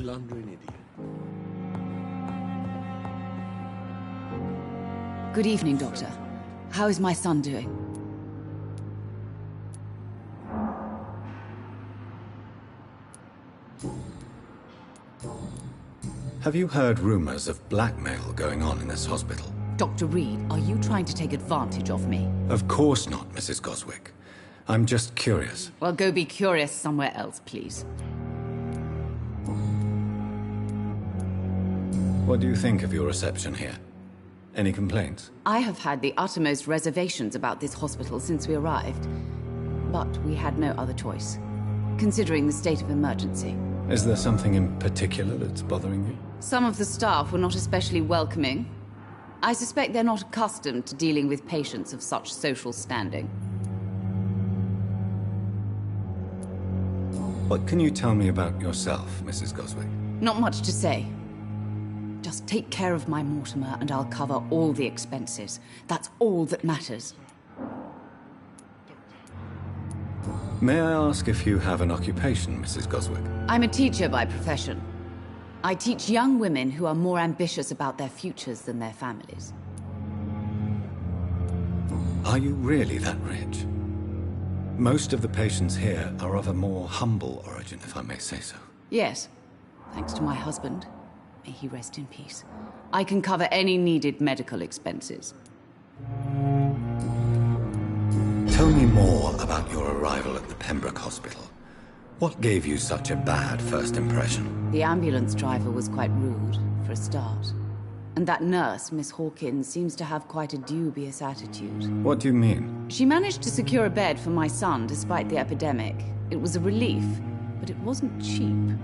blundering idiot. Good evening, Doctor. How is my son doing? Have you heard rumors of blackmail going on in this hospital? Dr. Reed, are you trying to take advantage of me? Of course not, Mrs. Goswick. I'm just curious. Well, go be curious somewhere else, please. What do you think of your reception here? Any complaints? I have had the uttermost reservations about this hospital since we arrived. But we had no other choice, considering the state of emergency. Is there something in particular that's bothering you? Some of the staff were not especially welcoming. I suspect they're not accustomed to dealing with patients of such social standing. What can you tell me about yourself, Mrs. Goswick? Not much to say. Just take care of my Mortimer and I'll cover all the expenses. That's all that matters. May I ask if you have an occupation, Mrs. Goswick? I'm a teacher by profession. I teach young women who are more ambitious about their futures than their families. Are you really that rich? Most of the patients here are of a more humble origin, if I may say so. Yes, thanks to my husband. May he rest in peace. I can cover any needed medical expenses. Tell me more about your arrival at the Pembroke Hospital. What gave you such a bad first impression? The ambulance driver was quite rude, for a start. And that nurse, Miss Hawkins, seems to have quite a dubious attitude. What do you mean? She managed to secure a bed for my son despite the epidemic. It was a relief, but it wasn't cheap.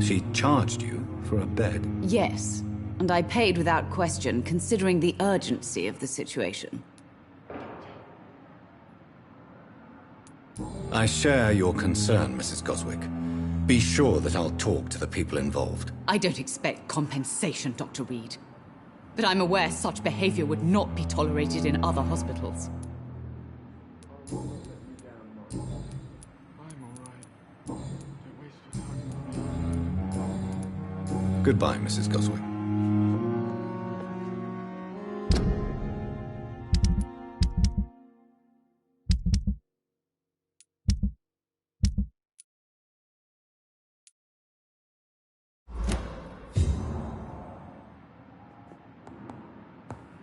She charged you for a bed? Yes, and I paid without question, considering the urgency of the situation. I share your concern, Mrs. Goswick. Be sure that I'll talk to the people involved. I don't expect compensation, Dr. Reed. But I'm aware such behavior would not be tolerated in other hospitals. Goodbye, Mrs. Goswick.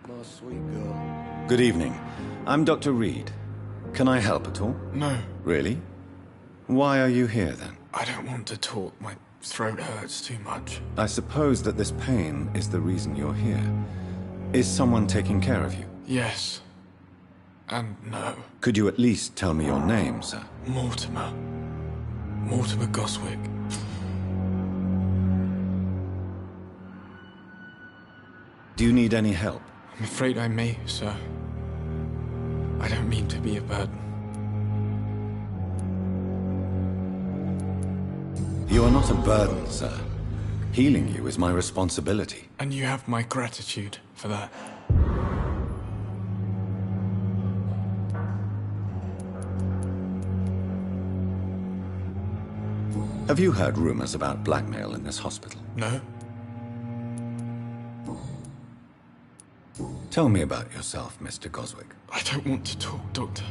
My sweet girl. Good evening. I'm Dr. Reed. Can I help at all? No. Really? Why are you here, then? I don't want to talk. My throat hurts too much. I suppose that this pain is the reason you're here. Is someone taking care of you? Yes. And no. Could you at least tell me your name, sir? Mortimer. Mortimer Goswick. Do you need any help? I'm afraid I may, sir. I don't mean to be a burden. You are not a burden, sir. Healing you is my responsibility. And you have my gratitude for that. Have you heard rumors about blackmail in this hospital? No. Tell me about yourself, Mr. Goswick. I don't want to talk, Doctor.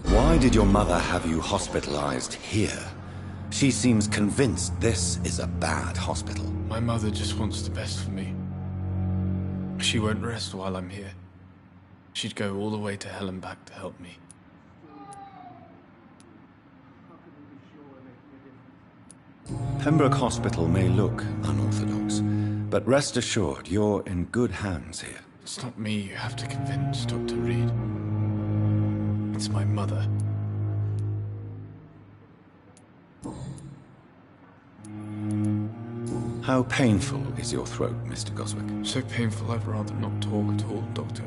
Why did your mother have you hospitalized here? She seems convinced this is a bad hospital. My mother just wants the best for me. She won't rest while I'm here. She'd go all the way to hell and back to help me. Pembroke Hospital may look unorthodox, but rest assured you're in good hands here. It's not me you have to convince, Dr. Reed. It's my mother. How painful is your throat, Mr. Goswick? So painful I'd rather not talk at all, Doctor.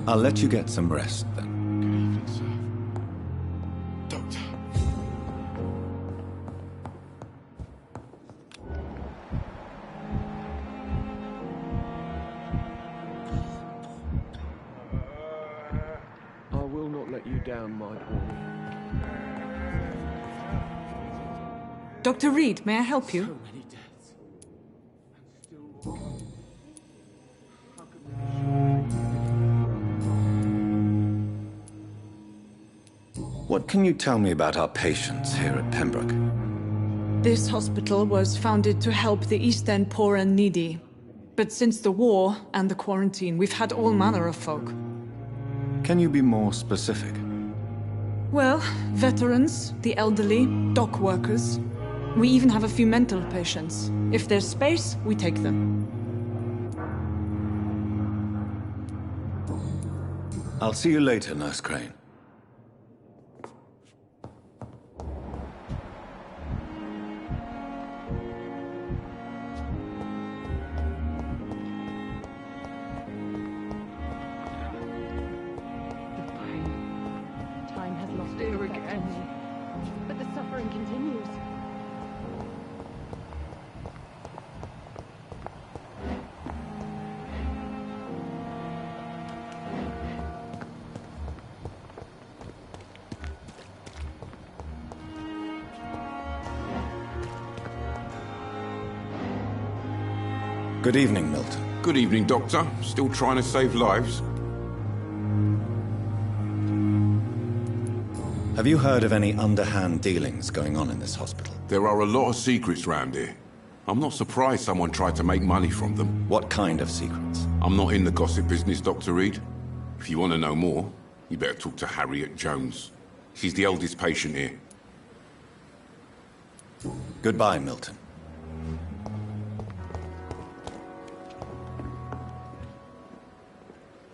I'll let you get some rest, then. Good evening, sir. Doctor. down, my boy. Dr. Reed, may I help you? What can you tell me about our patients here at Pembroke? This hospital was founded to help the East End poor and needy. But since the war and the quarantine, we've had all manner of folk. Can you be more specific? Well, veterans, the elderly, dock workers. We even have a few mental patients. If there's space, we take them. I'll see you later, Nurse Crane. But the suffering continues. Good evening, Milton. Good evening, Doctor. Still trying to save lives? Have you heard of any underhand dealings going on in this hospital? There are a lot of secrets round here. I'm not surprised someone tried to make money from them. What kind of secrets? I'm not in the gossip business, Dr. Reed. If you want to know more, you better talk to Harriet Jones. She's the eldest patient here. Goodbye, Milton.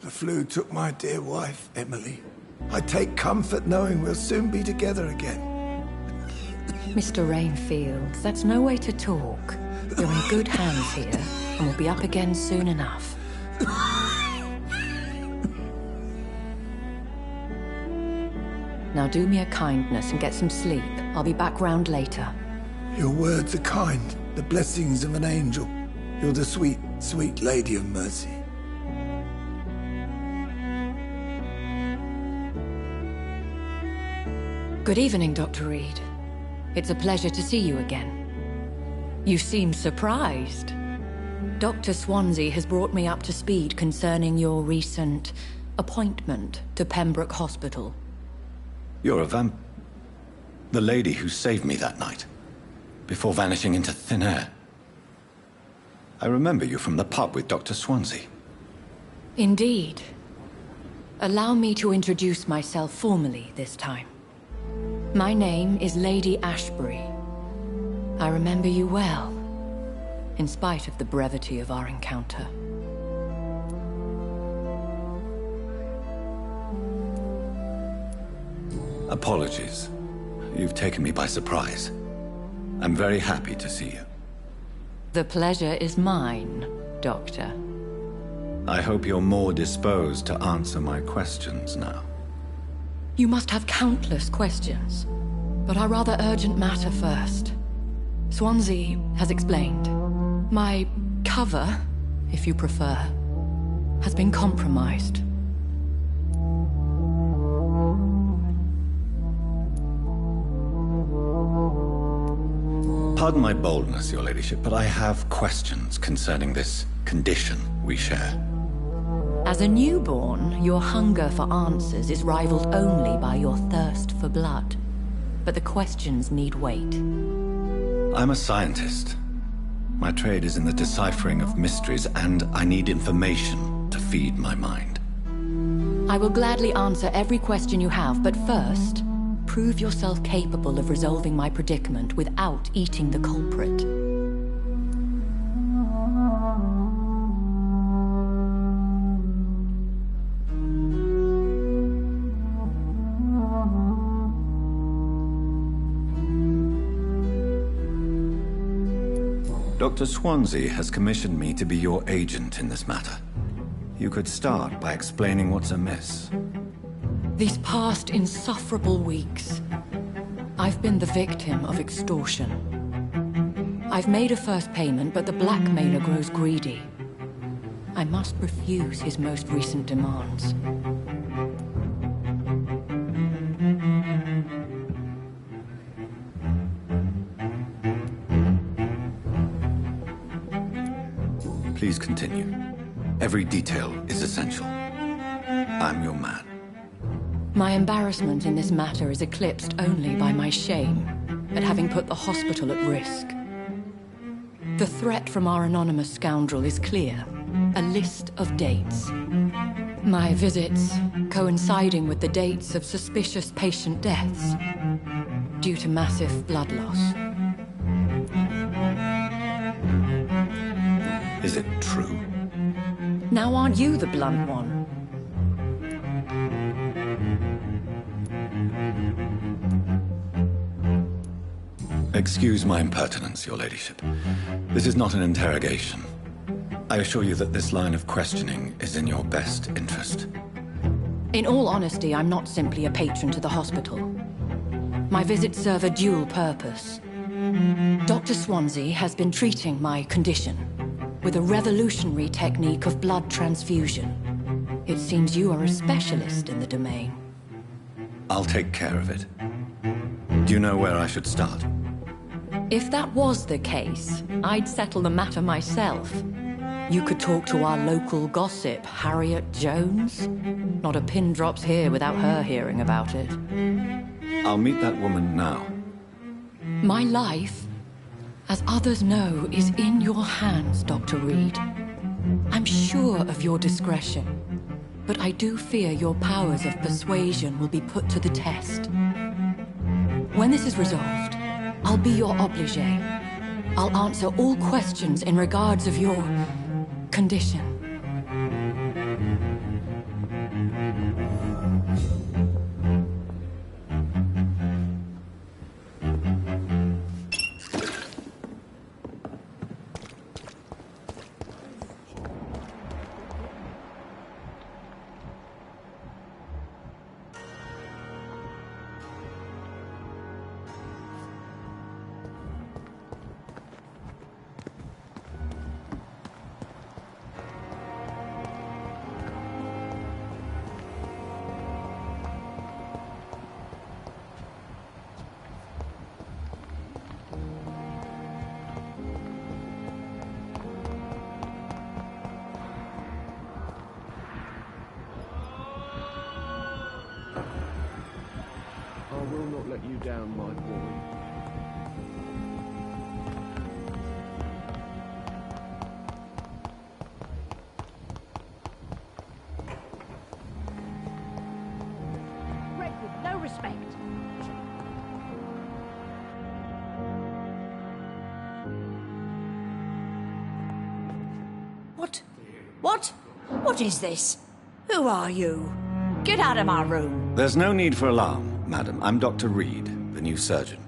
The flu took my dear wife, Emily. I take comfort knowing we'll soon be together again. Mr. Rainfield, that's no way to talk. You're in good hands here, and we'll be up again soon enough. Now do me a kindness and get some sleep. I'll be back round later. Your words are kind, the blessings of an angel. You're the sweet, sweet Lady of Mercy. Good evening, Dr. Reed. It's a pleasure to see you again. You seem surprised. Dr. Swansea has brought me up to speed concerning your recent appointment to Pembroke Hospital. You're a the lady who saved me that night, before vanishing into thin air. I remember you from the pub with Dr. Swansea. Indeed. Allow me to introduce myself formally this time. My name is Lady Ashbury. I remember you well, in spite of the brevity of our encounter. Apologies. You've taken me by surprise. I'm very happy to see you. The pleasure is mine, Doctor. I hope you're more disposed to answer my questions now. You must have countless questions, but our rather urgent matter first. Swansea has explained. My cover, if you prefer, has been compromised. Pardon my boldness, Your Ladyship, but I have questions concerning this condition we share. As a newborn, your hunger for answers is rivaled only by your thirst for blood. But the questions need wait. I'm a scientist. My trade is in the deciphering of mysteries, and I need information to feed my mind. I will gladly answer every question you have, but first, prove yourself capable of resolving my predicament without eating the culprit. Dr. Swansea has commissioned me to be your agent in this matter. You could start by explaining what's amiss. These past insufferable weeks, I've been the victim of extortion. I've made a first payment, but the blackmailer grows greedy. I must refuse his most recent demands. continue. Every detail is essential. I'm your man. My embarrassment in this matter is eclipsed only by my shame at having put the hospital at risk. The threat from our anonymous scoundrel is clear. A list of dates. My visits coinciding with the dates of suspicious patient deaths due to massive blood loss. Is it true? Now aren't you the blunt one? Excuse my impertinence, your ladyship. This is not an interrogation. I assure you that this line of questioning is in your best interest. In all honesty, I'm not simply a patron to the hospital. My visits serve a dual purpose. Dr. Swansea has been treating my condition with a revolutionary technique of blood transfusion. It seems you are a specialist in the domain. I'll take care of it. Do you know where I should start? If that was the case, I'd settle the matter myself. You could talk to our local gossip, Harriet Jones. Not a pin drops here without her hearing about it. I'll meet that woman now. My life, as others know, is in your hands, Dr. Reed. I'm sure of your discretion, but I do fear your powers of persuasion will be put to the test. When this is resolved, I'll be your obligé. I'll answer all questions in regards of your condition. I will not let you down, my boy. Greg with no respect. What? What? What is this? Who are you? Get out of my room. There's no need for alarm, madam. I'm Dr. Reed, the new surgeon.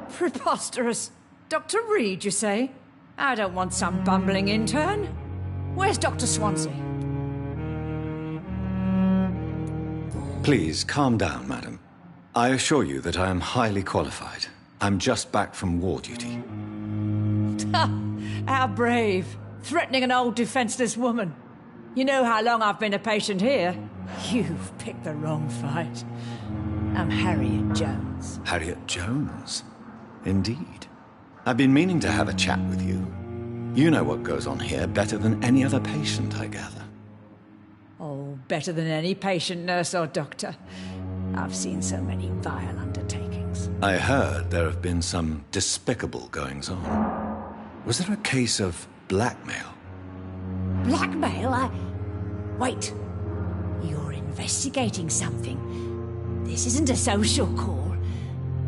Preposterous. Dr. Reed, you say? I don't want some bumbling intern. Where's Dr. Swansea? Please, calm down, madam. I assure you that I am highly qualified. I'm just back from war duty. How brave. Threatening an old defenseless woman. You know how long I've been a patient here? You've picked the wrong fight. I'm Harriet Jones. Harriet Jones? Indeed. I've been meaning to have a chat with you. You know what goes on here better than any other patient, I gather. Oh, better than any patient, nurse or doctor. I've seen so many vile undertakings. I heard there have been some despicable goings-on. Was there a case of blackmail? Blackmail? Wait. You're investigating something. This isn't a social call.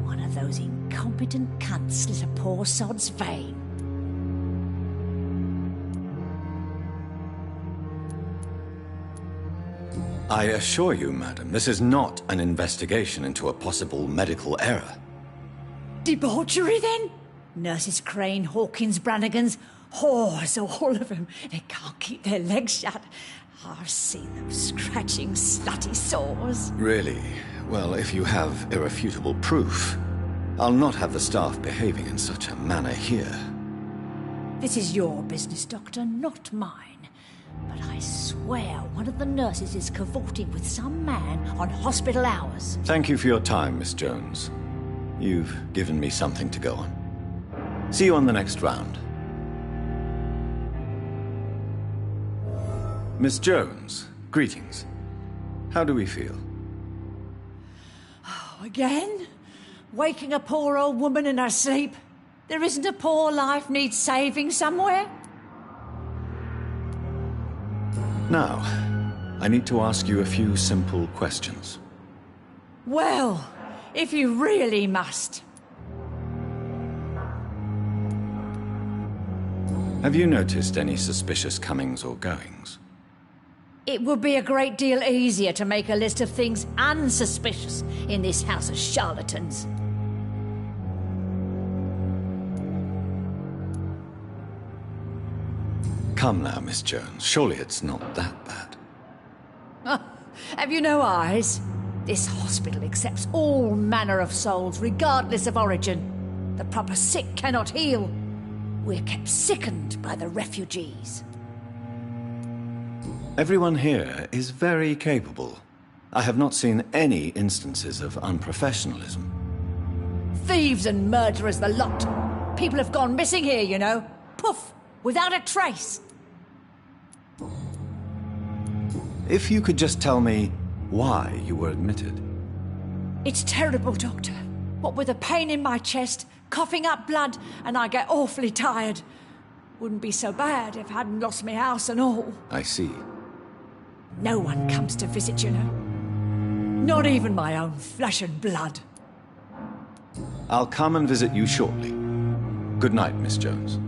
One of those incompetent cunts slit a poor sod's vein. I assure you, madam, this is not an investigation into a possible medical error. Debauchery, then? Nurses Crane, Hawkins, Brannigans, whores, all of them. They can't keep their legs shut. I've seen them scratching slutty sores. Really? Well, if you have irrefutable proof, I'll not have the staff behaving in such a manner here. This is your business, Doctor, not mine. But I swear one of the nurses is cavorting with some man on hospital hours. Thank you for your time, Miss Jones. You've given me something to go on. See you on the next round. Miss Jones, greetings. How do we feel? Again? Waking a poor old woman in her sleep? There isn't a poor life needs saving somewhere? Now, I need to ask you a few simple questions. Well, if you really must. Have you noticed any suspicious comings or goings? It would be a great deal easier to make a list of things unsuspicious in this house of charlatans. Come now, Miss Jones. Surely it's not that bad. Have you no eyes? This hospital accepts all manner of souls, regardless of origin. The proper sick cannot heal. We're kept sickened by the refugees. Everyone here is very capable. I have not seen any instances of unprofessionalism. Thieves and murderers, the lot. People have gone missing here, you know. Poof, without a trace. If you could just tell me why you were admitted. It's terrible, Doctor. What with a pain in my chest, coughing up blood, and I get awfully tired. Wouldn't be so bad if I hadn't lost my house and all. I see. No one comes to visit, you know. Not even my own flesh and blood. I'll come and visit you shortly. Good night, Miss Jones.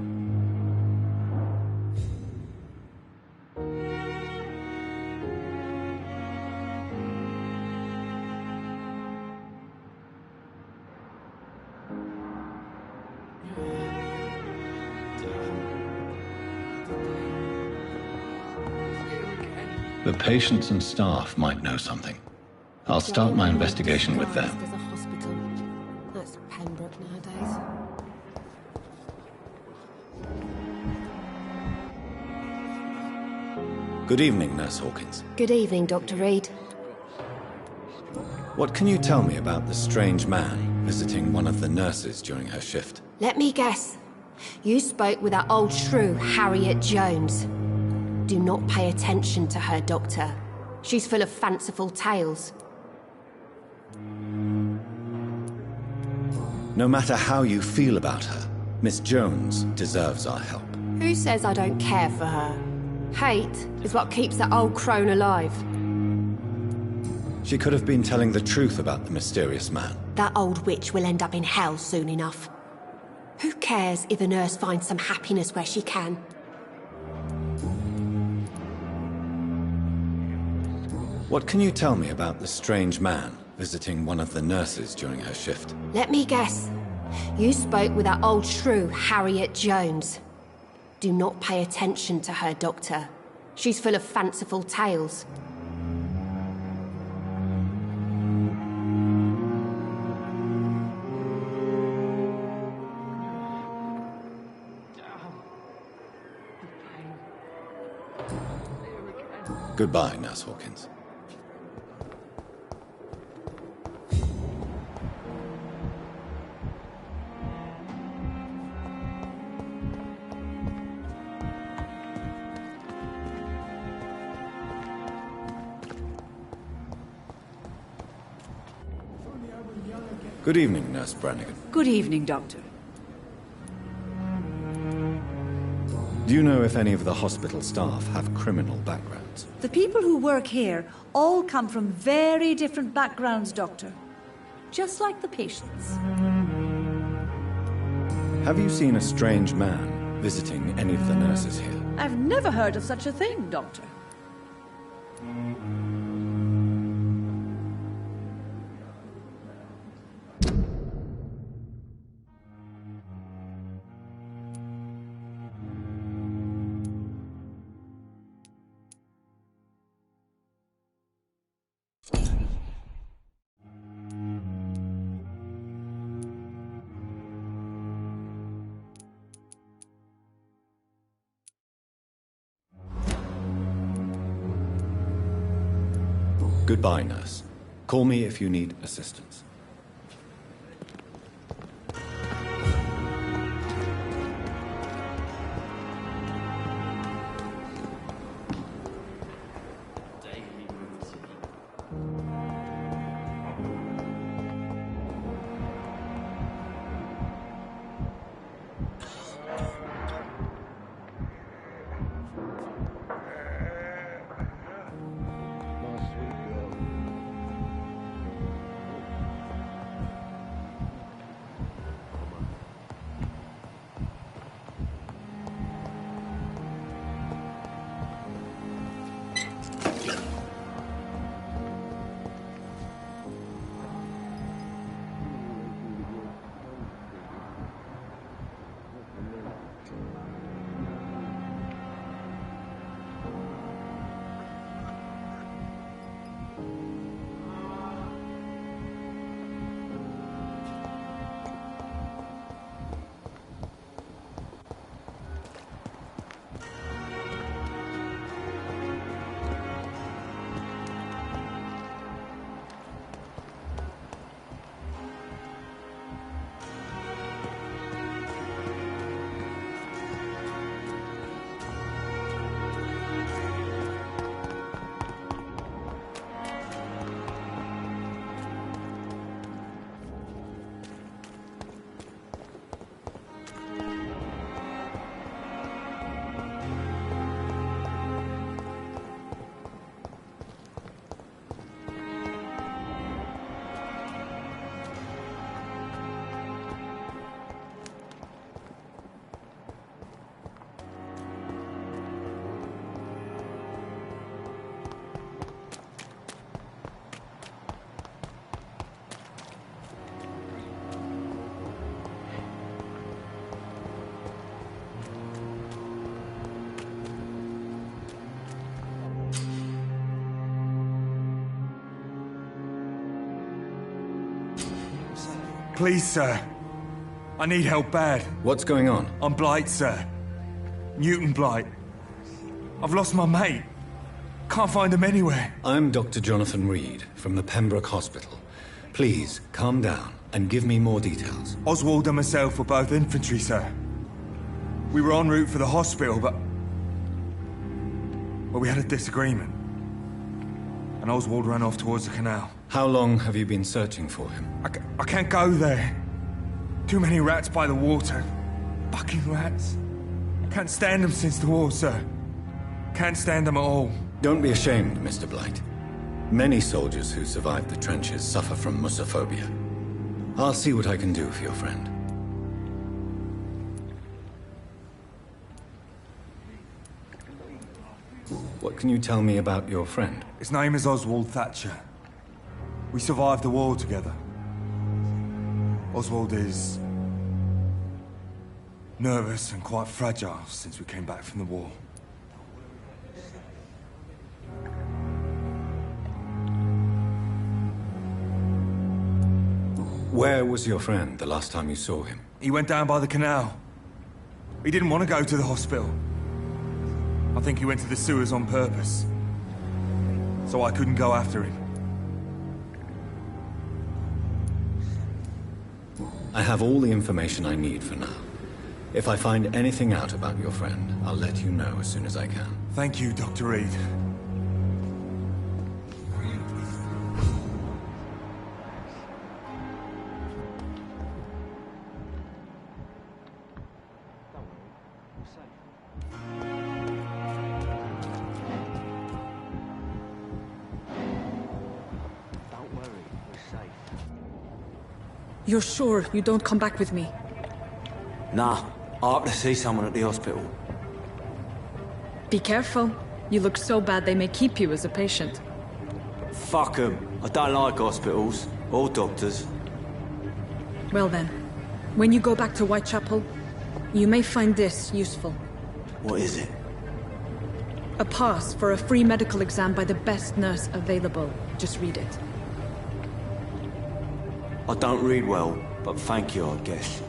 The patients and staff might know something. I'll start my investigation with them. There's a hospital. That's Pembroke nowadays. Good evening, Nurse Hawkins. Good evening, Dr. Reed. What can you tell me about the strange man visiting one of the nurses during her shift? Let me guess. You spoke with that old shrew, Harriet Jones. Do not pay attention to her, Doctor. She's full of fanciful tales. No matter how you feel about her, Miss Jones deserves our help. Who says I don't care for her? Hate is what keeps that old crone alive. She could have been telling the truth about the mysterious man. That old witch will end up in hell soon enough. Who cares if a nurse finds some happiness where she can? What can you tell me about the strange man visiting one of the nurses during her shift? Let me guess. You spoke with that old shrew, Harriet Jones. Do not pay attention to her, Doctor. She's full of fanciful tales. Goodbye, Nurse Hawkins. Good evening, Nurse Brannigan. Good evening, Doctor. Do you know if any of the hospital staff have criminal backgrounds? The people who work here all come from very different backgrounds, Doctor. Just like the patients. Have you seen a strange man visiting any of the nurses here? I've never heard of such a thing, Doctor. Goodbye, nurse. Call me if you need assistance. Please, sir. I need help bad. What's going on? I'm Blight, sir. Newton Blight. I've lost my mate. Can't find him anywhere. I'm Dr. Jonathan Reed from the Pembroke Hospital. Please, calm down and give me more details. Oswald and myself were both infantry, sir. We were en route for the hospital, but we had a disagreement. And Oswald ran off towards the canal. How long have you been searching for him? I can't go there. Too many rats by the water. Fucking rats. Can't stand them since the war, sir. Can't stand them at all. Don't be ashamed, Mr. Blight. Many soldiers who survived the trenches suffer from musophobia. I'll see what I can do for your friend. What can you tell me about your friend? His name is Oswald Thatcher. We survived the war together. Oswald is nervous and quite fragile since we came back from the war. Where was your friend the last time you saw him? He went down by the canal. He didn't want to go to the hospital. I think he went to the sewers on purpose. So I couldn't go after him. I have all the information I need for now. If I find anything out about your friend, I'll let you know as soon as I can. Thank you, Dr. Reed. You're sure you don't come back with me? Nah, I have to see someone at the hospital. Be careful. You look so bad they may keep you as a patient. Fuck 'em. I don't like hospitals, or doctors. Well then, when you go back to Whitechapel, you may find this useful. What is it? A pass for a free medical exam by the best nurse available. Just read it. I don't read well, but thank you, I guess.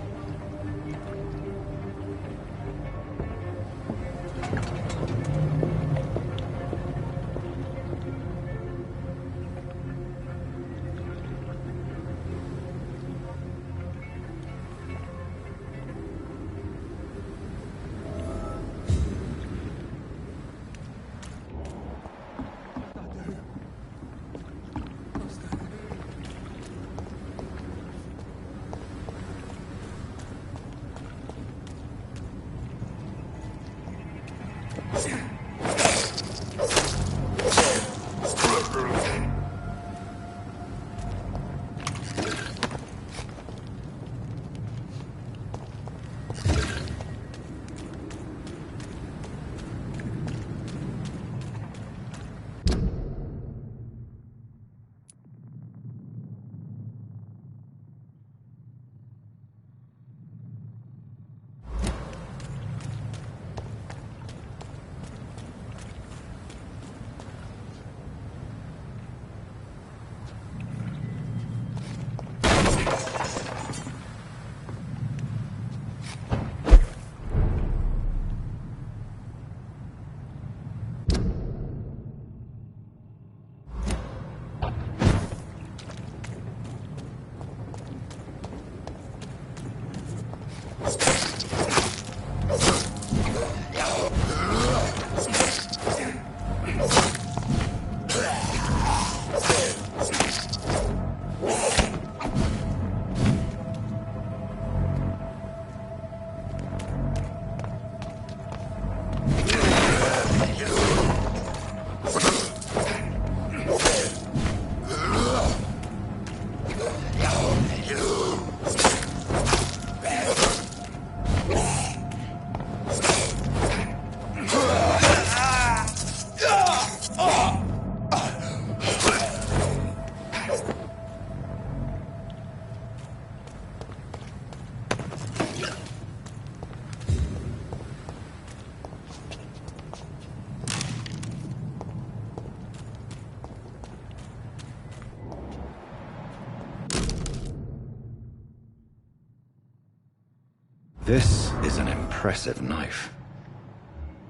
This is an impressive knife.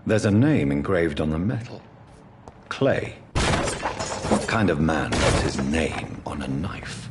There's a name engraved on the metal. Clay. What kind of man puts his name on a knife?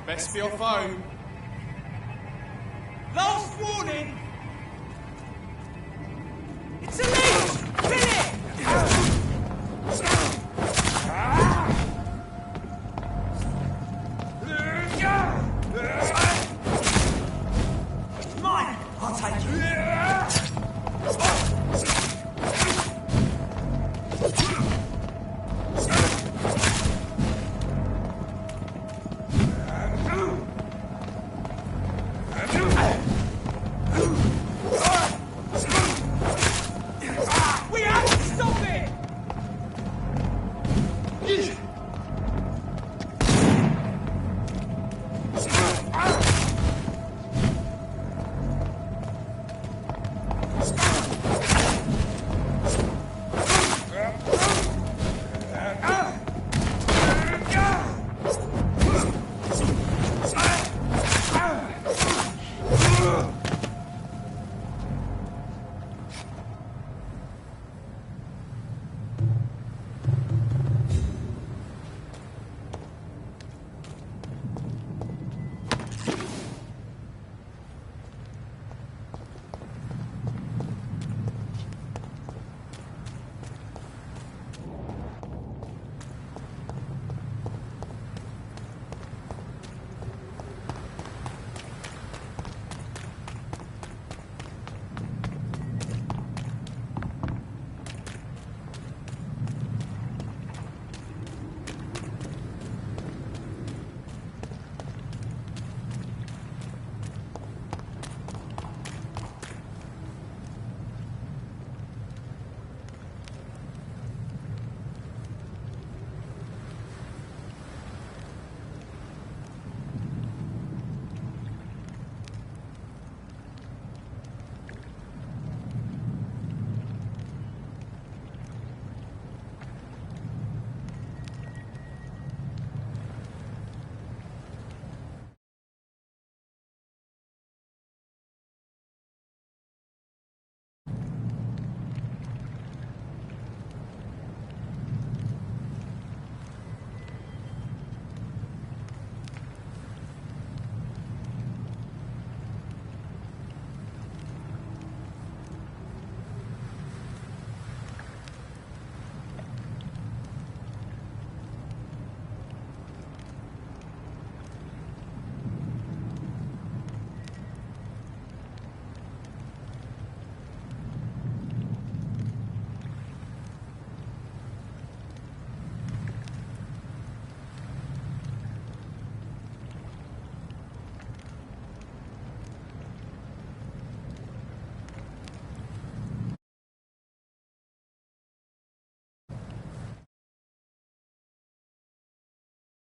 Best be your phone. Last warning!